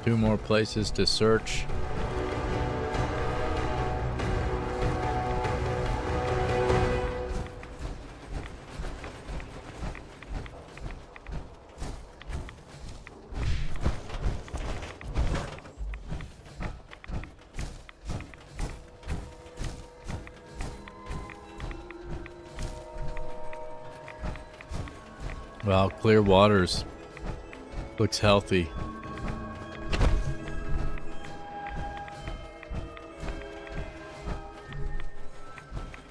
Two more places to search. Wow, clear waters. Looks healthy.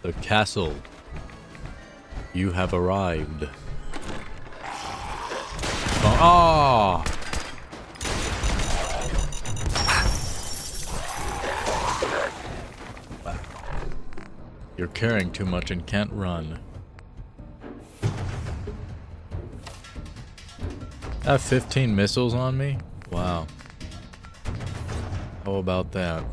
The castle. You have arrived. Oh! Wow. You're carrying too much and can't run. I have 15 missiles on me? Wow. How about that?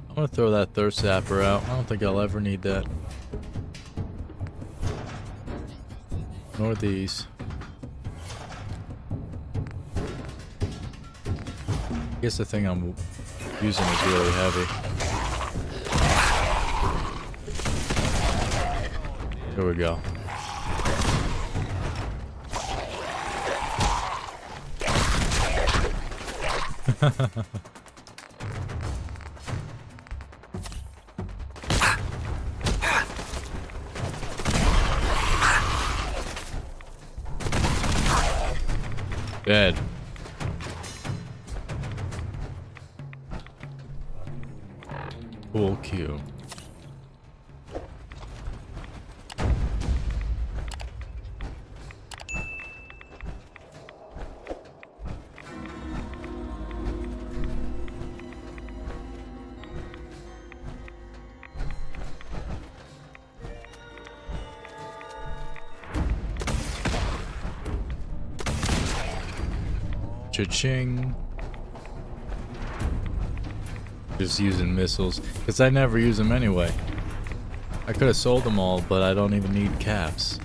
I'm gonna throw that thirst zapper out. I don't think I'll ever need that. Nor these. I guess the thing I'm using is really heavy. Here we go. Dead. Cool cue. Cha-ching. Just using missiles, because I never use them anyway. I could have sold them all, but I don't even need caps.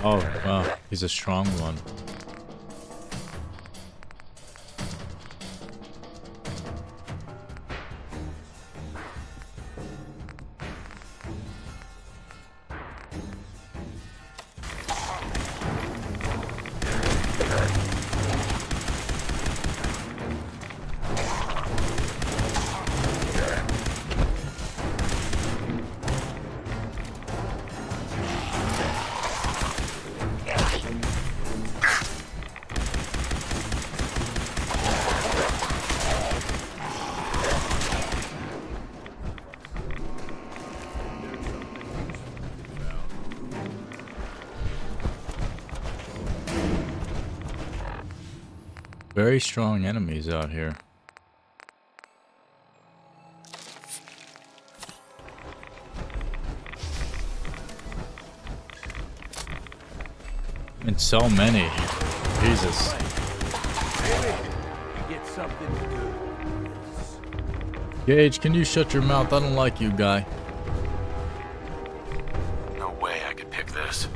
Oh, wow. He's a strong one. Very strong enemies out here. And so many. Jesus. Get something good. Gage, can you shut your mouth? I don't like you, guy. No way I could pick this.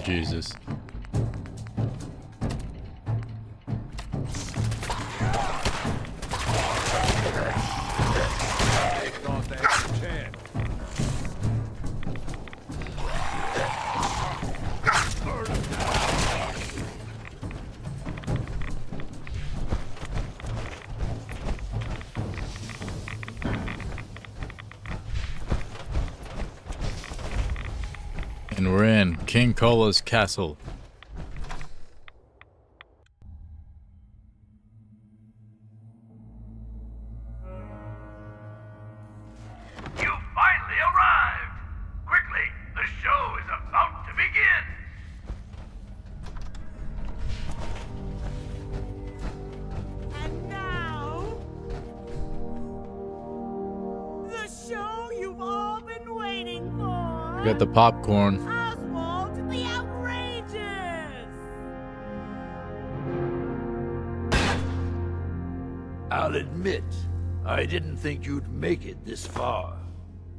Jesus. And we're in King Cola's castle. You finally arrived! Quickly, the show is about to begin! And now, the show you've all been waiting for. We got the popcorn. Oswald the Outrageous. I'll admit, I didn't think you'd make it this far.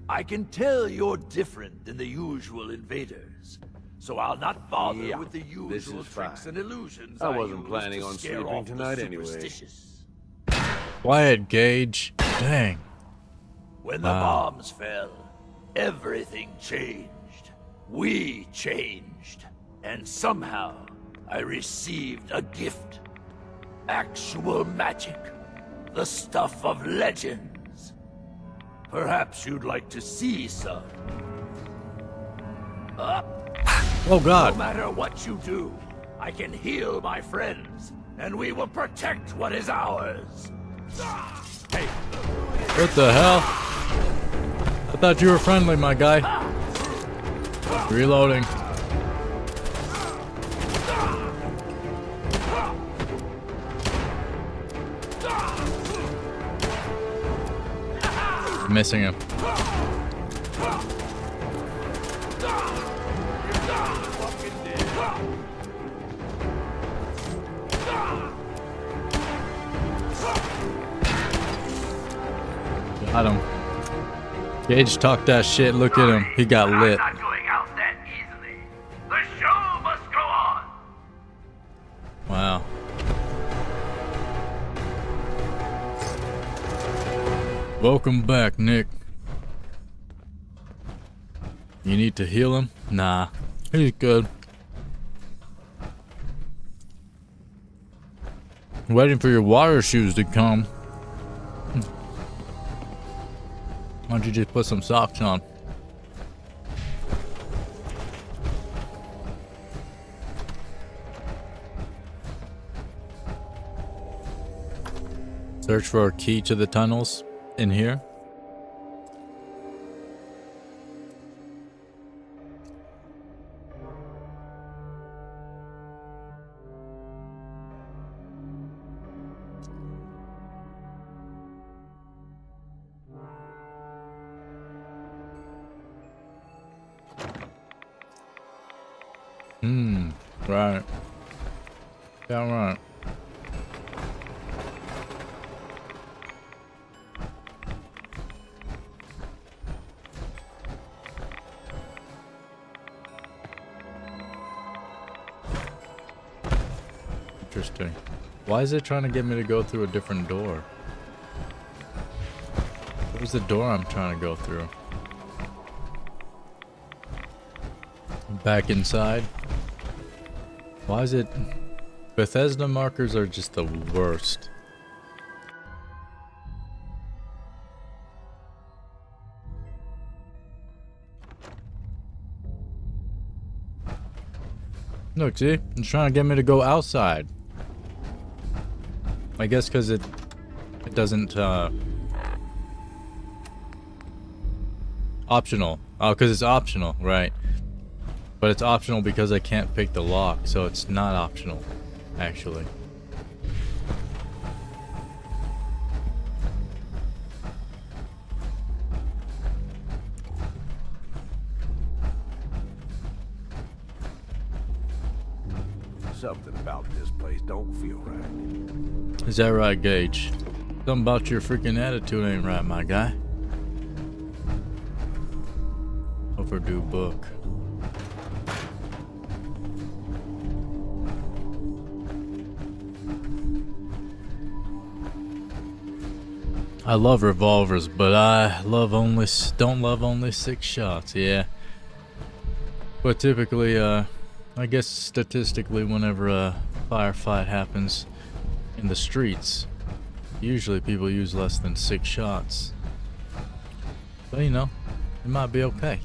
I can tell you're different than the usual invaders. so I'll not bother Yeah, with the this usual is tricks fine. and illusions I I wasn't use planning to on scare sleeping off the tonight anyway. superstitious. Quiet, Gage. Dang. When the Wow. bombs fell, everything changed. We changed. And somehow, I received a gift. Actual magic. The stuff of legends. Perhaps you'd like to see some. Oh God. No matter what you do, I can heal my friends, and we will protect what is ours. Hey, What the hell? I thought you were friendly, my guy. Reloading. Missing him. Got him. Gage talked that shit. Look at him. He got lit. I'm not going out that easily. The show must go on. Wow. Welcome back, Nick. You need to heal him? Nah, he's good. Waiting for your water shoes to come. Why don't you just put some socks on? Search for a key to the tunnels in here. Right. Yeah, right. Interesting. Why is it trying to get me to go through a different door? What was the door I'm trying to go through? Back inside. Why is it... Bethesda markers are just the worst. Look, see? It's trying to get me to go outside. I guess because it doesn't, optional. Oh, because it's optional, right. But it's optional because I can't pick the lock, so it's not optional, actually. Something about this place don't feel right. Is that right, Gage? Something about your freaking attitude ain't right, my guy. Overdue book. I love revolvers, but I don't love only 6 shots. Yeah. But typically, I guess statistically, whenever a firefight happens in the streets, usually people use less than 6 shots. But you know, it might be okay.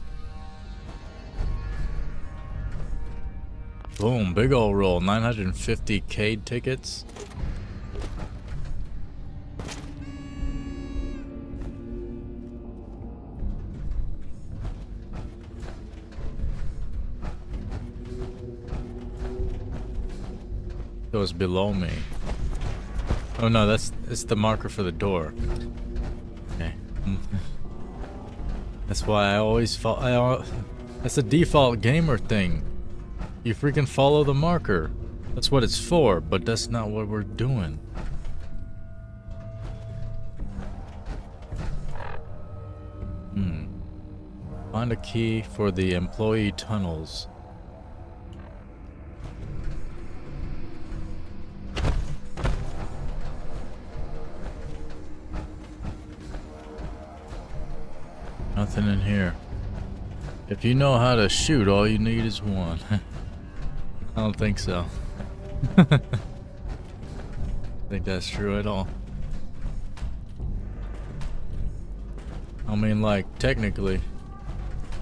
Boom, big ol' roll. 950 Cade tickets. Goes below me. Oh no, it's the marker for the door. Okay. That's why I always follow. That's a default gamer thing. You freaking follow the marker. That's what it's for, but that's not what we're doing. Find a key for the employee tunnels. Nothing in here. If you know how to shoot, all you need is one. I don't think so. I think that's true at all. I mean, like, technically,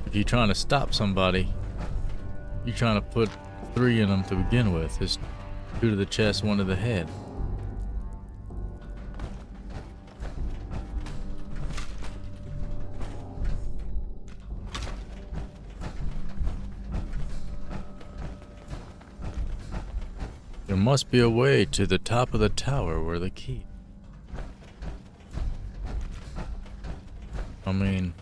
if you're trying to stop somebody, you're trying to put 3 in them to begin with. It's 2 to the chest, 1 to the head. There must be a way to the top of the tower where the key. I mean,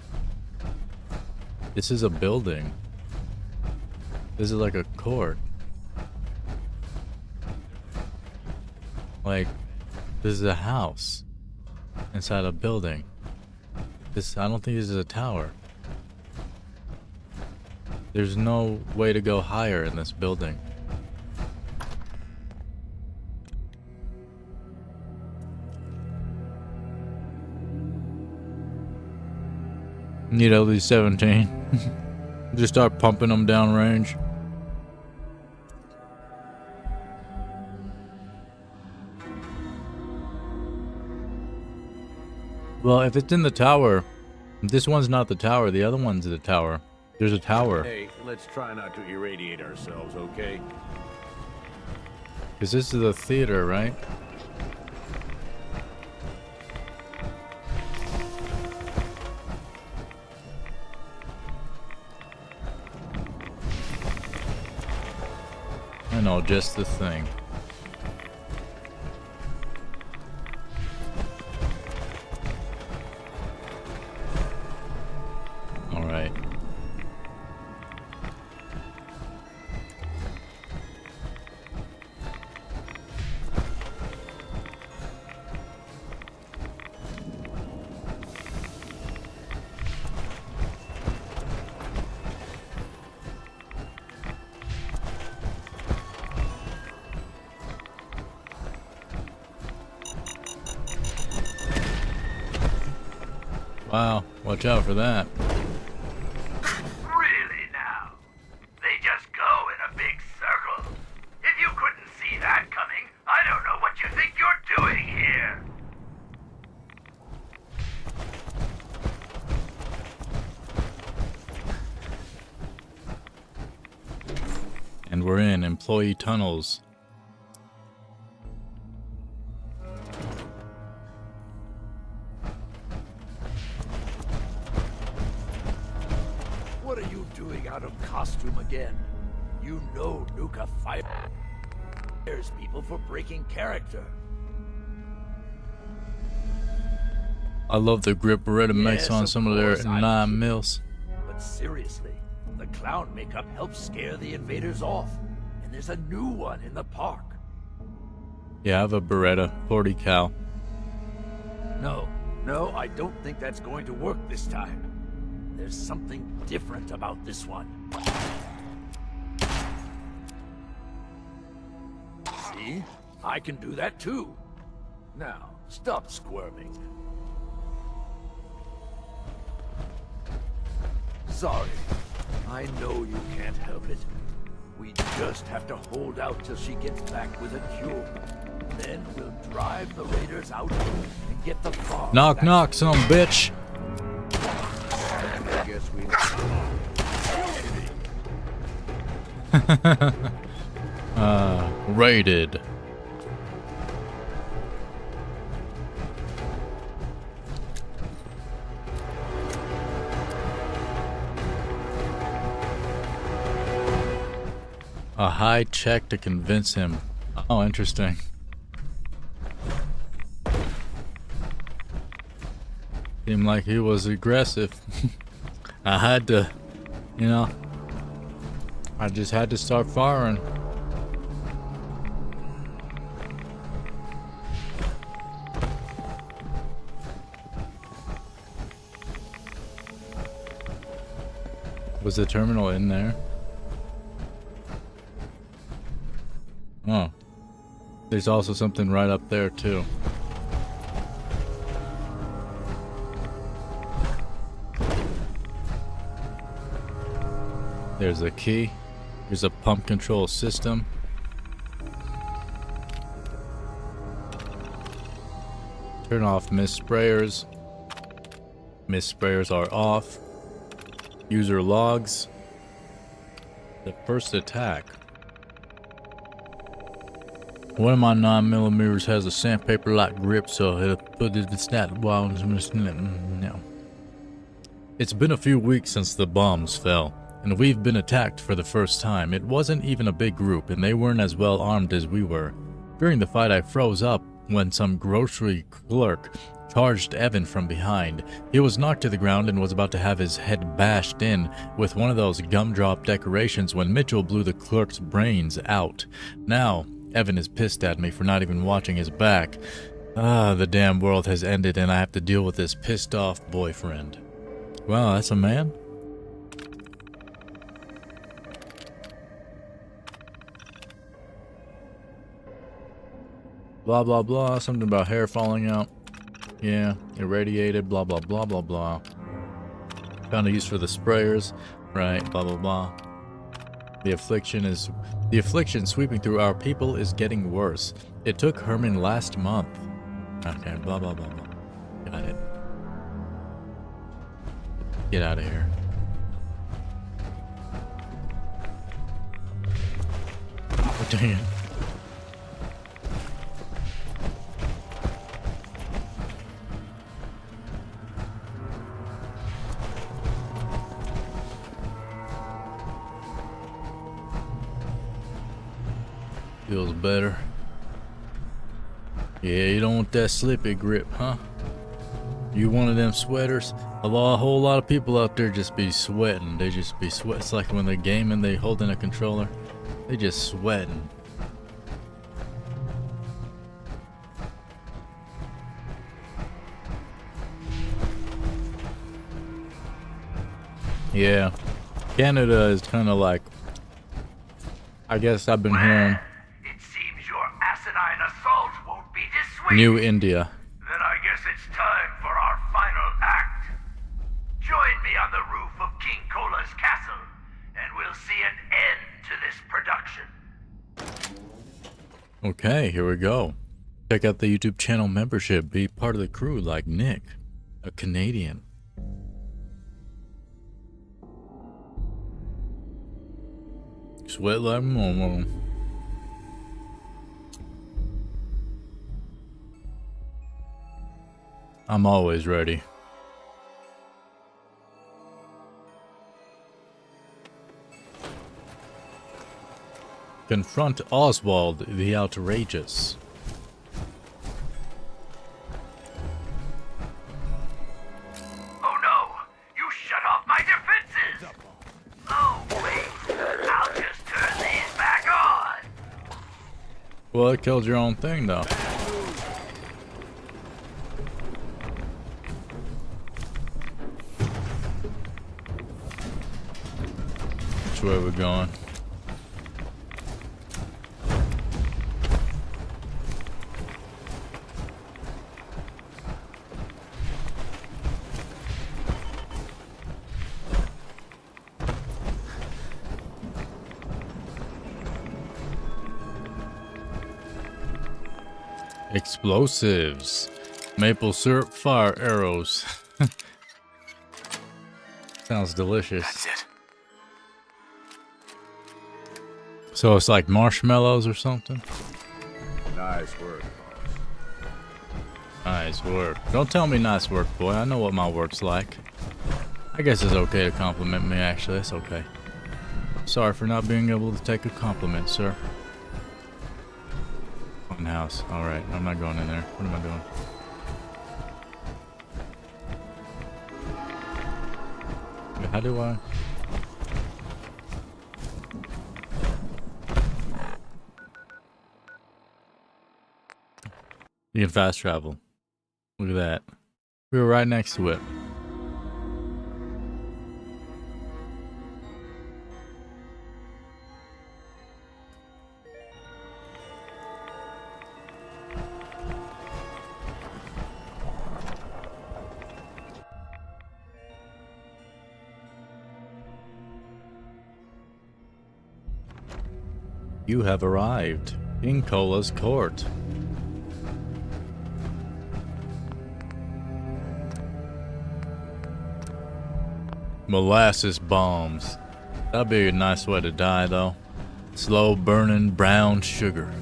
this is a building. This is like a court. Like, this is a house inside a building. I don't think this is a tower. There's no way to go higher in this building. Need at least 17. Just start pumping them down range. Well, if it's in the tower, this one's not the tower, the other one's the tower. There's a tower. Hey, let's try not to irradiate ourselves, okay? Because this is a theater, right? I know, just the thing. All right. Wow, watch out for that. Really now? They just go in a big circle. If you couldn't see that coming, I don't know what you think you're doing here. And we're in employee tunnels. What are you doing out of costume again? You know Nuka fires people for breaking character. I love the grip Beretta makes Yes, on of some of their course I 9 mils. But seriously, the clown makeup helps scare the invaders off. And there's a new one in the park. Yeah, I have a Beretta 40 cal. No, I don't think that's going to work this time. There's something different about this one. See? I can do that too. Now, stop squirming. Sorry. I know you can't help it. We just have to hold out till she gets back with a cure. Then we'll drive the raiders out and get the farm. Knock, knock, son of a bitch. I guess we Raided. A high check to convince him. Oh, interesting. Seemed like he was aggressive. I had to, you know, I just had to start firing. Was the terminal in there? Oh. There's also something right up there too. There's a key. Here's a pump control system. Turn off mist sprayers. Mist sprayers are off. User logs. The first attack. One of my 9mm has a sandpaper-like grip, so it'll put it snap while no. It's been a few weeks since the bombs fell, and we've been attacked for the first time. It wasn't even a big group, and they weren't as well armed as we were. During the fight, I froze up when some grocery clerk charged Evan from behind. He was knocked to the ground and was about to have his head bashed in with one of those gumdrop decorations when Mitchell blew the clerk's brains out. Now, Evan is pissed at me for not even watching his back. The damn world has ended and I have to deal with this pissed off boyfriend. Wow, that's a man? Blah blah blah, something about hair falling out. Yeah, irradiated, blah blah blah blah blah. Found a use for the sprayers, right, blah blah blah. The affliction sweeping through our people is getting worse. It took Herman last month. Okay, blah blah blah blah. Got it. Get out of here. Oh, dang it. Feels better. Yeah, you don't want that slippy grip, huh? You one of them sweaters? A whole lot of people out there just be sweating. They just be sweating. It's like when they're gaming, they holding a controller. They just sweating. Yeah. Canada is kind of like, I guess I've been hearing, New India. Then I guess it's time for our final act. Join me on the roof of King Cola's castle, and we'll see an end to this production. Okay, here we go. Check out the YouTube channel membership. Be part of the crew like Nick, a Canadian. Sweat like Momo. I'm always ready. Confront Oswald the Outrageous. Oh no! You shut off my defenses! Oh wait, I'll just turn these back on! Well, it killed your own thing though. Where we're going. Explosives. Maple syrup fire arrows. Sounds delicious. That's it. So it's like marshmallows or something? Nice work, boss. Nice work. Don't tell me nice work, boy. I know what my work's like. I guess it's okay to compliment me, actually. It's okay. Sorry for not being able to take a compliment, sir. Fun house. Alright, I'm not going in there. What am I doing? How do I... You can fast travel. Look at that. We were right next to it. You have arrived. King Cola's court. Molasses bombs. That'd be a nice way to die, though. Slow burning brown sugar.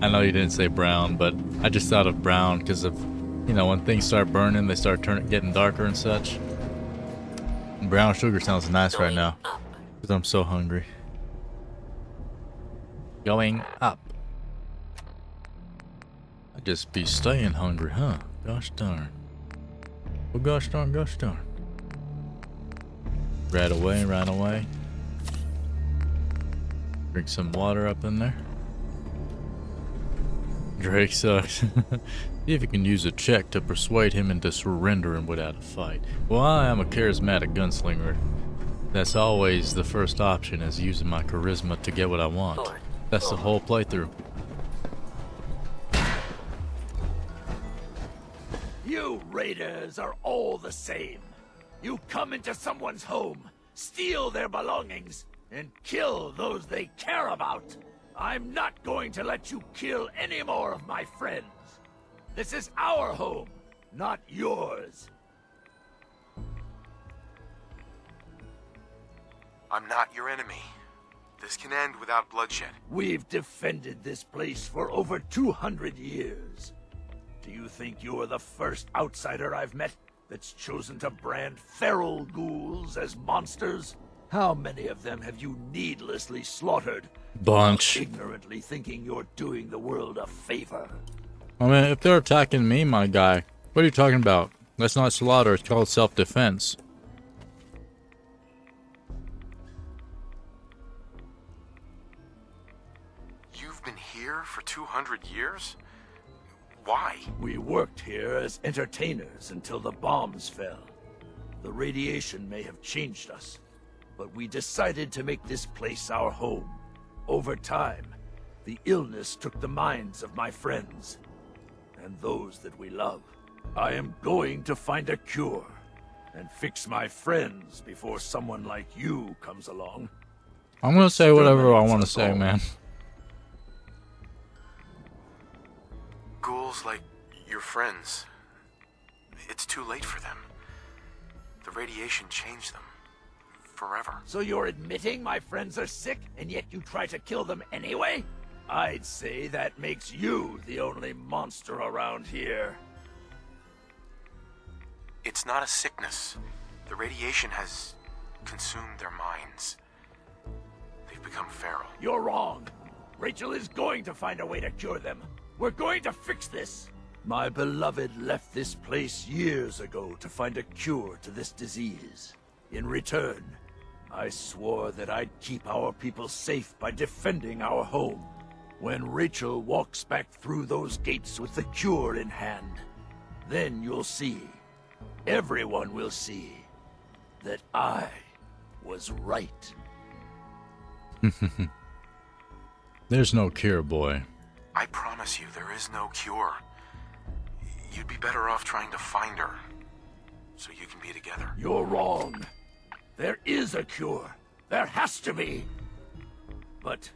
I know you didn't say brown, but I just thought of brown because of, you know, when things start burning, they start getting darker and such. Brown sugar sounds nice right now because I'm so hungry. Going up. I'd just be staying hungry, huh? Gosh darn. Well, gosh darn, gosh darn. Right away, right away. Drink some water up in there. Drake sucks. See if you can use a check to persuade him into surrendering without a fight. Well, I am a charismatic gunslinger. That's always the first option, is using my charisma to get what I want. That's the whole playthrough. You raiders are all the same. You come into someone's home, steal their belongings, and kill those they care about. I'm not going to let you kill any more of my friends. This is our home, not yours. I'm not your enemy. This can end without bloodshed. We've defended this place for over 200 years. Do you think you're the first outsider I've met that's chosen to brand feral ghouls as monsters? How many of them have you needlessly slaughtered? Bunch. Ignorantly thinking you're doing the world a favor. I mean, if they're attacking me, my guy, what are you talking about? That's not slaughter, it's called self-defense. You've been here for 200 years? Why? We worked here as entertainers until the bombs fell. The radiation may have changed us, but we decided to make this place our home. Over time, the illness took the minds of my friends, and those that we love. I am going to find a cure, and fix my friends before someone like you comes along. I'm gonna say whatever I want to say, man. Ghouls like your friends. It's too late for them. The radiation changed them. Forever. So you're admitting my friends are sick, and yet you try to kill them anyway? I'd say that makes you the only monster around here. It's not a sickness. The radiation has consumed their minds. They've become feral. You're wrong. Rachel is going to find a way to cure them. We're going to fix this. My beloved left this place years ago to find a cure to this disease. In return, I swore that I'd keep our people safe by defending our home. When Rachel walks back through those gates with the cure in hand, then you'll see, everyone will see, that I was right. There's no cure, boy. I promise you, there is no cure. You'd be better off trying to find her, so you can be together. You're wrong. There is a cure. There has to be. But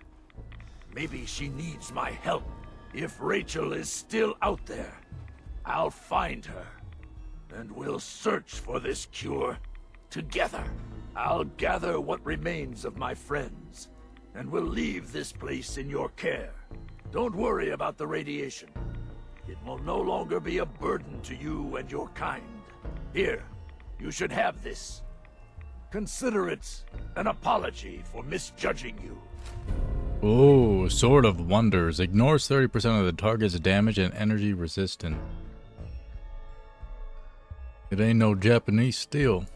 maybe she needs my help. If Rachel is still out there, I'll find her. And we'll search for this cure together. I'll gather what remains of my friends, and we'll leave this place in your care. Don't worry about the radiation. It will no longer be a burden to you and your kind. Here, you should have this. Consider it an apology for misjudging you. Oh, Sword of Wonders. Ignores 30% of the target's damage and energy resistant. It ain't no Japanese steel.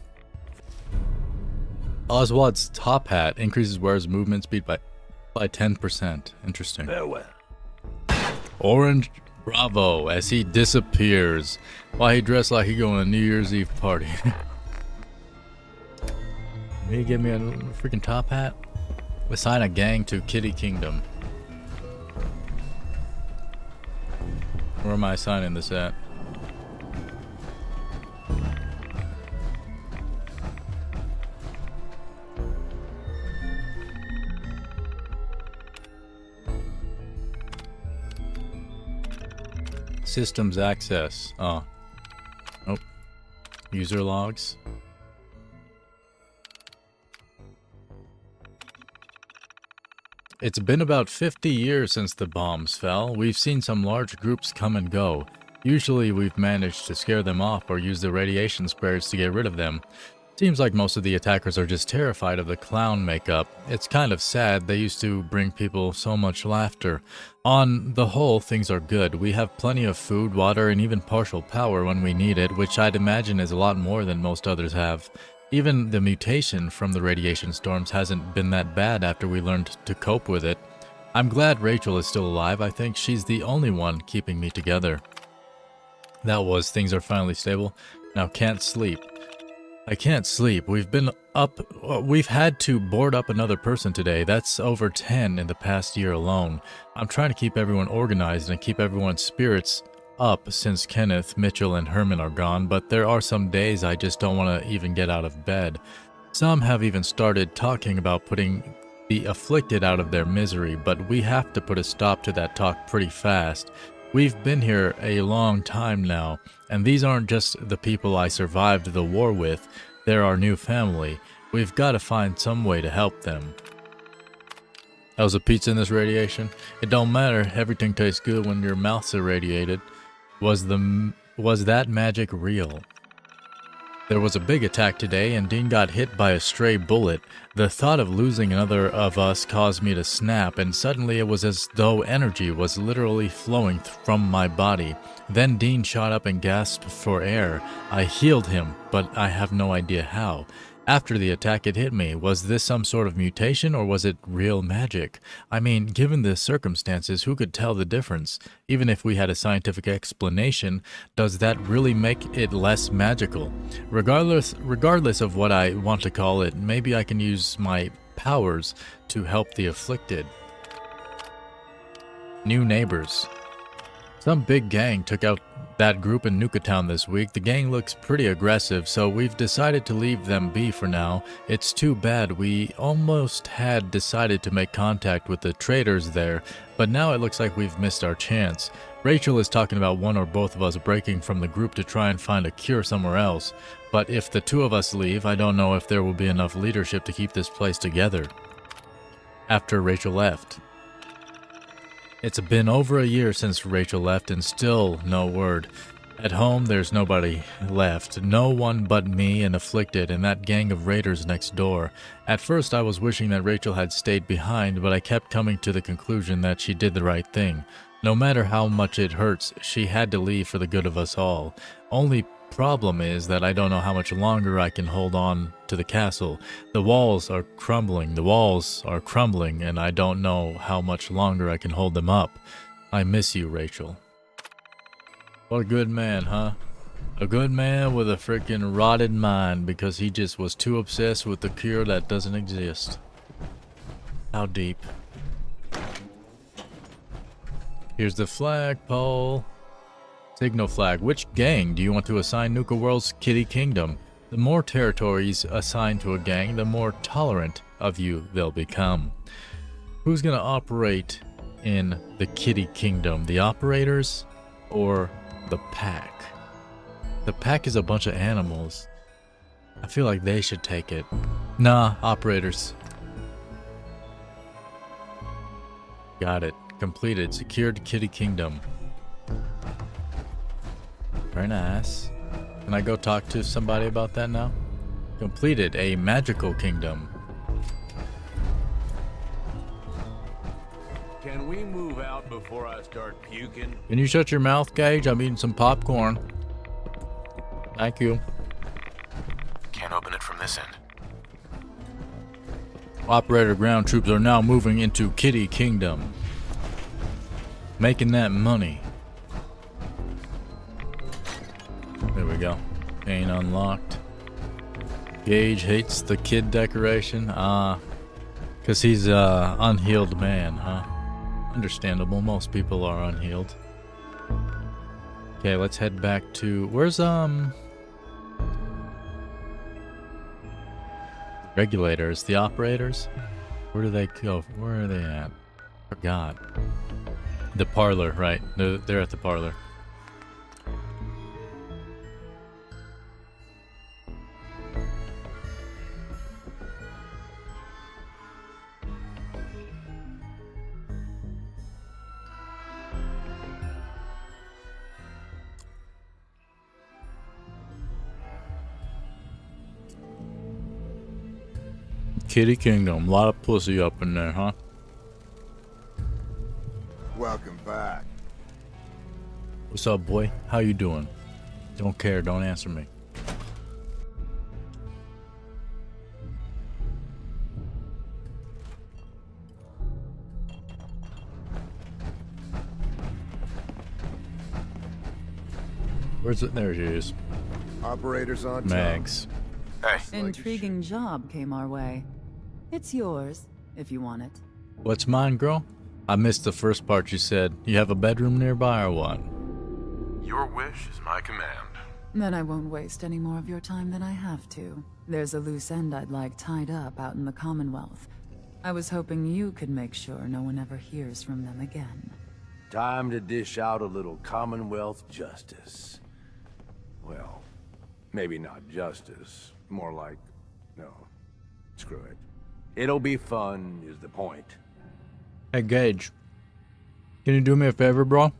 Oswald's top hat increases wearer's movement speed by 10%. Interesting. Farewell. Orange Bravo as he disappears. Why he dressed like he going to a New Year's Eve party. Did he give me a freaking top hat? Assign a gang to Kitty Kingdom. Where am I assigning this at? systems access. Oh. Nope. User logs. It's been about 50 years since the bombs fell. We've seen some large groups come and go. Usually we've managed to scare them off or use the radiation sprayers to get rid of them. Seems like most of the attackers are just terrified of the clown makeup. It's kind of sad. They used to bring people so much laughter. On the whole, things are good. We have plenty of food, water, and even partial power when we need it, which I'd imagine is a lot more than most others have. Even the mutation from the radiation storms hasn't been that bad after we learned to cope with it. I'm glad Rachel is still alive. I think she's the only one keeping me together. That was, things are finally stable. Now can't sleep. I can't sleep. We've had to board up another person today. That's over 10 in the past year alone. I'm trying to keep everyone organized and keep everyone's spirits up since Kenneth, Mitchell, and Herman are gone, but there are some days I just don't want to even get out of bed. Some have even started talking about putting the afflicted out of their misery, but we have to put a stop to that talk pretty fast. We've been here a long time now, and these aren't just the people I survived the war with, they're our new family. We've got to find some way to help them. That was a pizza in this radiation? It don't matter, everything tastes good when your mouth's irradiated. Was that magic real? There was a big attack today and Dean got hit by a stray bullet. The thought of losing another of us caused me to snap, and suddenly it was as though energy was literally flowing from my body. Then Dean shot up and gasped for air. I healed him, but I have no idea how. After the attack it hit me. Was this some sort of mutation or was it real magic? I mean, given the circumstances, who could tell the difference? Even if we had a scientific explanation, does that really make it less magical? Regardless of what I want to call it, maybe I can use my powers to help the afflicted. New neighbors. Some big gang took out that group in Nuka Town this week. The gang looks pretty aggressive, so we've decided to leave them be for now. It's too bad. We almost had decided to make contact with the traders there, but now it looks like we've missed our chance. Rachel is talking about one or both of us breaking from the group to try and find a cure somewhere else, but if the two of us leave, I don't know if there will be enough leadership to keep this place together. After Rachel left. It's been over a year since Rachel left and still no word. At home, there's nobody left. No one but me and Afflicted and that gang of raiders next door. At first, I was wishing that Rachel had stayed behind, but I kept coming to the conclusion that she did the right thing. No matter how much it hurts, she had to leave for the good of us all. Only problem is that I don't know how much longer I can hold on to the castle. The walls are crumbling, and I don't know how much longer I can hold them up. I miss you, Rachel. What a good man, huh? A good man with a freaking rotted mind because he just was too obsessed with the cure that doesn't exist. How deep? Here's the flagpole. Signal flag. Which gang do you want to assign Nuka World's Kitty Kingdom? The more territories assigned to a gang, the more tolerant of you they'll become. Who's gonna operate in the Kitty Kingdom? The operators or the pack? The pack is a bunch of animals. I feel like they should take it. Nah, operators. Got it. Completed. Secured Kitty Kingdom. Very nice. Can I go talk to somebody about that now? Completed a magical kingdom. Can we move out before I start puking? Can you shut your mouth, Gage? I'm eating some popcorn. Thank you. Can't open it from this end. Operator ground troops are now moving into Kitty Kingdom. Making that money. There we go. Ain't unlocked. Gage hates the kid decoration. Cause he's a unhealed man, huh? Understandable. Most people are unhealed. Okay, let's head back to where's regulators, the operators? Where do they go? Where are they at? Forgot. The parlor, right. They're at the parlor. Kitty Kingdom. A lot of pussy up in there, huh? Welcome back. What's up, boy? How you doing? Don't care. Don't answer me. Where's it? There she is. Operators on Mags. Hey. Intriguing job came our way. It's yours, if you want it. What's mine, girl? I missed the first part you said. You have a bedroom nearby or what? Your wish is my command. Then I won't waste any more of your time than I have to. There's a loose end I'd like tied up out in the Commonwealth. I was hoping you could make sure no one ever hears from them again. Time to dish out a little Commonwealth justice. Well, maybe not justice. More like, no, screw it. It'll be fun, is the point. Hey, Gage. Can you do me a favor, bro?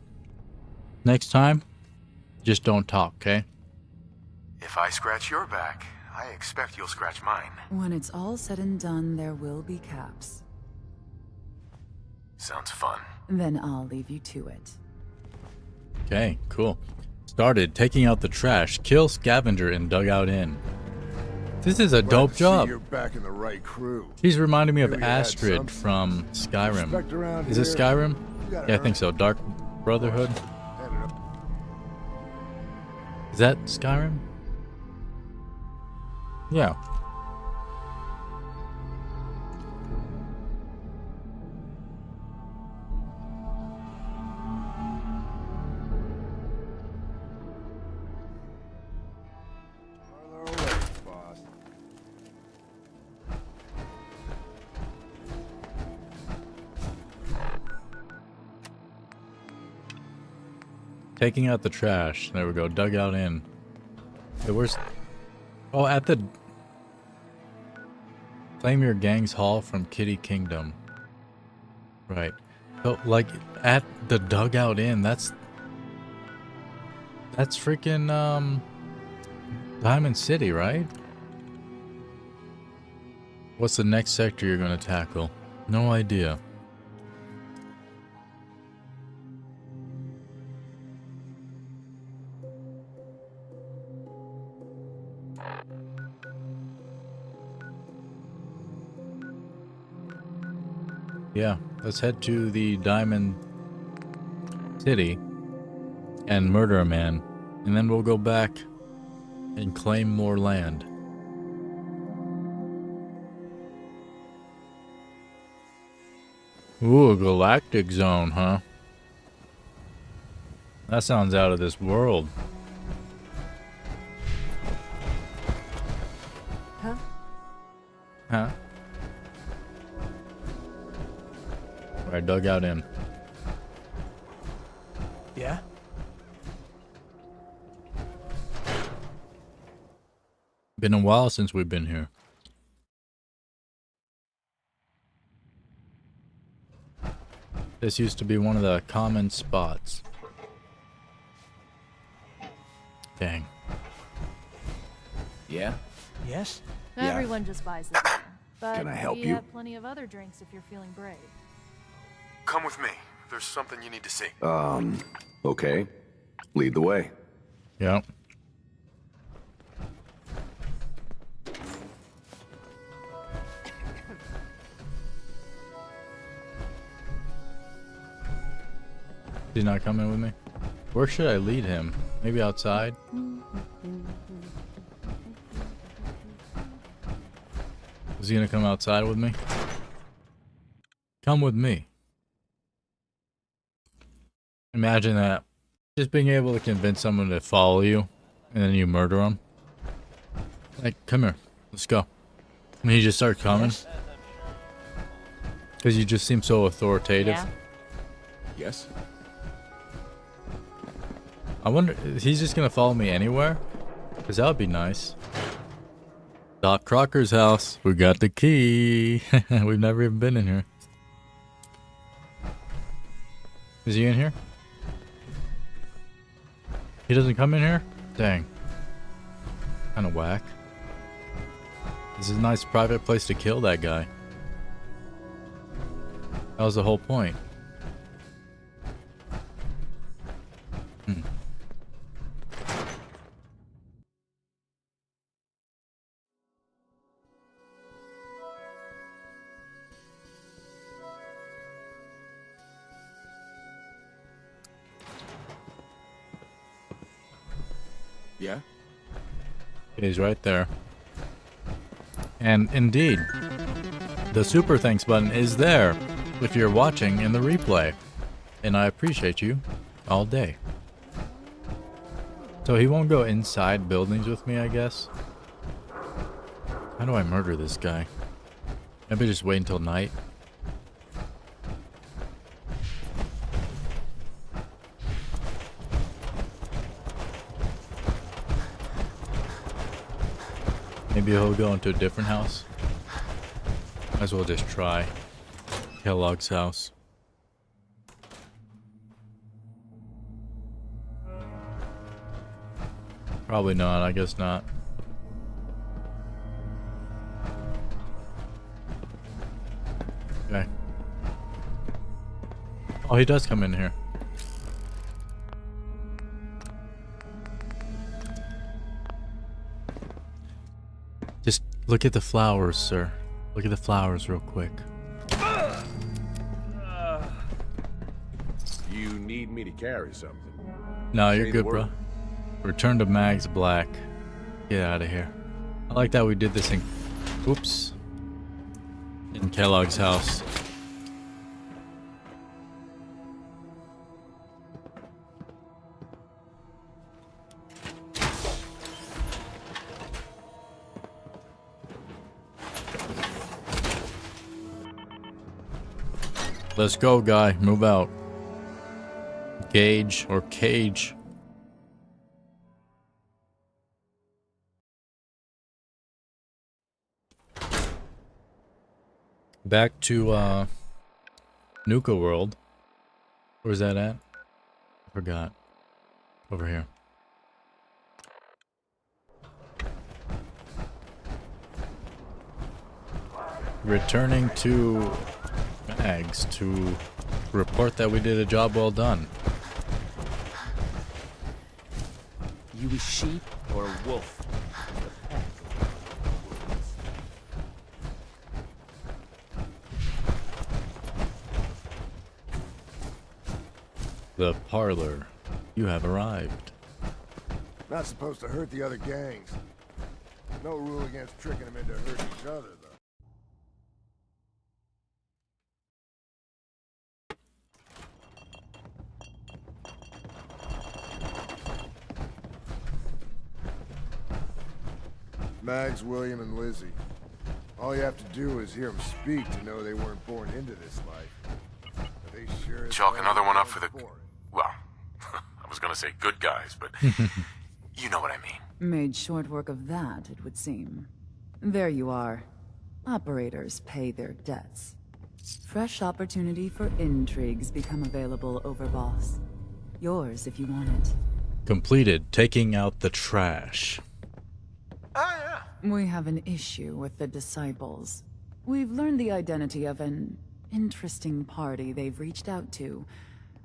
Next time, just don't talk, okay? If I scratch your back, I expect you'll scratch mine. When it's all said and done, there will be caps. Sounds fun. Then I'll leave you to it. Okay, cool. Started taking out the trash. Kill scavenger in dugout inn. This is a dope job. You're back in the right crew. He's reminding me of Knew you had Astrid something. from Skyrim. Respect around Is it here. Skyrim? You gotta Yeah, I earn think so. Dark Brotherhood. Is that Skyrim? Yeah. Taking out the trash. There we go. Dugout in. Hey, where's... Oh, at the... Claim your gang's haul from Kitty Kingdom. Right. So, like, at the dugout inn, that's freaking, Diamond City, right? What's the next sector you're gonna tackle? No idea. Yeah, let's head to the Diamond City and murder a man, and then we'll go back and claim more land. Ooh, a galactic zone, huh? That sounds out of this world. Huh? Huh? Alright, dugout in. Yeah? Been a while since we've been here. This used to be one of the common spots. Dang. Yeah? Yes? Not everyone just buys this beer, but Can I help we you? have plenty of other drinks if you're feeling brave. Come with me. There's something you need to see. Okay. Lead the way. Yep. He's not coming with me? Where should I lead him? Maybe outside? Is he gonna come outside with me? Come with me. Imagine that. Just being able to convince someone to follow you, and then you murder them. Like, come here. Let's go. And he just starts coming. Because you just seem so authoritative. Yeah. Yes? I wonder, is he just gonna follow me anywhere? Because that would be nice. Doc Crocker's house. We got the key. We've never even been in here. Is he in here? He doesn't come in here? Dang. Kinda whack. This is a nice private place to kill that guy. That was the whole point. Yeah? He's right there. And indeed, the super thanks button is there if you're watching in the replay. And I appreciate you all day. So he won't go inside buildings with me, I guess. How do I murder this guy? Maybe just wait until night. Maybe he'll go into a different house. Might as well just try Kellogg's house. Probably not, I guess not. Okay. Oh, he does come in here. Just look at the flowers, sir. Look at the flowers real quick. You need me to carry something? No, you're Say good, the bro. word. Return to Mag's Black. Get out of here. I like that we did this in... Oops. In Kellogg's house. Let's go, guy. Move out. Gauge or cage. Back to Nuka World. Where's that at? I forgot. Over here. Returning to Mags to report that we did a job well done. You a sheep or a wolf? The parlor. You have arrived. Not supposed to hurt the other gangs. No rule against tricking them into hurting each other, though. Mags, William, and Lizzie. All you have to do is hear them speak to know they weren't born into this life. But they sure Chalk another one up for the... Well, I was gonna say good guys, but you know what I mean. Made short work of that, it would seem. There you are. Operators pay their debts. Fresh opportunity for intrigues become available, Overboss. Yours if you want it. Completed. Taking out the trash. We have an issue with the Disciples. We've learned the identity of an interesting party they've reached out to.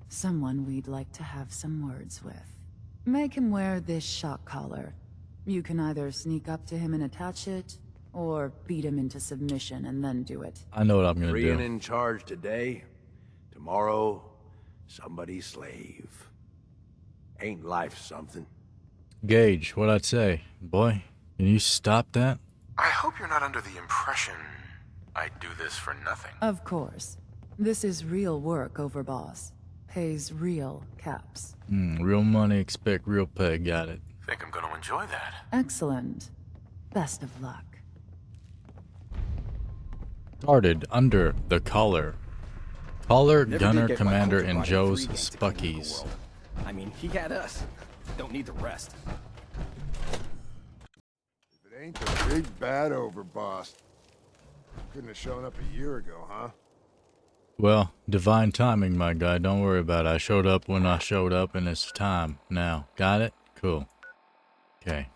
Someone we'd like to have some words with. Make him wear this shock collar. You can either sneak up to him and attach it, or beat him into submission and then do it. I know what I'm gonna Free do. and in charge today. Tomorrow, somebody's slave. Ain't life something? Gage, what I'd say. Boy, can you stop that? I hope you're not under the impression I do this for nothing. Of course. This is real work, Overboss. Pays real caps. Real money, expect real pay. Got it. Think I'm gonna enjoy that. Excellent. Best of luck. Started under the collar. Collar, Never did gunner, get my commander, culture and brought in Joe's 3 gangs to clean up the Spuckies. world. I mean, he had us. Don't need the rest. If it ain't the big bad Overboss. Couldn't have shown up a year ago, huh? Well, divine timing, my guy. Don't worry about it. I showed up when I showed up, and it's time now. Got it? Cool. Okay.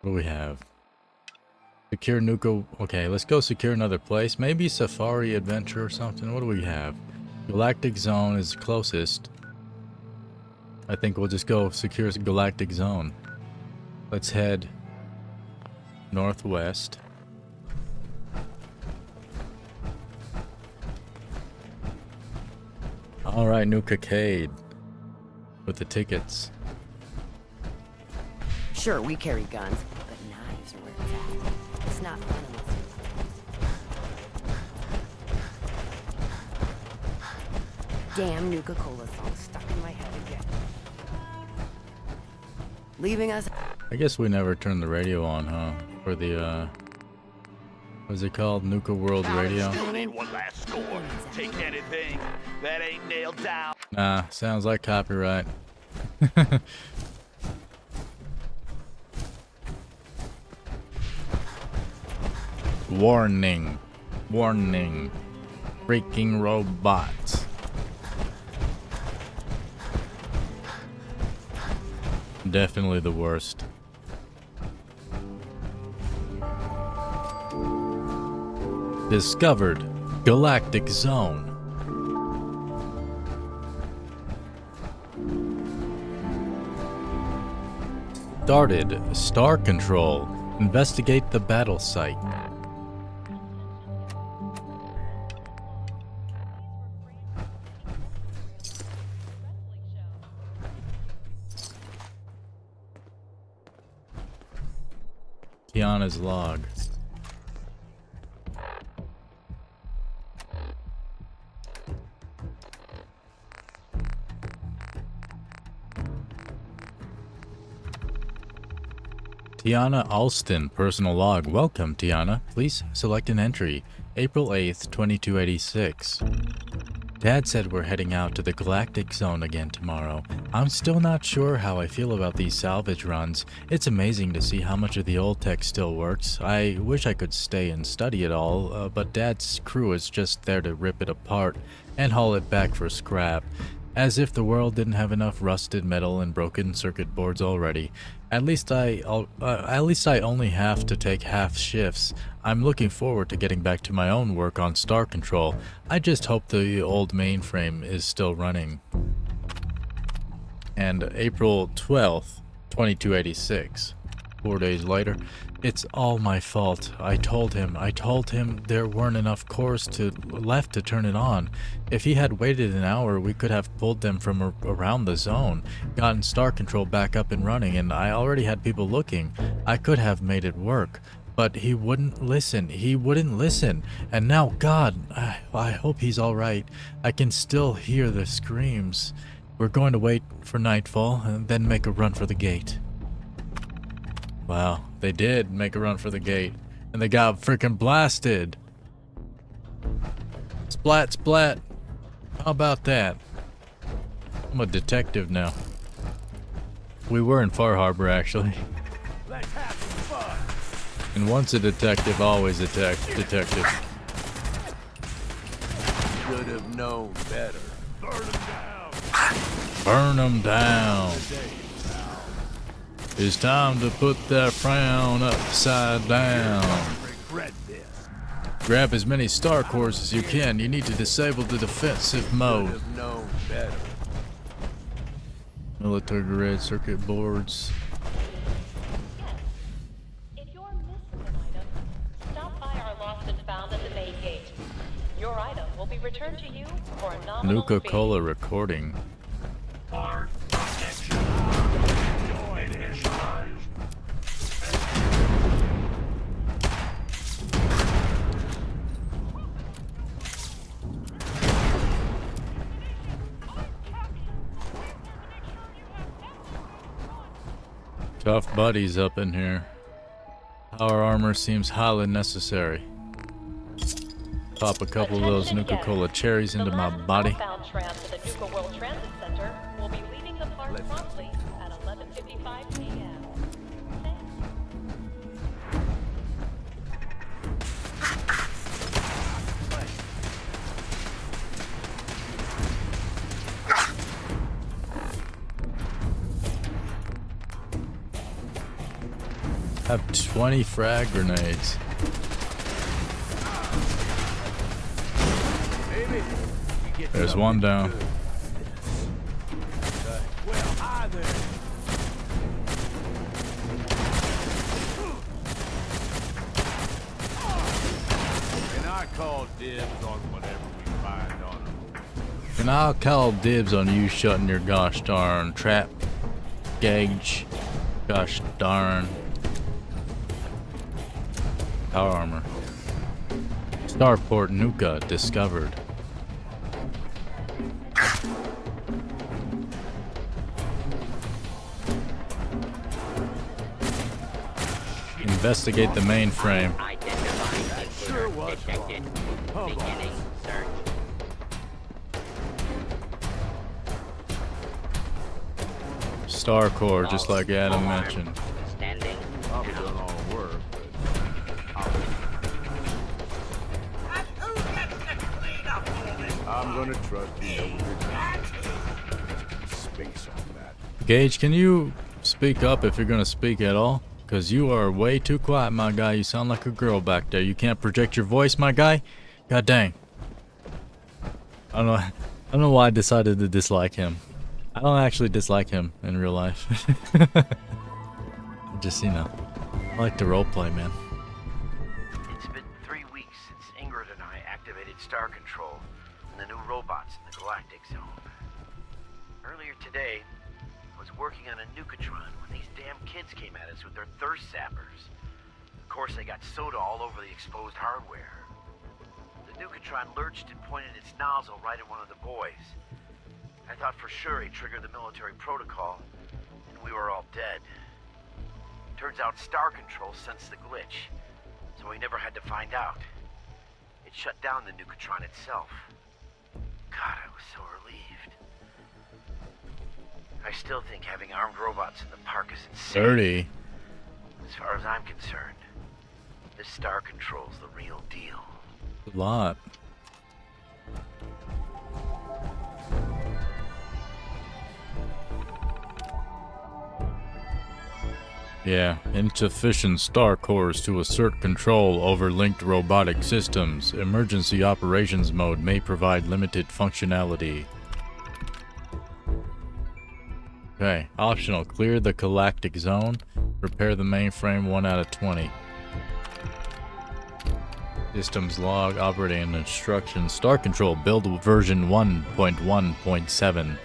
What do we have? Secure Nuka. Okay, let's go secure another place. Maybe Safari Adventure or something. What do we have? Galactic Zone is closest. I think we'll just go secure Galactic Zone. Let's head northwest. Alright, Nuka Cade. With the tickets. Sure, we carry guns, but knives are where it's at. It's not fun unless you... Damn Nuka-Cola song stuck in my head again. Leaving us... I guess we never turned the radio on, huh? For the, what's it called? Nuka World Radio? Need one last score. Take anything that ain't nailed down. Nah, sounds like copyright. Warning. Warning. Freaking robots. Definitely the worst. Discovered Galactic Zone. Started Star Control. Investigate the battle site. Tiana's log. Tiana Alston, personal log. Welcome, Tiana. Please select an entry. April 8th, 2286. Dad said we're heading out to the Galactic Zone again tomorrow. I'm still not sure how I feel about these salvage runs. It's amazing to see how much of the old tech still works. I wish I could stay and study it all, but Dad's crew is just there to rip it apart and haul it back for scrap. As if the world didn't have enough rusted metal and broken circuit boards already. At least I only have to take half shifts. I'm looking forward to getting back to my own work on Star Control. I just hope the old mainframe is still running. And April 12th, 2286. 4 days later. It's all my fault. I told him there weren't enough cores left to turn it on. If he had waited an hour, we could have pulled them from around the zone, gotten Star Control back up and running, and I already had people looking. I could have made it work. But he wouldn't listen. He wouldn't listen. And now, God, I hope he's alright. I can still hear the screams. We're going to wait for nightfall and then make a run for the gate. Wow, they did make a run for the gate, and they got freaking blasted. Splat, splat. How about that? I'm a detective now. We were in Far Harbor, actually. Let's have some fun. And once a detective, always a detective. Should have known better. Burn them down. Burn them down. It's time to put that frown upside down. Regret this. Grab as many star cores as you can. You need to disable the defensive mode. Should have known better. Military grade circuit boards. If you're missing an item, stop by our lost and found at the main gate. Your item will be returned to you for a nominal Nuka fee. Cola recording. Tough buddies up in here. Power armor seems highly necessary. Pop a couple of those Nuka Cola cherries into my body. Southbound tram to the Nuka World Transit Center will be leaving the park promptly at 11:55 p.m. have 20 frag grenades. There's one down. Well, hi there. Can I call dibs on whatever we find on them? And I'll call dibs on you shutting your gosh darn trap gauge. Gosh darn. Power armor. Starport Nuka discovered. Investigate the mainframe. Sure was fun. Beginning search. Star core, just like Adam mentioned. Standing. Probably done all the work, but I'm gonna trust you know space on that. Gage, can you speak up if you're gonna speak at all? Cause you are way too quiet, my guy. You sound like a girl back there. You can't project your voice, my guy. God dang. I don't know why I decided to dislike him. I don't actually dislike him in real life. Just, you know, I like to roleplay, man. It's been 3 weeks since Ingrid and I activated Star Control and the new robots in the Galactic Zone. Earlier today, I was working on a Nukatron when these damn kids came at us with their thirst sappers. Of course, they got soda all over the exposed hardware. The Nukatron lurched and pointed its nozzle right at one of the boys. I thought for sure he triggered the military protocol, and we were all dead. Turns out Star Control sensed the glitch, so we never had to find out. It shut down the Nukatron itself. God, I was so relieved. I still think having armed robots in the park is insane. 30. As far as I'm concerned, this Star Control's the real deal. A lot. Yeah, insufficient star cores to assert control over linked robotic systems. Emergency operations mode may provide limited functionality. Okay, optional. Clear the galactic zone. Repair the mainframe 1 out of 20. Systems log, operating instructions. Star Control build version 1.1.7.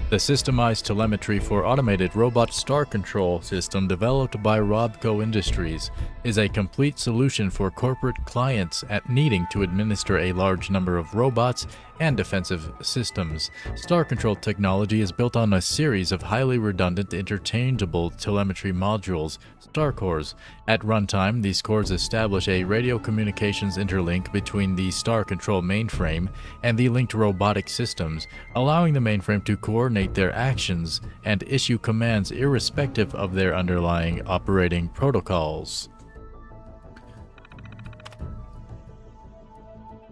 The systemized telemetry for automated robot Star Control system developed by Robco Industries is a complete solution for corporate clients at needing to administer a large number of robots and defensive systems. Star Control technology is built on a series of highly redundant interchangeable telemetry modules, Star Cores. At runtime, these cores establish a radio communications interlink between the Star Control mainframe and the linked robotic systems, allowing the mainframe to coordinate their actions and issue commands irrespective of their underlying operating protocols.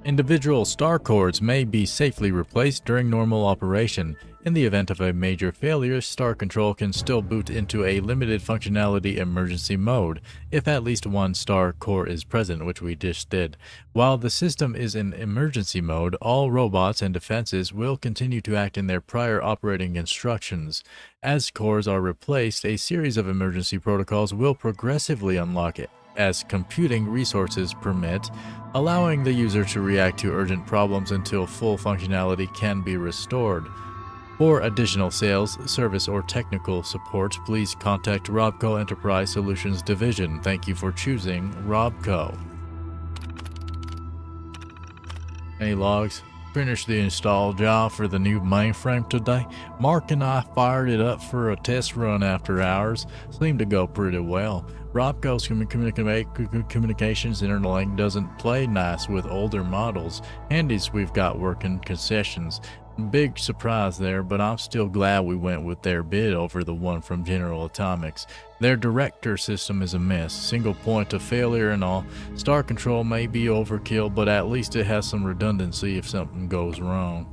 Individual star cores may be safely replaced during normal operation. In the event of a major failure, Star Control can still boot into a limited functionality emergency mode, if at least one star core is present, which we just did. While the system is in emergency mode, all robots and defenses will continue to act in their prior operating instructions. As cores are replaced, a series of emergency protocols will progressively unlock it as computing resources permit, allowing the user to react to urgent problems until full functionality can be restored. For additional sales, service, or technical support, please contact Robco Enterprise Solutions Division. Thank you for choosing Robco. Any logs? Finished the install job for the new mainframe today. Mark and I fired it up for a test run after hours. Seemed to go pretty well. Robco's communications interlink doesn't play nice with older models. Handies we've got working concessions. Big surprise there, but I'm still glad we went with their bid over the one from General Atomics. Their director system is a mess, single point of failure and all. Star Control may be overkill, but at least it has some redundancy if something goes wrong.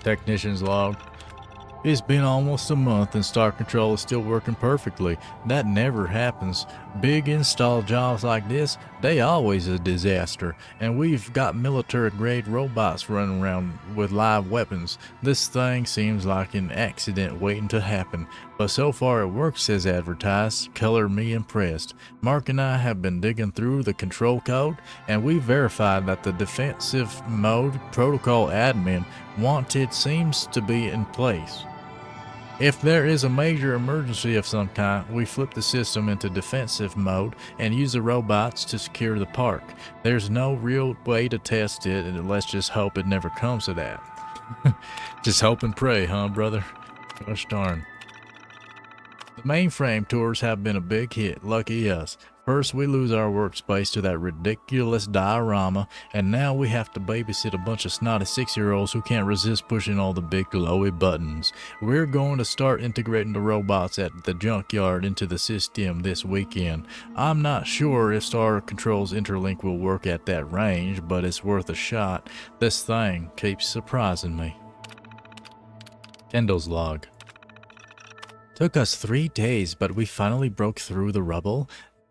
Technician's log. It's been almost a month and Star Control is still working perfectly. That never happens. Big install jobs like this, they always a disaster. And we've got military-grade robots running around with live weapons. This thing seems like an accident waiting to happen. But so far it works as advertised. Color me impressed. Mark and I have been digging through the control code, and we verified that the defensive mode protocol admin wanted seems to be in place. If there is a major emergency of some kind, we flip the system into defensive mode and use the robots to secure the park. There's no real way to test it, and let's just hope it never comes to that. Just hope and pray, huh, brother? Gosh darn. The mainframe tours have been a big hit, lucky us. First we lose our workspace to that ridiculous diorama, and now we have to babysit a bunch of snotty 6-year-olds who can't resist pushing all the big glowy buttons. We're going to start integrating the robots at the junkyard into the system this weekend. I'm not sure if Star Control's interlink will work at that range, but it's worth a shot. This thing keeps surprising me. Kendall's log. Took us 3 days, but we finally broke through the rubble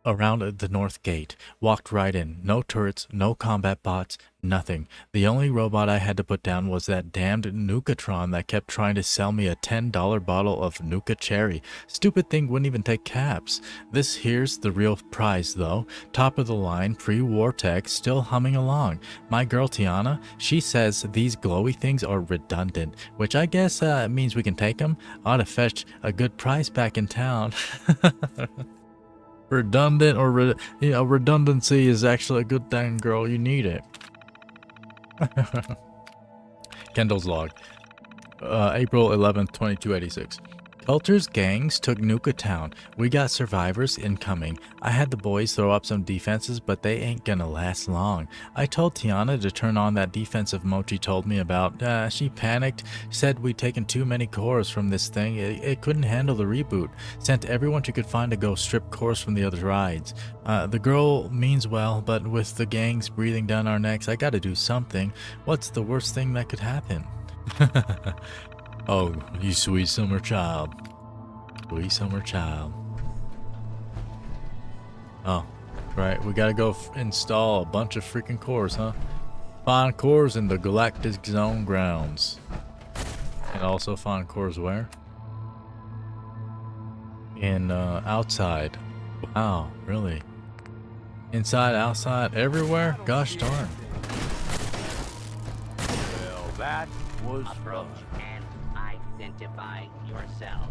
around the north gate. Walked right in. No turrets, no combat bots, nothing. The only robot I had to put down was that damned Nukatron that kept trying to sell me a $10 bottle of Nuka Cherry. Stupid thing wouldn't even take caps. This here's the real prize though. Top of the line, pre-war tech, still humming along. My girl Tiana, she says these glowy things are redundant, which I guess means we can take them. Ought to fetch a good price back in town. Redundant or redundancy is actually a good thing, girl. You need it. Kendall's log. April 11th, 2286. Culture's gangs took Nuka Town. We got survivors incoming. I had the boys throw up some defenses, but they ain't gonna last long. I told Tiana to turn on that defensive Mochi told me about. She panicked, said we'd taken too many cores from this thing. It couldn't handle the reboot. Sent everyone she could find to go strip cores from the other rides. The girl means well, but with the gangs breathing down our necks, I gotta do something. What's the worst thing that could happen? Oh, you sweet summer child. Sweet summer child. Oh, right. We gotta go install a bunch of freaking cores, huh? Find cores in the Galactic Zone grounds. And also find cores where? In, outside. Wow, really? Inside, outside, everywhere? Gosh darn. Well, that was approach and identify yourself.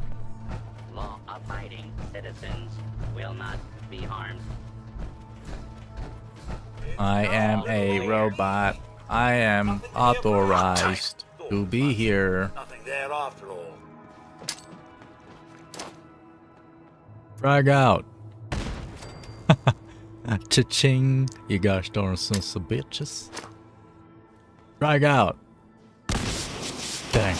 Law-abiding citizens will not be harmed. I am a robot. I am authorized to be here. nothing there after all. Frag out. Cha-ching. You gosh darn sons of bitches. Frag out. Dang.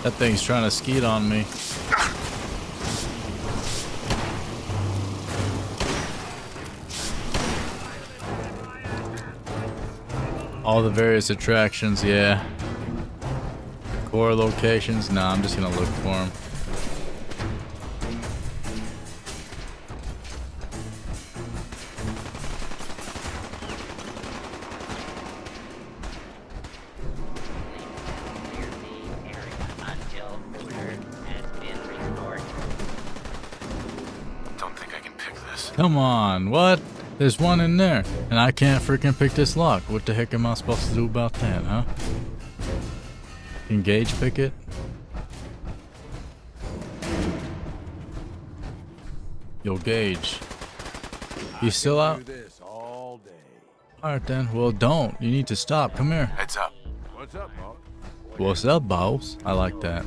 That thing's trying to skeet on me. All the various attractions, yeah. Core locations, nah, I'm just gonna look for them. Don't think I can pick this. Come on, what? There's one in there, and I can't freaking pick this lock. What the heck am I supposed to do about that, huh? Engage pick it? Yo, Gage. You still out? Alright then, well don't. You need to stop. Come here. Heads up. What's up, boss? What's up, boss? I like that.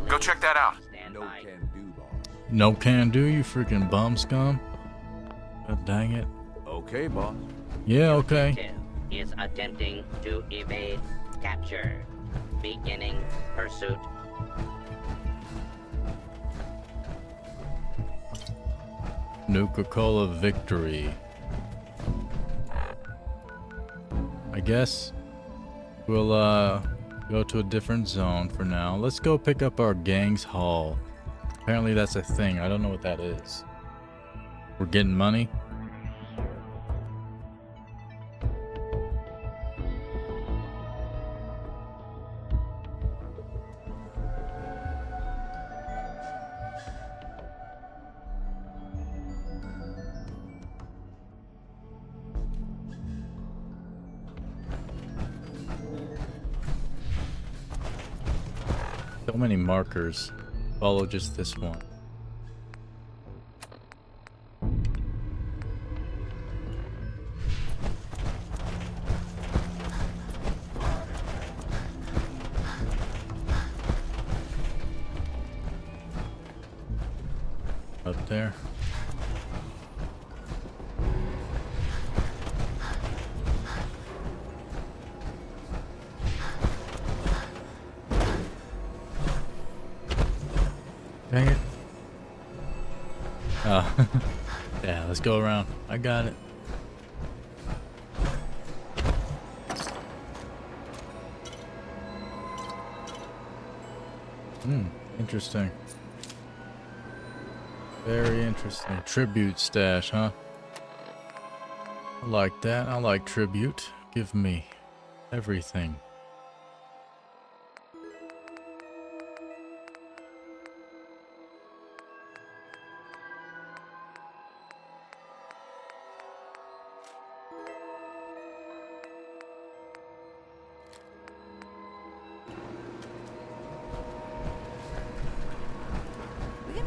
Go check that out. No can do, boss. No can do, you freaking bum scum. God dang it. Okay, boss. Yeah, okay. Fugitive is attempting to evade capture. Beginning pursuit. Nuka-Cola victory. I guess we'll go to a different zone for now. Let's go pick up our gang's haul. Apparently that's a thing. I don't know what that is. We're getting money. So many markers. Follow just this one. Up there. Dang it. Oh. Yeah, let's go around. I got it. Interesting. Very interesting. Tribute stash, huh? I like that. I like tribute. Give me everything.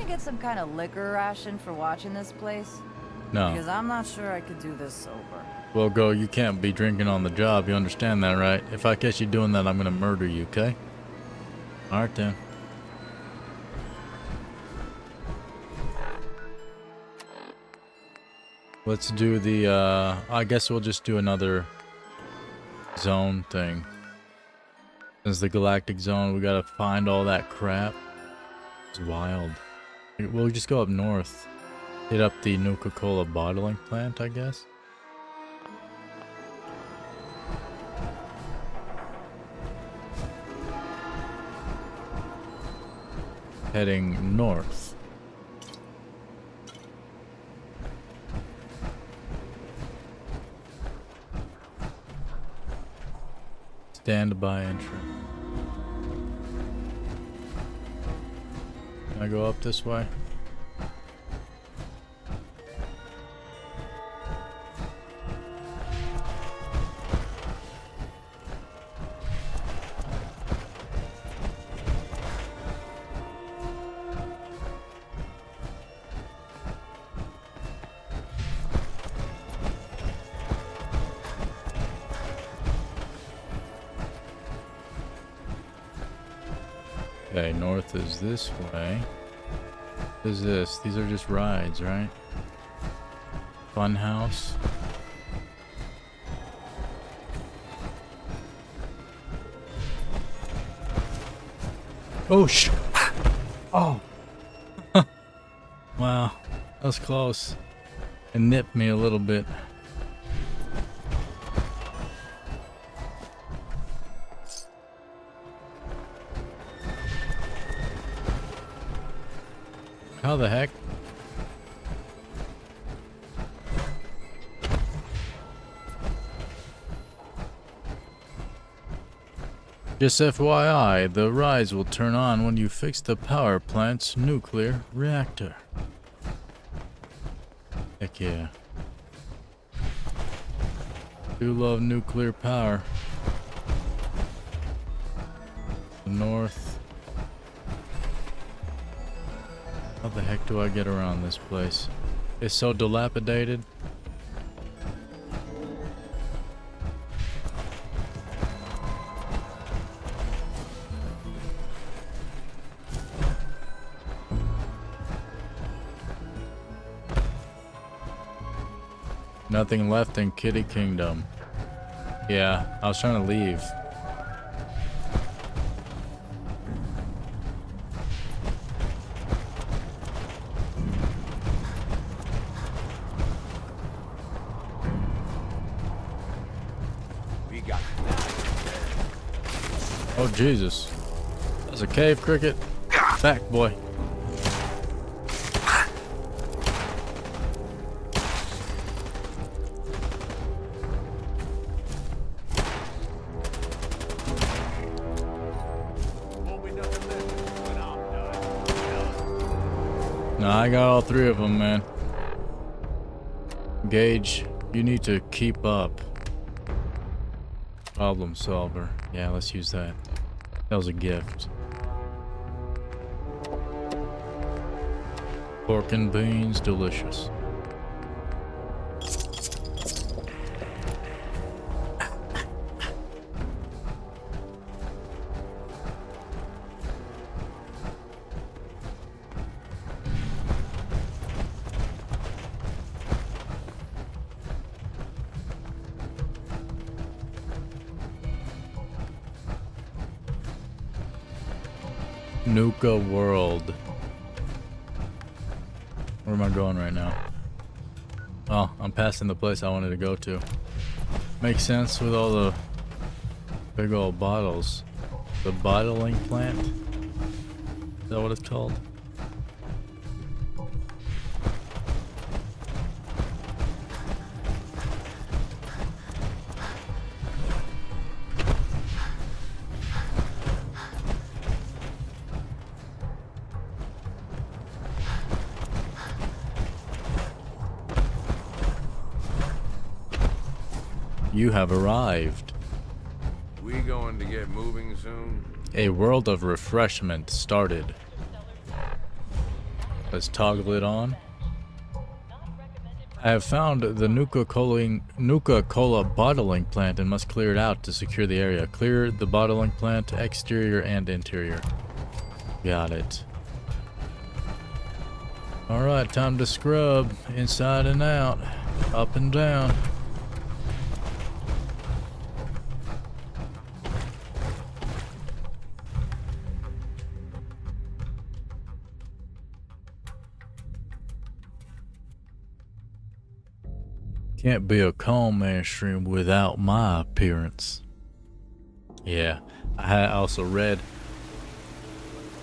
Get some kind of liquor ration for watching this place? No. Because I'm not sure I could do this sober. Well, go, you can't be drinking on the job. You understand that, right? If I catch you doing that, I'm gonna murder you, okay? Alright then. Let's do the, I guess we'll just do another zone thing. Since the galactic zone, we gotta find all that crap. It's wild. We'll just go up north. Hit up the Nuka-Cola bottling plant, I guess. Heading north. Standby entry. Can I go up this way? Okay, north is this way. What is this? These are just rides, right? Funhouse. Oh, oh. Wow, that was close. It nipped me a little bit. How the heck? Just FYI, the rides will turn on when you fix the power plant's nuclear reactor. Heck yeah. Do love nuclear power. The north. How the heck do I get around this place? It's so dilapidated. Nothing left in Kitty Kingdom. Yeah, I was trying to leave. Oh Jesus. That's a cave cricket. Back, boy. No, I got all three of them, man. Gage, you need to keep up. Problem solver. Yeah, let's use that. That was a gift. Pork and beans, delicious. Nuka World. Where am I going right now? Oh, I'm passing the place I wanted to go to. Makes sense with all the big old bottles. The bottling plant? Is that what it's called? You have arrived. We going to get moving soon? A world of refreshment started. Let's toggle it on. I have found the Nuka Cola bottling plant and must clear it out to secure the area. Clear the bottling plant, exterior and interior. Got it. Alright, time to scrub. Inside and out. Up and down. Can't be a calm man stream without my appearance. Yeah, I also read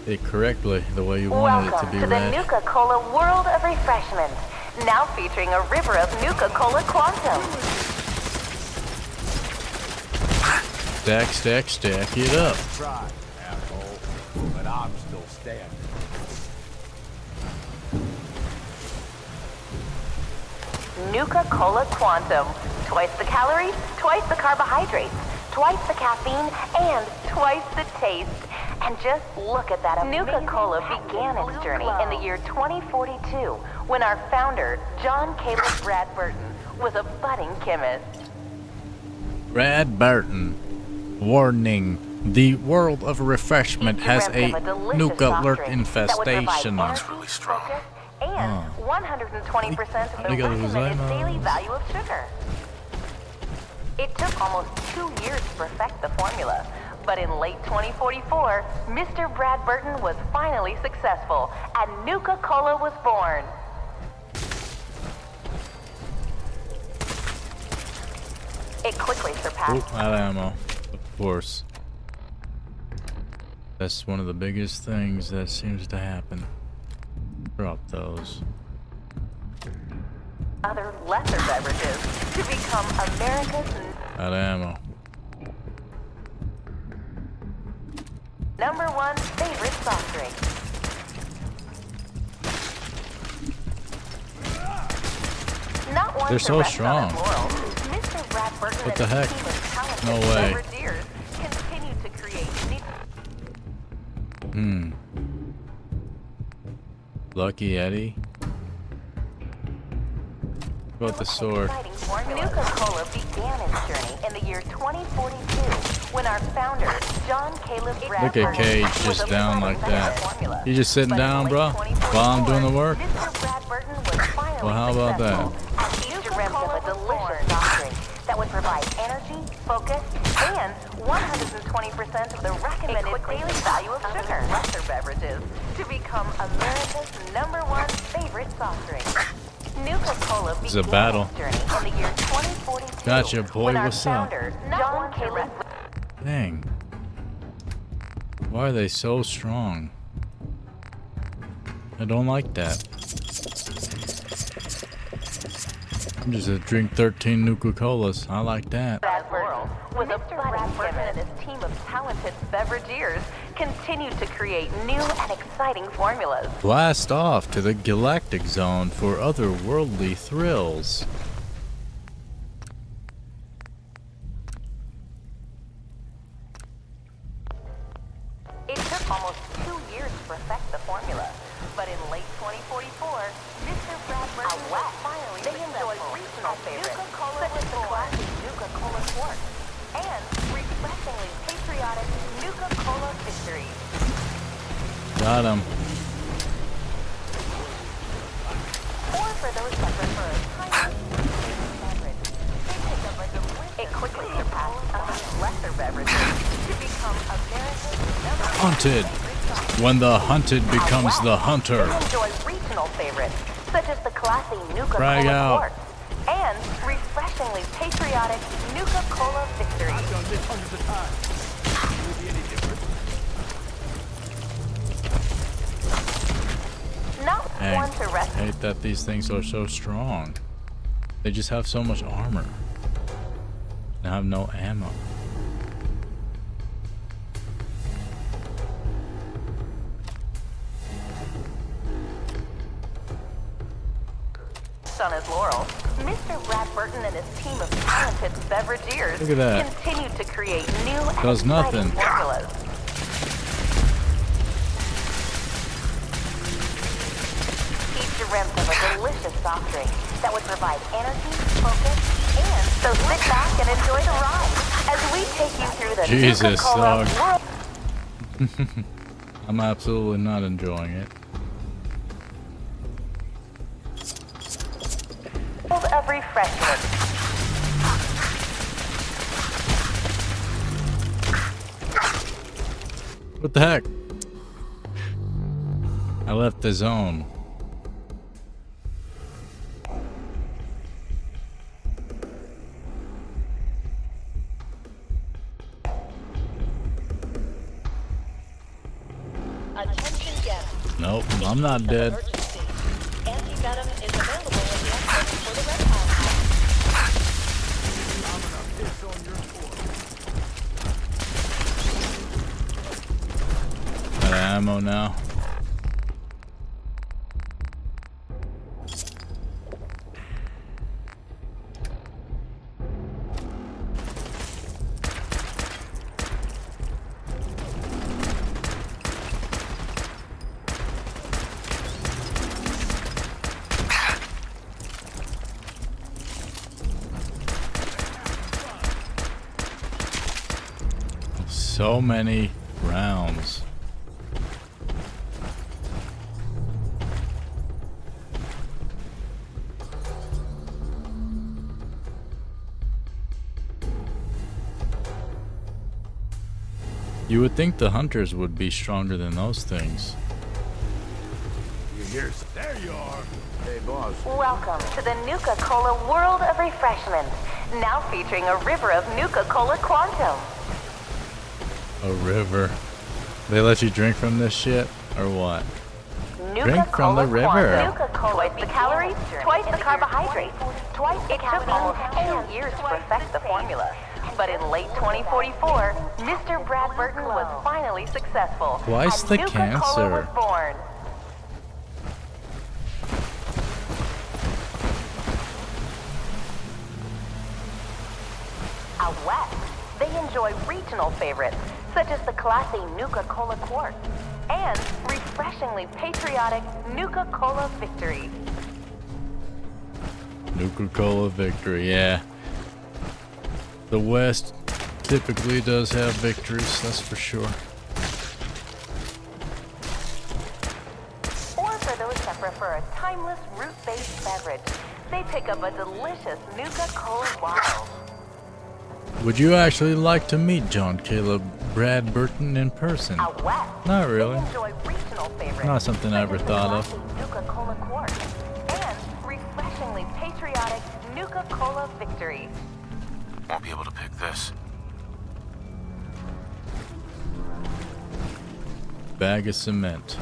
it correctly the way you wanted it to be read. Welcome to the Nuka Cola World of Refreshment, now featuring a river of Nuka Cola Quantum. Stack, stack, stack it up. Try, asshole, but I'm still standing. Nuka Cola Quantum. Twice the calories, twice the carbohydrates, twice the caffeine, and twice the taste. And just look at that amazing Nuka Cola began its journey in the year 2042 when our founder, John Caleb Brad Burton, was a budding chemist. Brad Burton. Warning. The world of refreshment has a Nuka lurk infestation. It's really strong. And 120% of the recommended daily value of sugar. It took almost 2 years to perfect the formula, but in late 2044, Mr. Brad Burton was finally successful, and Nuka Cola was born. It quickly surpassed. Out of ammo, of course. That's one of the biggest things that seems to happen. Drop those. Other lesser beverages to become America's Out of ammo. #1 favorite soft drink. Not one They're to so rest strong. on his laurels, Mr. Brad Burton What the and heck? his team of talented No way. overseers continue to create new Lucky Eddie. What about the sword? Nuka Cola began its journey in the year 2042 when our founder, John Caleb Brad Look at Cage just down like that. You just sitting down, bro, while I'm doing the work? Well, how about that? Nuka dreamt of a provide energy, focus, and 120% of the recommended daily value of sugar. Lesser beverages to become America's #1 favorite soft drink. Nuka Cola It's a battle. journey in the year 2042. Gotcha, boy. When our What's up? founder, John Caleb. Dang. Why are they so strong? I don't like that. I'm just gonna drink 13 Nuka Colas. I like that. With a Brad Burton and his team of talented beverageers, continue to create new and exciting formulas. Blast off to the Galactic Zone for otherworldly thrills. It took almost 2 years to perfect the formula, but in late 2044, Mr. Brad Burton was finally they enjoy regional favorites such as the classic Nuka Cola Quartz and refreshingly patriotic Nuka Cola Victory. Got him. Or for those that prefer a tiny beverage, they pick up a delicious. It quickly surpassed other lesser beverages to become America's #1 Hunted. When the hunted becomes the hunter. They enjoy regional favorites such as the classy Nuka Brag Cola out. Quartz and refreshingly patriotic Nuka Cola Victory. I've done this hundreds of times. Will it be any different? Not Dang. one to rest. I hate that these things are so strong. They just have so much armor. And have no ammo. On his laurels, Mr. Brad Burton and his team of talented beverageers Look at that. continue to create new and Does nothing. exciting formulas. He dreamt of a delicious soft drink that would provide energy, focus, and so sit back and enjoy the ride as we take you through the Jesus, Nuka Cola dog. world. I'm absolutely not enjoying it. Of refreshment. What the heck? I left the zone. Attention guests. Nope, I'm not dead. Anti-venom is available in the entrance for the reptile. Out of ammo now. So many rounds. You would think the hunters would be stronger than those things. You hear? There you are. Hey, boss. Welcome to the Nuka Cola World of Refreshment, now featuring a river of Nuka Cola Quantum. A river. They let you drink from this shit, or what? Nuka Drink from the Cola river. Quantum. Nuka Cola, twice the calories, twice the carbohydrates, twice the caffeine. It took almost 2 years to perfect the formula. But in late 2044, Mr. Brad Burton was finally successful. Twice and the Nuka Cola cancer. was born. Out west, they enjoy regional favorites, such as the classy Nuka Cola Quartz and refreshingly patriotic Nuka Cola Victory. Nuka Cola Victory, yeah. The West typically does have victories, that's for sure. Or for those that prefer a timeless root-based beverage, they pick up a delicious Nuka Cola Wild. Would you actually like to meet John Caleb Brad Burton in person? Not really. Not something I ever thought of. Nuka-Cola Quartz and refreshingly patriotic Nuka-Cola Victory. Won't be able to pick this. Bag of cement.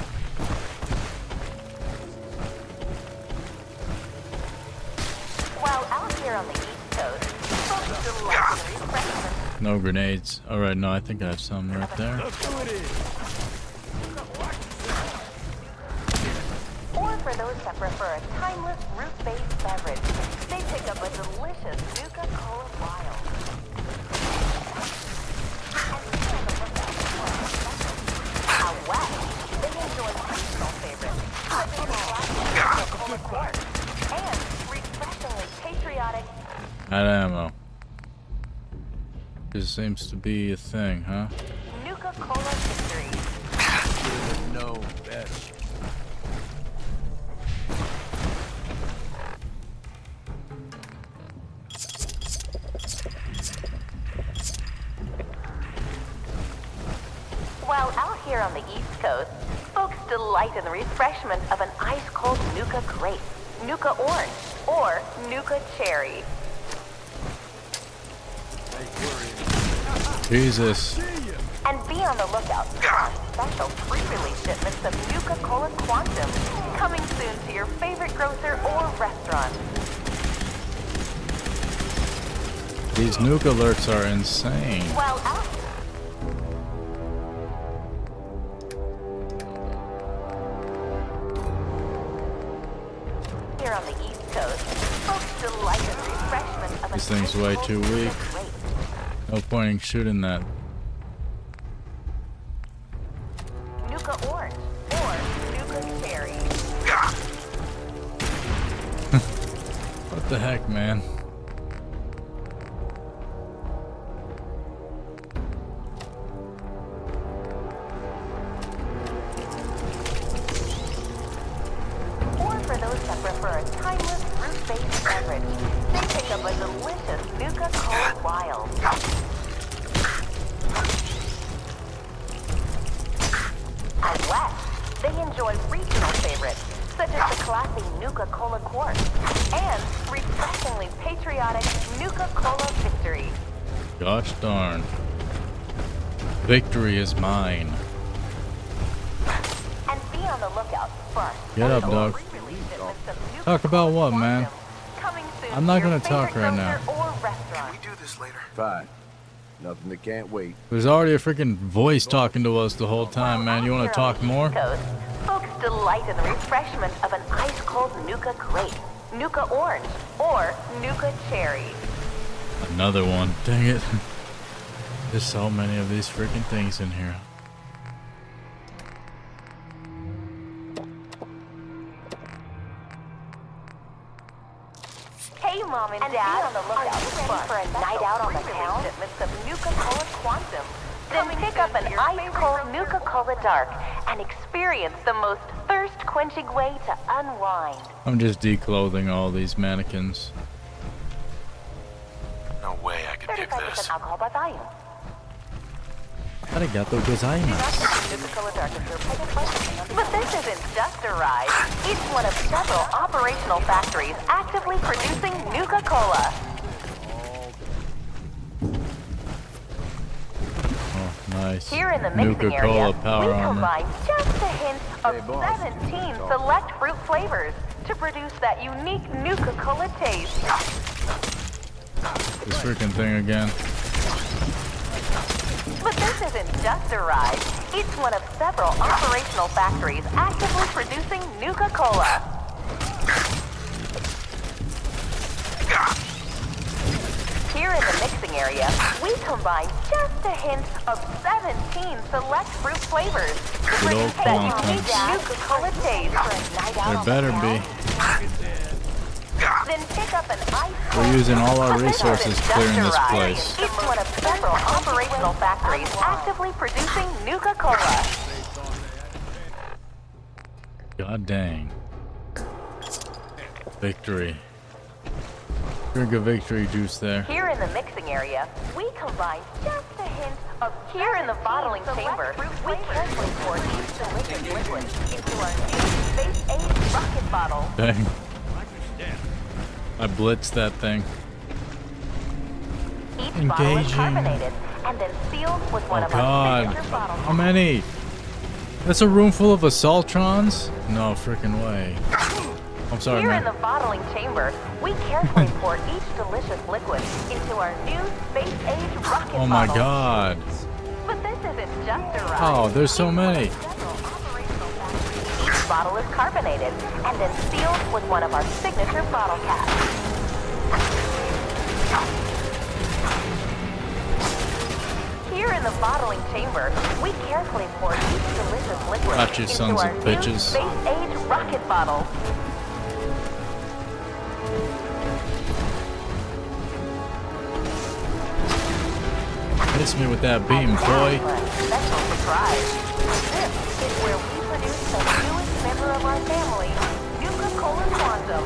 While out here on the East Coast, folks delightfully refreshment. No grenades. Alright, no, I think I have some right there. Or for those that prefer a timeless root-based beverage, they pick up a delicious Nuka-Cola Wild. Out west, they enjoy regional favorites, such as Nuka-Cola Quartz and refreshingly patriotic. Out of ammo. This seems to be a thing, huh? Nuka-Cola Victory. Should've known better. While out here on the East Coast, folks delight in the refreshment of an ice-cold Nuka Grape, Nuka Orange, or Nuka Cherry. Jesus. And be on the lookout for special pre-release shipments of Nuka-Cola Quantum, coming soon to your favorite grocer or restaurant. These nuke alerts are insane. While out here on the East Coast, folks delight in the refreshment of This thing's way too weak. No point in shooting that. Nuka Orange or Nuka Cherry. What the heck, man? Or for those that prefer a timeless fruit-based beverage, they pick up a delicious Nuka-Cola Wild. Out west, they enjoy regional favorites, such as the classy Nuka-Cola Quartz and refreshingly patriotic Nuka-Cola Victory. Gosh darn. Victory is mine. And be on the lookout for Get up, dog. pre-release shipments of Talk about what, man? coming soon I'm not to your gonna talk favorite right now. grocer or restaurant. We do this later. Fine. Nothing that can't wait. There's already a freaking voice talking to us the whole time, man. You want to talk more? Coast, folks delight in the refreshment of an ice-cold Nuka Grape, Nuka Orange, or Nuka Cherry. Another one. Dang it. There's so many of these freaking things in here. Hey, Mom and Dad, be on the lookout for a night out on the town? Shipments of Nuka-Cola Quantum. Then pick up an ice-cold Nuka-Cola Dark and experience the most thirst-quenching way to unwind. I'm just declothing all these mannequins. No way I could pick this. 35% alcohol by volume. Arigato gozaimasu. Nuka-Cola Dark is your pregnant license. But this isn't just a ride. It's one of several operational factories actively producing Nuka-Cola. Oh, nice. Here in the mixing Nuka-Cola area, power we armor. combine just a hint of 17 select fruit flavors to produce that unique Nuka-Cola taste. This freaking thing again. But this isn't just a ride. It's one of several operational factories actively producing Nuka-Cola. Here in the mixing area, we combine just a hint of 17 select fruit flavors to Good old produce that unique quantums. Nuka-Cola taste for a night out There on the better be. Then pick up an ice. We're using all our resources clearing this place. It's one of several operational factories actively producing Nuka-Cola. God dang. Victory. Drink a victory juice there. Here in the mixing area, we combine just a hint of... Here in the bottling chamber, we carefully pour each delicious liquid into our new space-age rocket bottle. Dang. I blitzed that thing. Each bottle is carbonated and then sealed with one of our signature bottle How many? That's a room full of assaultrons? No freaking way. I'm sorry, Here man. in the bottling chamber, we carefully pour each delicious liquid into our new space-age rocket bottle. Oh my god. But this isn't just a ride. Oh, there's so many. Each bottle is carbonated and then sealed with one of our signature bottle caps. Here in the bottling chamber, we carefully pour each delicious liquid Got you, into sons our of new bitches. space-age rocket bottle. Hits me with that beam, boy. Special surprise. This is where we produce the newest member of our family, Nuka Quantum.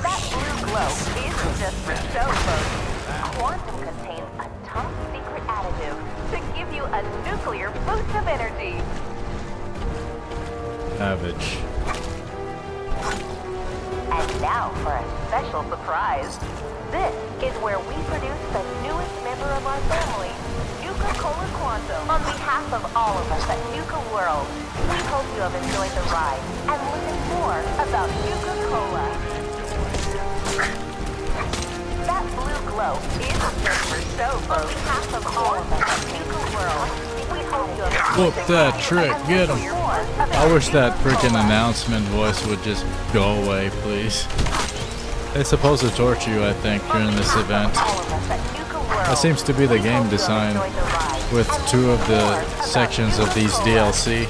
That blue glow isn't just for show, folks. Quantum contains a top secret additive to give you a nuclear boost of energy. Savage. And now for a special surprise. This is where we produce the newest member of our family, Nuka Quantum. On behalf of all of us at Nuka World, we hope you have enjoyed the ride and learned more about Nuka Cola. That blue glow isn't just for show, folks. On behalf of all of us at Nuka World, we hope you have enjoyed Whoop the that ride trick, and get learned him. more about I wish that Nuka freaking Cola. announcement voice would just go away, please. They're supposed to torture you, I think, during this event. That seems to be the game design with 2 of the sections of these DLC.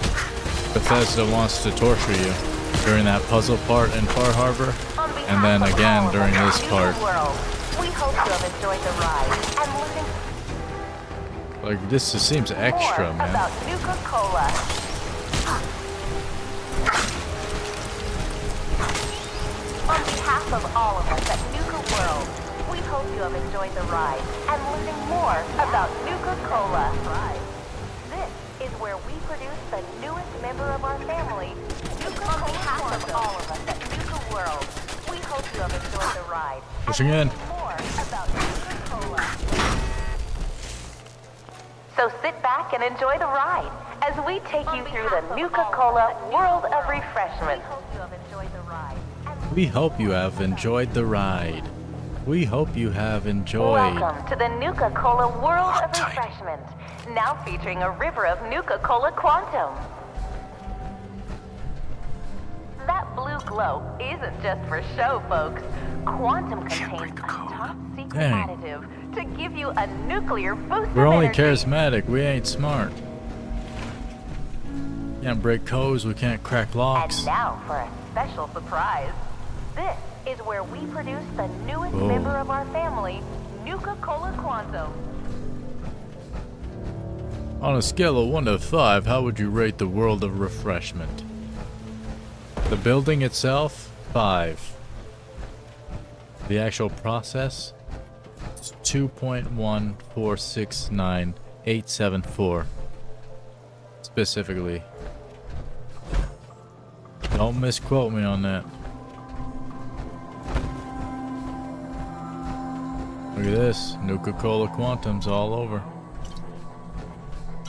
Bethesda wants to torture you during that puzzle part in Far Harbor, and then again during this part. We hope you have enjoyed the ride and learned Like, this just seems extra, more man. about Nuka Cola. On behalf of all of us at Nuka World, we hope you have enjoyed the ride and learning more about Nuka Cola. This is where we produce the newest member of our family, Nuka On behalf of all of us at Nuka World, we hope you have enjoyed the ride Pushing in. more about Nuka Cola. So sit back and enjoy the ride as we take you through the Nuka Cola World of Refreshment. We hope you have enjoyed the ride. We hope you have enjoyed the ride. We hope you have enjoyed. Welcome to the Nuka Cola World of Refreshment, now featuring a river of Nuka Cola Quantum. That blue glow isn't just for show, folks. Quantum contains a top secret Dang. additive to give you a nuclear boost We're of only energy. charismatic, we ain't smart. Can't break codes, we can't crack locks. And now for a special surprise. This is where we produce the newest Whoa. member of our family, Nuka Cola Quantum. On a scale of 1 to 5, how would you rate the world of refreshment? The building itself, 5. The actual process, 2.1469874. Specifically. Don't misquote me on that. Look at this, Nuka Cola Quantum's all over.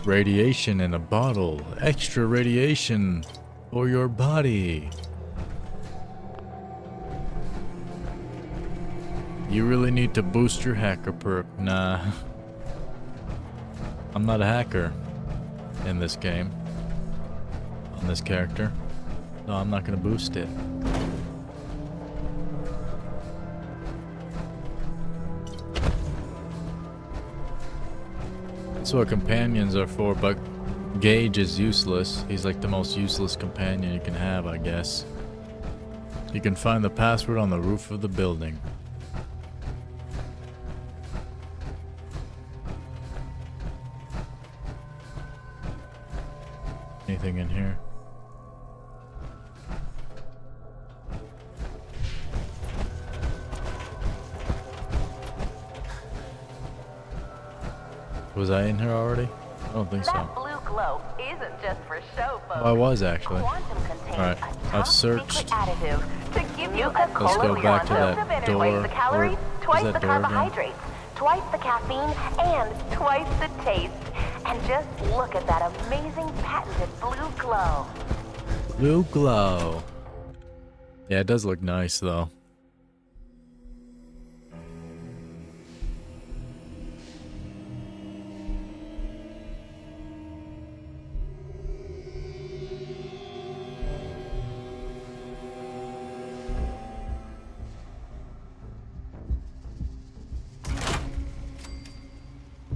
Radiation in a bottle, extra radiation for your body. You really need to boost your hacker perk. Nah. I'm not a hacker in this game. On this character. No, I'm not gonna boost it. That's what companions are for, but Gage is useless. He's like the most useless companion you can have, I guess. You can find the password on the roof of the building. Anything in here? Was I in here already? I don't think so. That blue glow isn't just for show, folks. Oh, I was actually. Quantum contains Alright, a I've top searched. secret additive to give you a Let's go back to that door. Twice the calories, twice that the door again? carbohydrates, twice the caffeine, and twice the taste. And just look at that amazing patented blue glow. Blue glow. Yeah, it does look nice though.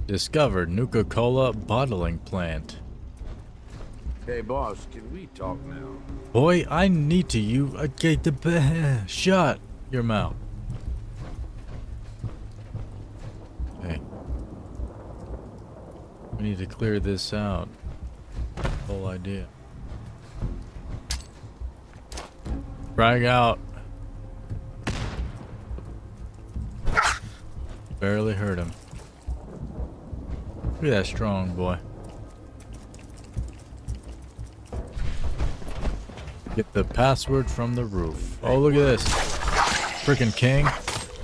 Discovered Nuka-Cola bottling plant. Hey, boss, can we talk now? Boy, I need to get the shut your mouth. Hey, we need to clear this out. Whole idea. Drag out. Barely hurt him. Look at that strong boy. Get the password from the roof. Oh, look at this. Freaking king.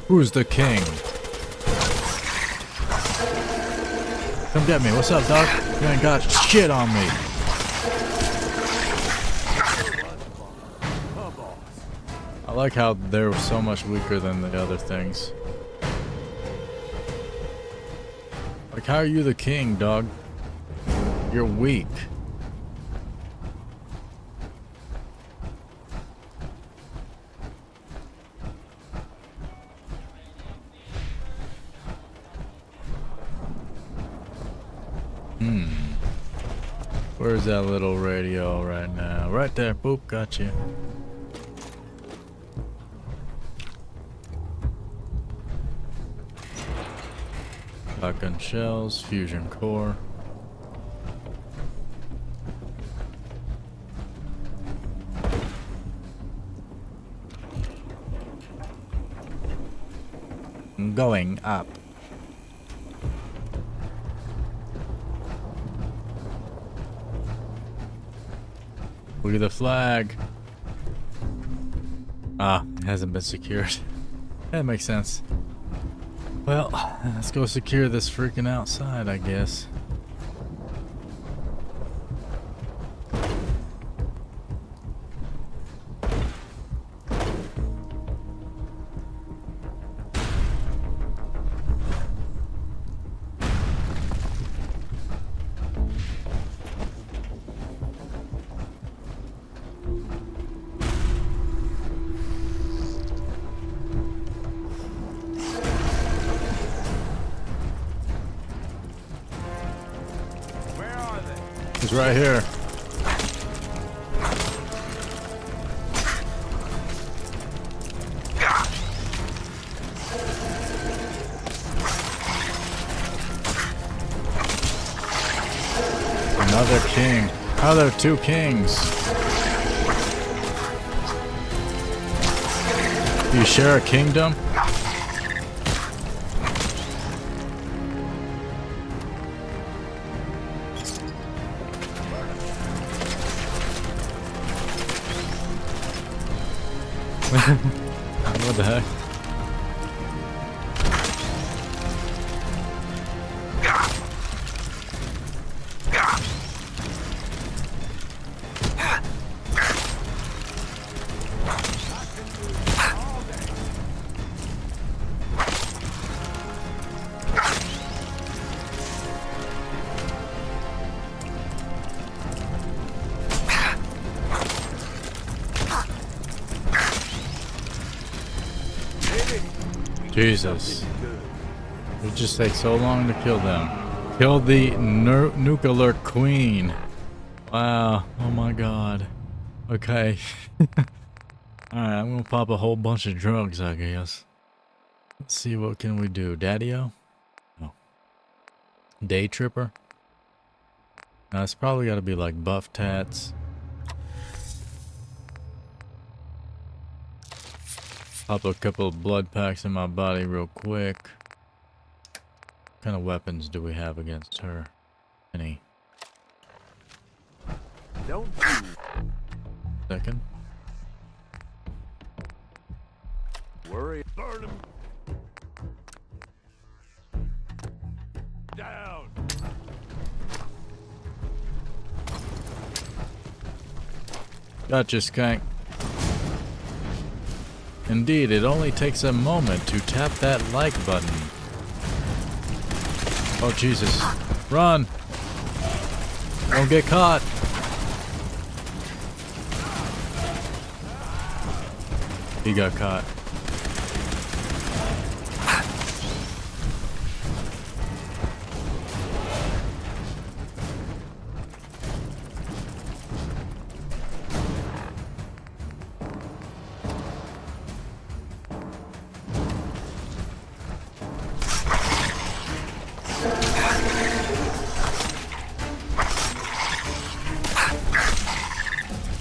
Who's the king? Come get me. What's up, dog? You ain't got shit on me. I like how they're so much weaker than the other things. Like, how are you the king, dog? You're weak. Where's that little radio right now? Right there. Boop, got you. Shotgun shells, fusion core. Going up. Look at the flag. Ah, it hasn't been secured. That makes sense. Well, let's go secure this freaking outside, I guess. He's right here. Another king. How are there two kings? Do you share a kingdom? What the heck? Jesus. It just takes so long to kill them. Kill the nuclear queen. Wow. Oh my god. Okay. Alright, I'm gonna pop a whole bunch of drugs, I guess. Let's see, what can we do? Daddy-o? No. Day tripper? Now, it's probably gotta be like buff tats. Pop a couple of blood packs in my body real quick. kind of weapons do we have against her? Any? Don't Second. worry. Burn him. Down. Gotcha, Skank. Indeed, it only takes a moment to tap that like button. Oh, Jesus. Run! Don't get caught! He got caught.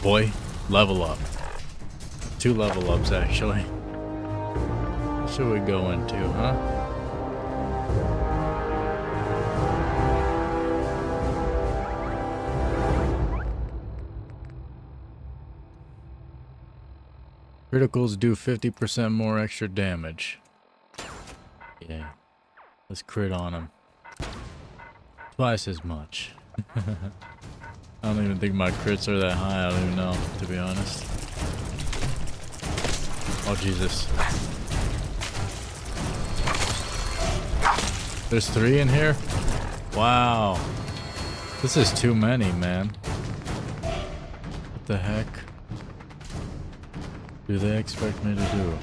Boy, level up. 2 level ups, actually. What should we go into, huh? Criticals do 50% more extra damage. Yeah. Let's crit on him. Twice as much. I don't even think my crits are that high. I don't even know, to be honest. Oh, Jesus. There's 3 in here? Wow. This is too many, man. What the heck do they expect me to do?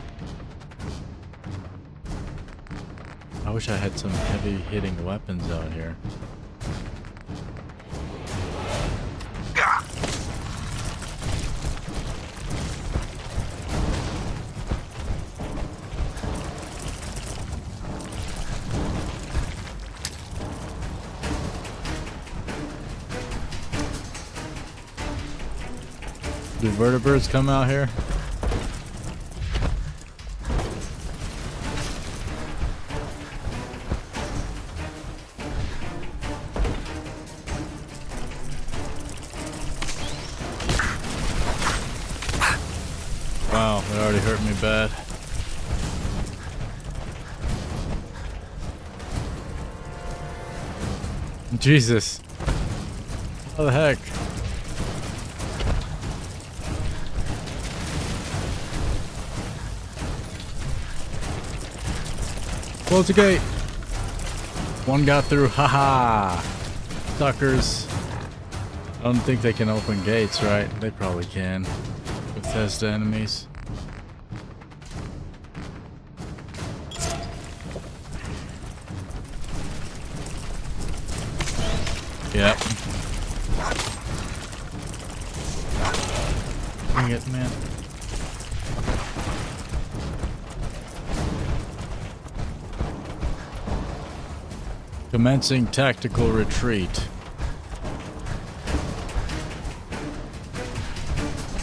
I wish I had some heavy hitting weapons out here. Do vertebrates come out here? Wow, they already hurt me bad. Jesus. What the heck? Close the gate. One got through. Haha. Suckers. I don't think they can open gates, right? They probably can. Bethesda enemies. Yep. Dang it, man. Commencing tactical retreat.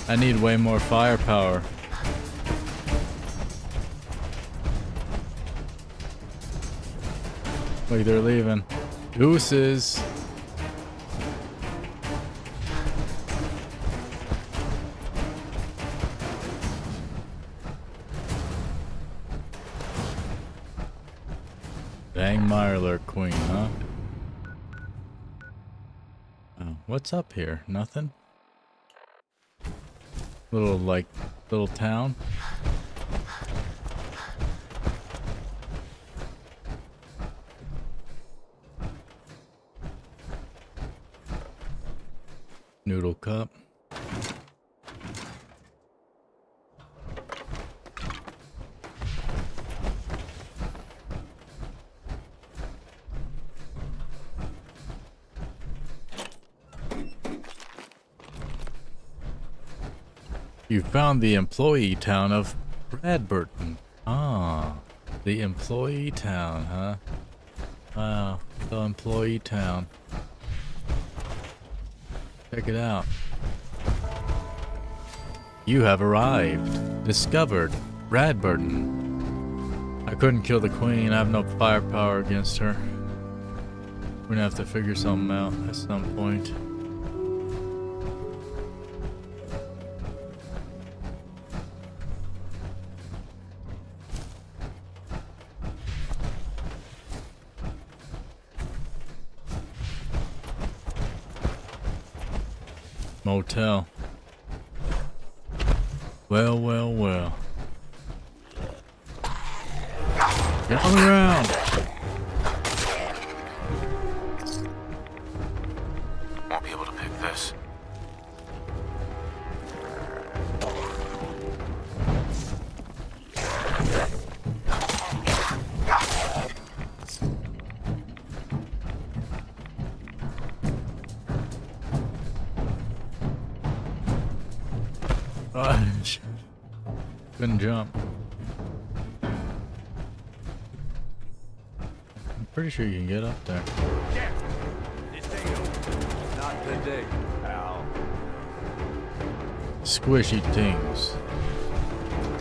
I need way more firepower. Look, they're leaving. Deuces. Dang Mirelurk Queen, huh? Oh, what's up here? Nothing? Little town? Noodle cup. You found the employee town of Bradburton. Ah, the employee town, huh? Wow, the employee town. Check it out. You have arrived. Discovered Bradburton. I couldn't kill the queen. I have no firepower against her. We're gonna have to figure something out at some point. Motel. Well, well, well. Get on the ground. Won't be able to pick this. Couldn't jump. I'm pretty sure you can get up there. Not today, pal. Squishy things.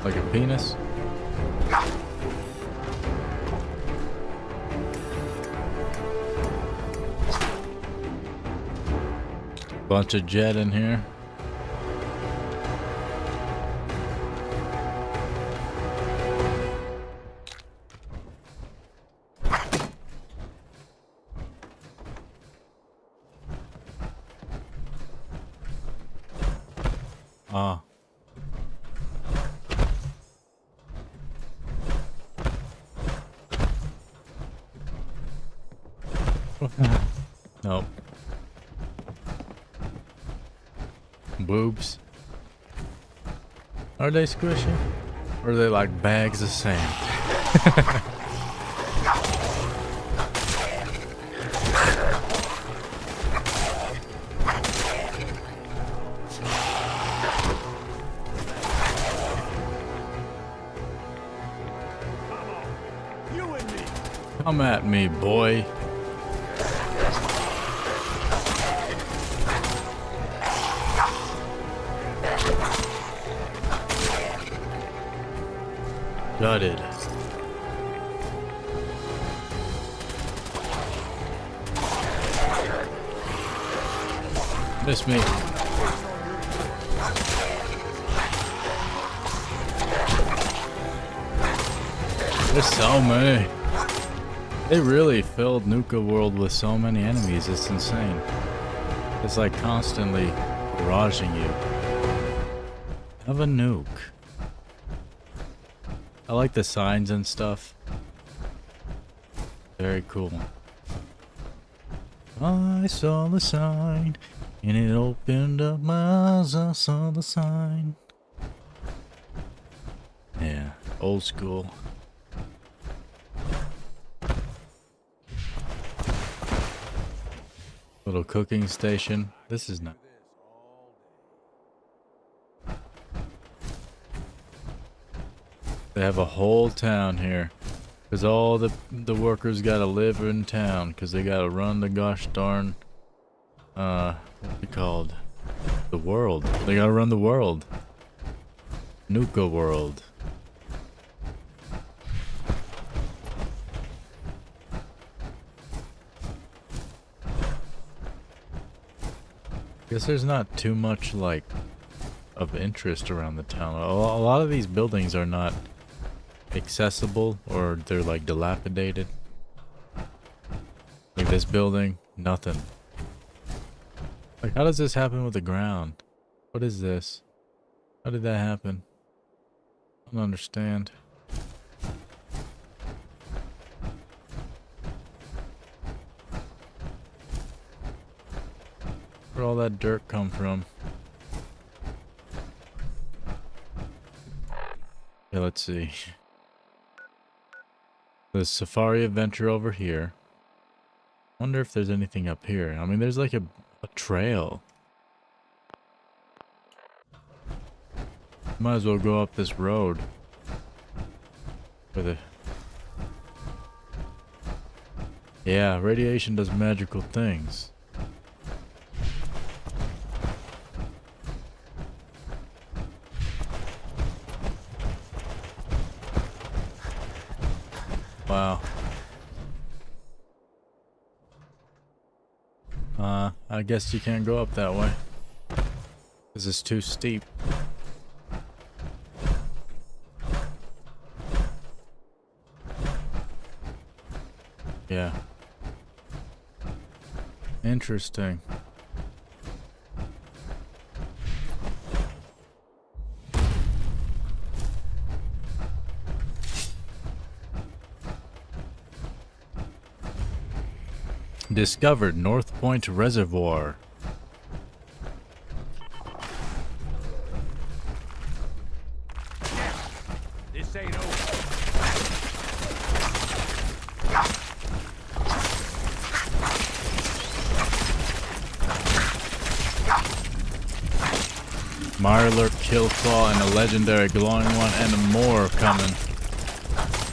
Like a penis? Bunch of jet in here. Ah. Nope. Boobs. Are they squishy? Or are they like bags of sand? Come at me, boy. Gutted. Miss me. There's so many. They really filled Nuka World with so many enemies, it's insane. It's like constantly barraging you. Have a nuke. I like the signs and stuff. Very cool. I saw the sign and it opened up my eyes. I saw the sign. Yeah, old school. Little cooking station. This is not. They have a whole town here. Because all the workers gotta live in town. Because they gotta run the gosh darn... what's it called? The world. They gotta run the world. Nuka World. Guess there's not too much like of interest around the town. A lot of these buildings are not accessible, or they're like dilapidated. Like this building, nothing. Like, how does this happen with the ground? What is this? How did that happen? I don't understand. Where'd all that dirt come from? Okay, let's see. The safari adventure over here. Wonder if there's anything up here. I mean, there's like a trail. Might as well go up this road. With it. Yeah, radiation does magical things. Wow. I guess you can't go up that way. Because it's too steep. Yeah. Interesting. Discovered North Point Reservoir. This ain't over. Mirelurk, Killclaw, and a legendary glowing one, and more coming.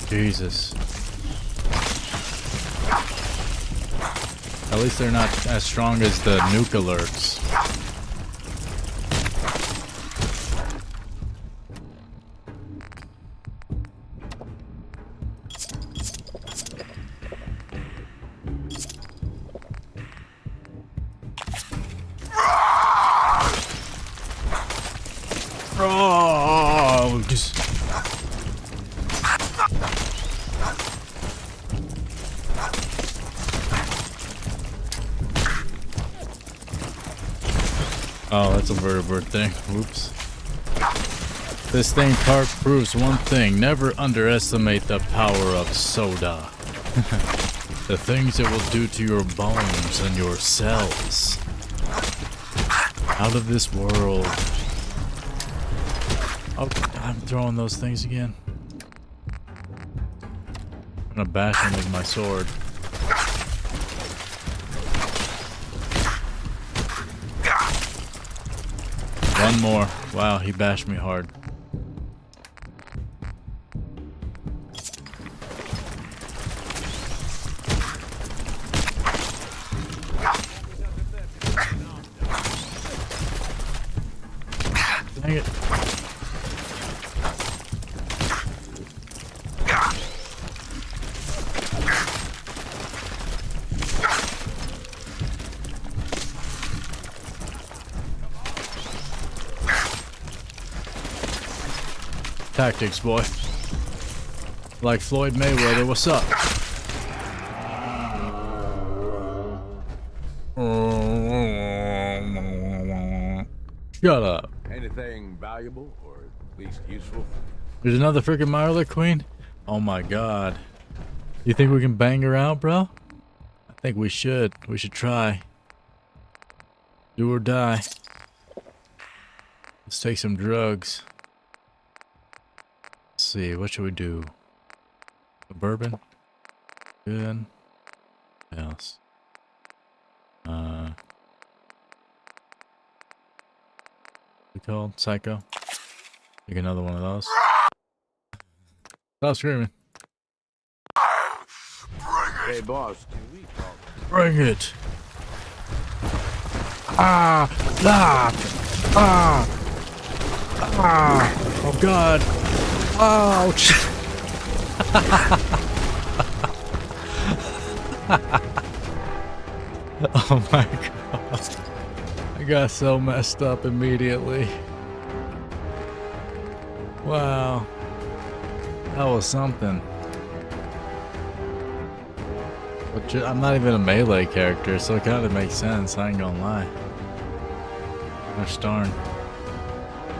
Jesus. At least they're not as strong as the Nuka Lurks. Oh, just... Oh, that's a vertebrate thing. Whoops. This thing part proves one thing. Never underestimate the power of soda. The things it will do to your bones and your cells. Out of this world. Oh, I'm throwing those things again. I'm gonna bash him with my sword. One more. Wow, he bashed me hard. Dang it. Tactics, boy. Like Floyd Mayweather, what's up? Shut up. Anything valuable or at least useful? There's another freaking Mirelurk Queen? Oh my god. You think we can bang her out, bro? I think we should. We should try. Do or die. Let's take some drugs. Let's see, what should we do? A bourbon? Good. What else? What's it called? Psycho? Take another one of those. Stop screaming. Hey boss, can we talk? Bring it! Ah! Ah! Ah! Ah! Oh god! Ouch! Oh my god. I got so messed up immediately. Wow. That was something. But I'm not even a melee character, so it kind of makes sense. I ain't gonna lie. Gosh darn.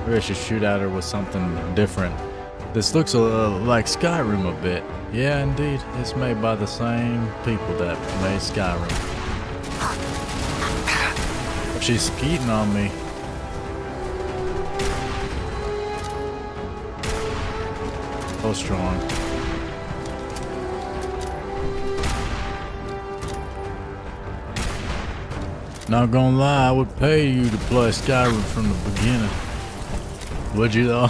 Maybe I should shoot at her with something different. This looks like Skyrim a bit. Yeah, indeed. It's made by the same people that made Skyrim. She's skeeting on me. So strong. Not gonna lie, I would pay you to play Skyrim from the beginning. Would you though?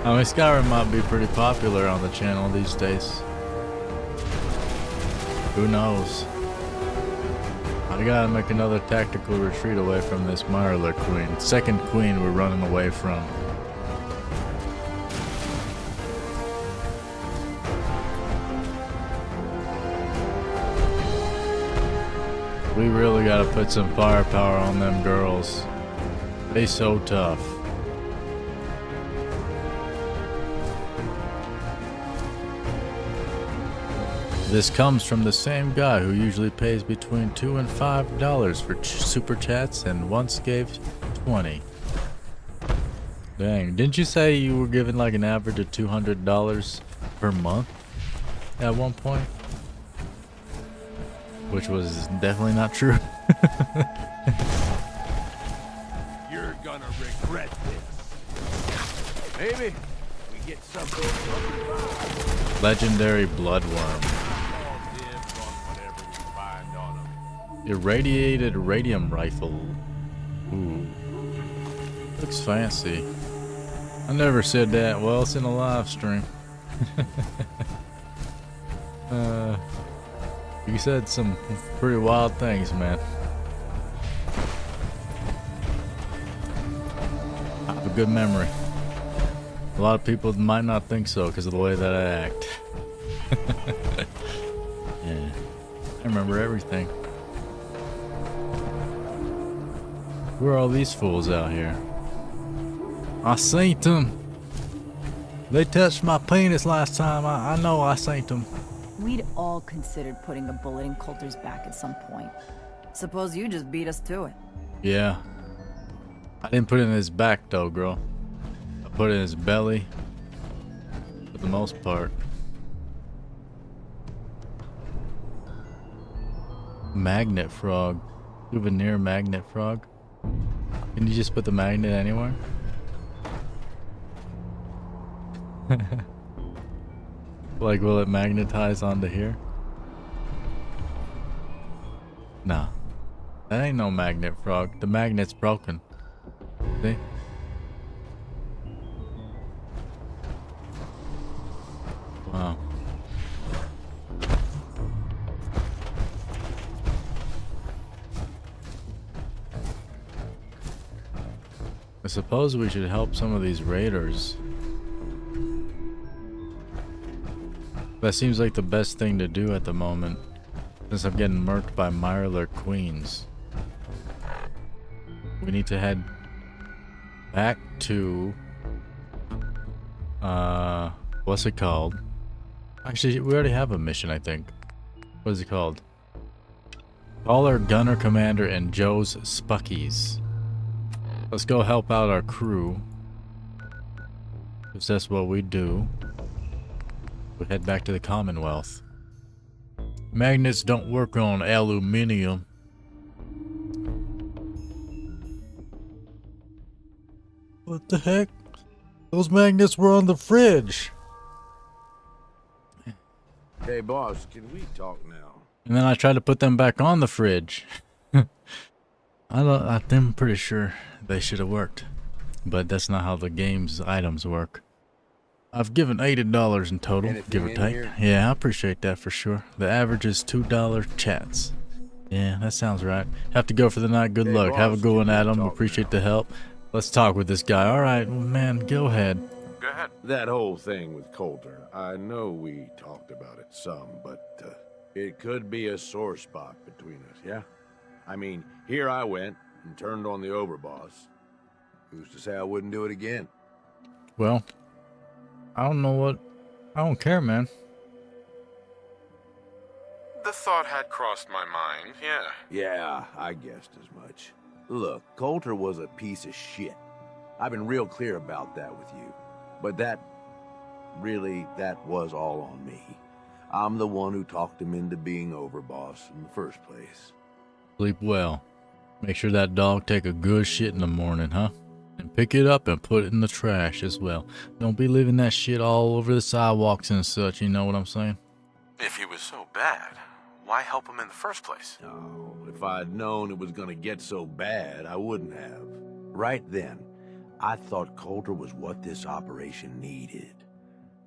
I mean, Skyrim might be pretty popular on the channel these days. Who knows? I gotta make another tactical retreat away from this Mirelurk Queen. Second queen we're running away from. We really gotta put some firepower on them girls. They so tough. This comes from the same guy who usually pays between $2 and $5 for super chats and once gave 20. Dang, didn't you say you were giving like an average of $200 per month at one point? Which was definitely not true. You're gonna regret this. Maybe we get something. Legendary bloodworm. Irradiated radium rifle. Ooh. Looks fancy. I never said that. Well, it's in a live stream. You said some pretty wild things, man. I have a good memory. A lot of people might not think so because of the way that I act. Yeah. I remember everything. Who are all these fools out here? I seen them. They touched my penis last time. I know I seen them. We'd all considered putting a bullet in Coulter's back at some point. Suppose you just beat us to it. Yeah. I didn't put it in his back though, girl. I put it in his belly. For the most part. Magnet frog. Souvenir magnet frog. Can you just put the magnet anywhere? Like, will it magnetize onto here? Nah. That ain't no magnet frog. The magnet's broken. See? Wow. I suppose we should help some of these raiders. That seems like the best thing to do at the moment, since I'm getting murked by Mirelurk queens. We need to head back to what's it called? Actually, we already have a mission, I think. What is it called? Caller, Gunner Commander, and Joe's Spuckies. Let's go help out our crew, because that's what we do. We head back to the Commonwealth. Magnets don't work on aluminium. What the heck? Those magnets were on the fridge. Hey, boss, can we talk now? And then I tried to put them back on the fridge. I'm pretty sure they should have worked. But that's not how the game's items work. I've given $80 in total, give or take. Yeah, I appreciate that for sure. The average is $2 chats. Yeah, that sounds right. Have to go for the night. Good luck. Have a good one, Adam. Appreciate the help. Let's talk with this guy. All right, man, go ahead. Go ahead. That whole thing with Coulter, I know we talked about it some, but it could be a sore spot between us, yeah? I mean, here I went and turned on the overboss. Who's to say I wouldn't do it again? Well, I don't care, man. The thought had crossed my mind, yeah. Yeah, I guessed as much. Look, Coulter was a piece of shit. I've been real clear about that with you. But that was all on me. I'm the one who talked him into being overboss in the first place. Sleep well. Make sure that dog take a good shit in the morning, huh? And pick it up and put it in the trash as well. Don't be leaving that shit all over the sidewalks and such, you know what I'm saying? If he was so bad, why help him in the first place? No, if I'd known it was gonna get so bad, I wouldn't have. Right then, I thought Coulter was what this operation needed.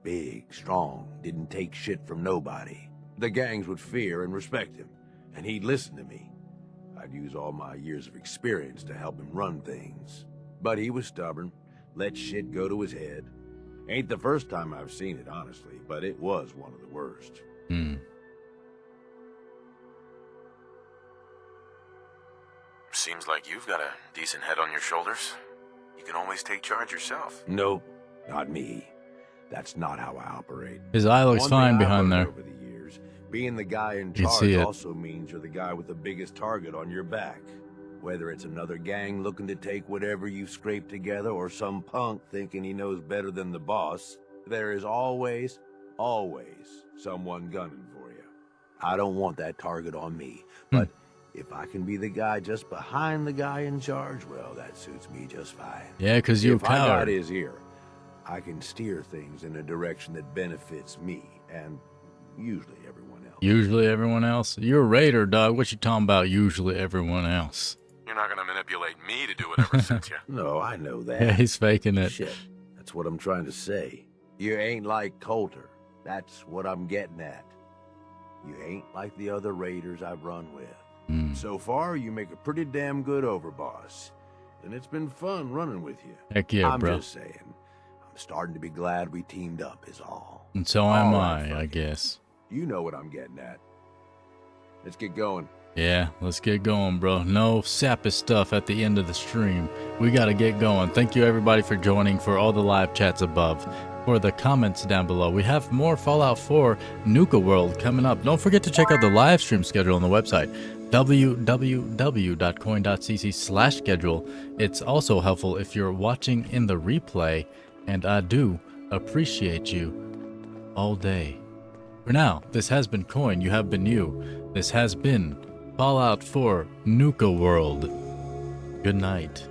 Big, strong, didn't take shit from nobody. The gangs would fear and respect him, and he'd listen to me. I'd use all my years of experience to help him run things. But he was stubborn, let shit go to his head. Ain't the first time I've seen it, honestly, but it was one of the worst. Seems like you've got a decent head on your shoulders. You can always take charge yourself. Nope, not me. That's not how I operate. His eye looks fine behind there. Over the years, being the guy in You see charge it. also means you're the guy with the biggest target on your back. Whether it's another gang looking to take whatever you've scraped together or some punk thinking he knows better than the boss, there is always someone gunning for you. I don't want that target on me, but if I can be the guy just behind the guy in charge, well, that suits me just fine. Yeah, 'cause you're a If I got coward. his ear, I can steer things in a direction that benefits me and usually everyone else. Usually everyone else. You're a raider, dog. What you talking about? Usually everyone else. You're not gonna manipulate me to do whatever suits you. No, I know that. Yeah, he's faking it. Shit, that's what I'm trying to say. You ain't like Coulter. That's what I'm getting at. You ain't like the other raiders I've run with. So far, you make a pretty damn good overboss. And it's been fun running with you. Heck yeah, I'm bro. just saying. I'm starting to be glad we teamed up is all. And so am All right, I guess. You know what I'm getting at. Let's get going. Yeah, let's get going, bro. No sappy stuff at the end of the stream. We gotta get going. Thank you, everybody, for joining, for all the live chats above, for the comments down below. We have more Fallout 4 Nuka World coming up. Don't forget to check out the live stream schedule on the website, www.coin.cc/schedule. It's also helpful if you're watching in the replay, and I do appreciate you all day. For now, this has been Coin. You have been you. This has been Fallout 4 Nuka World. Good night.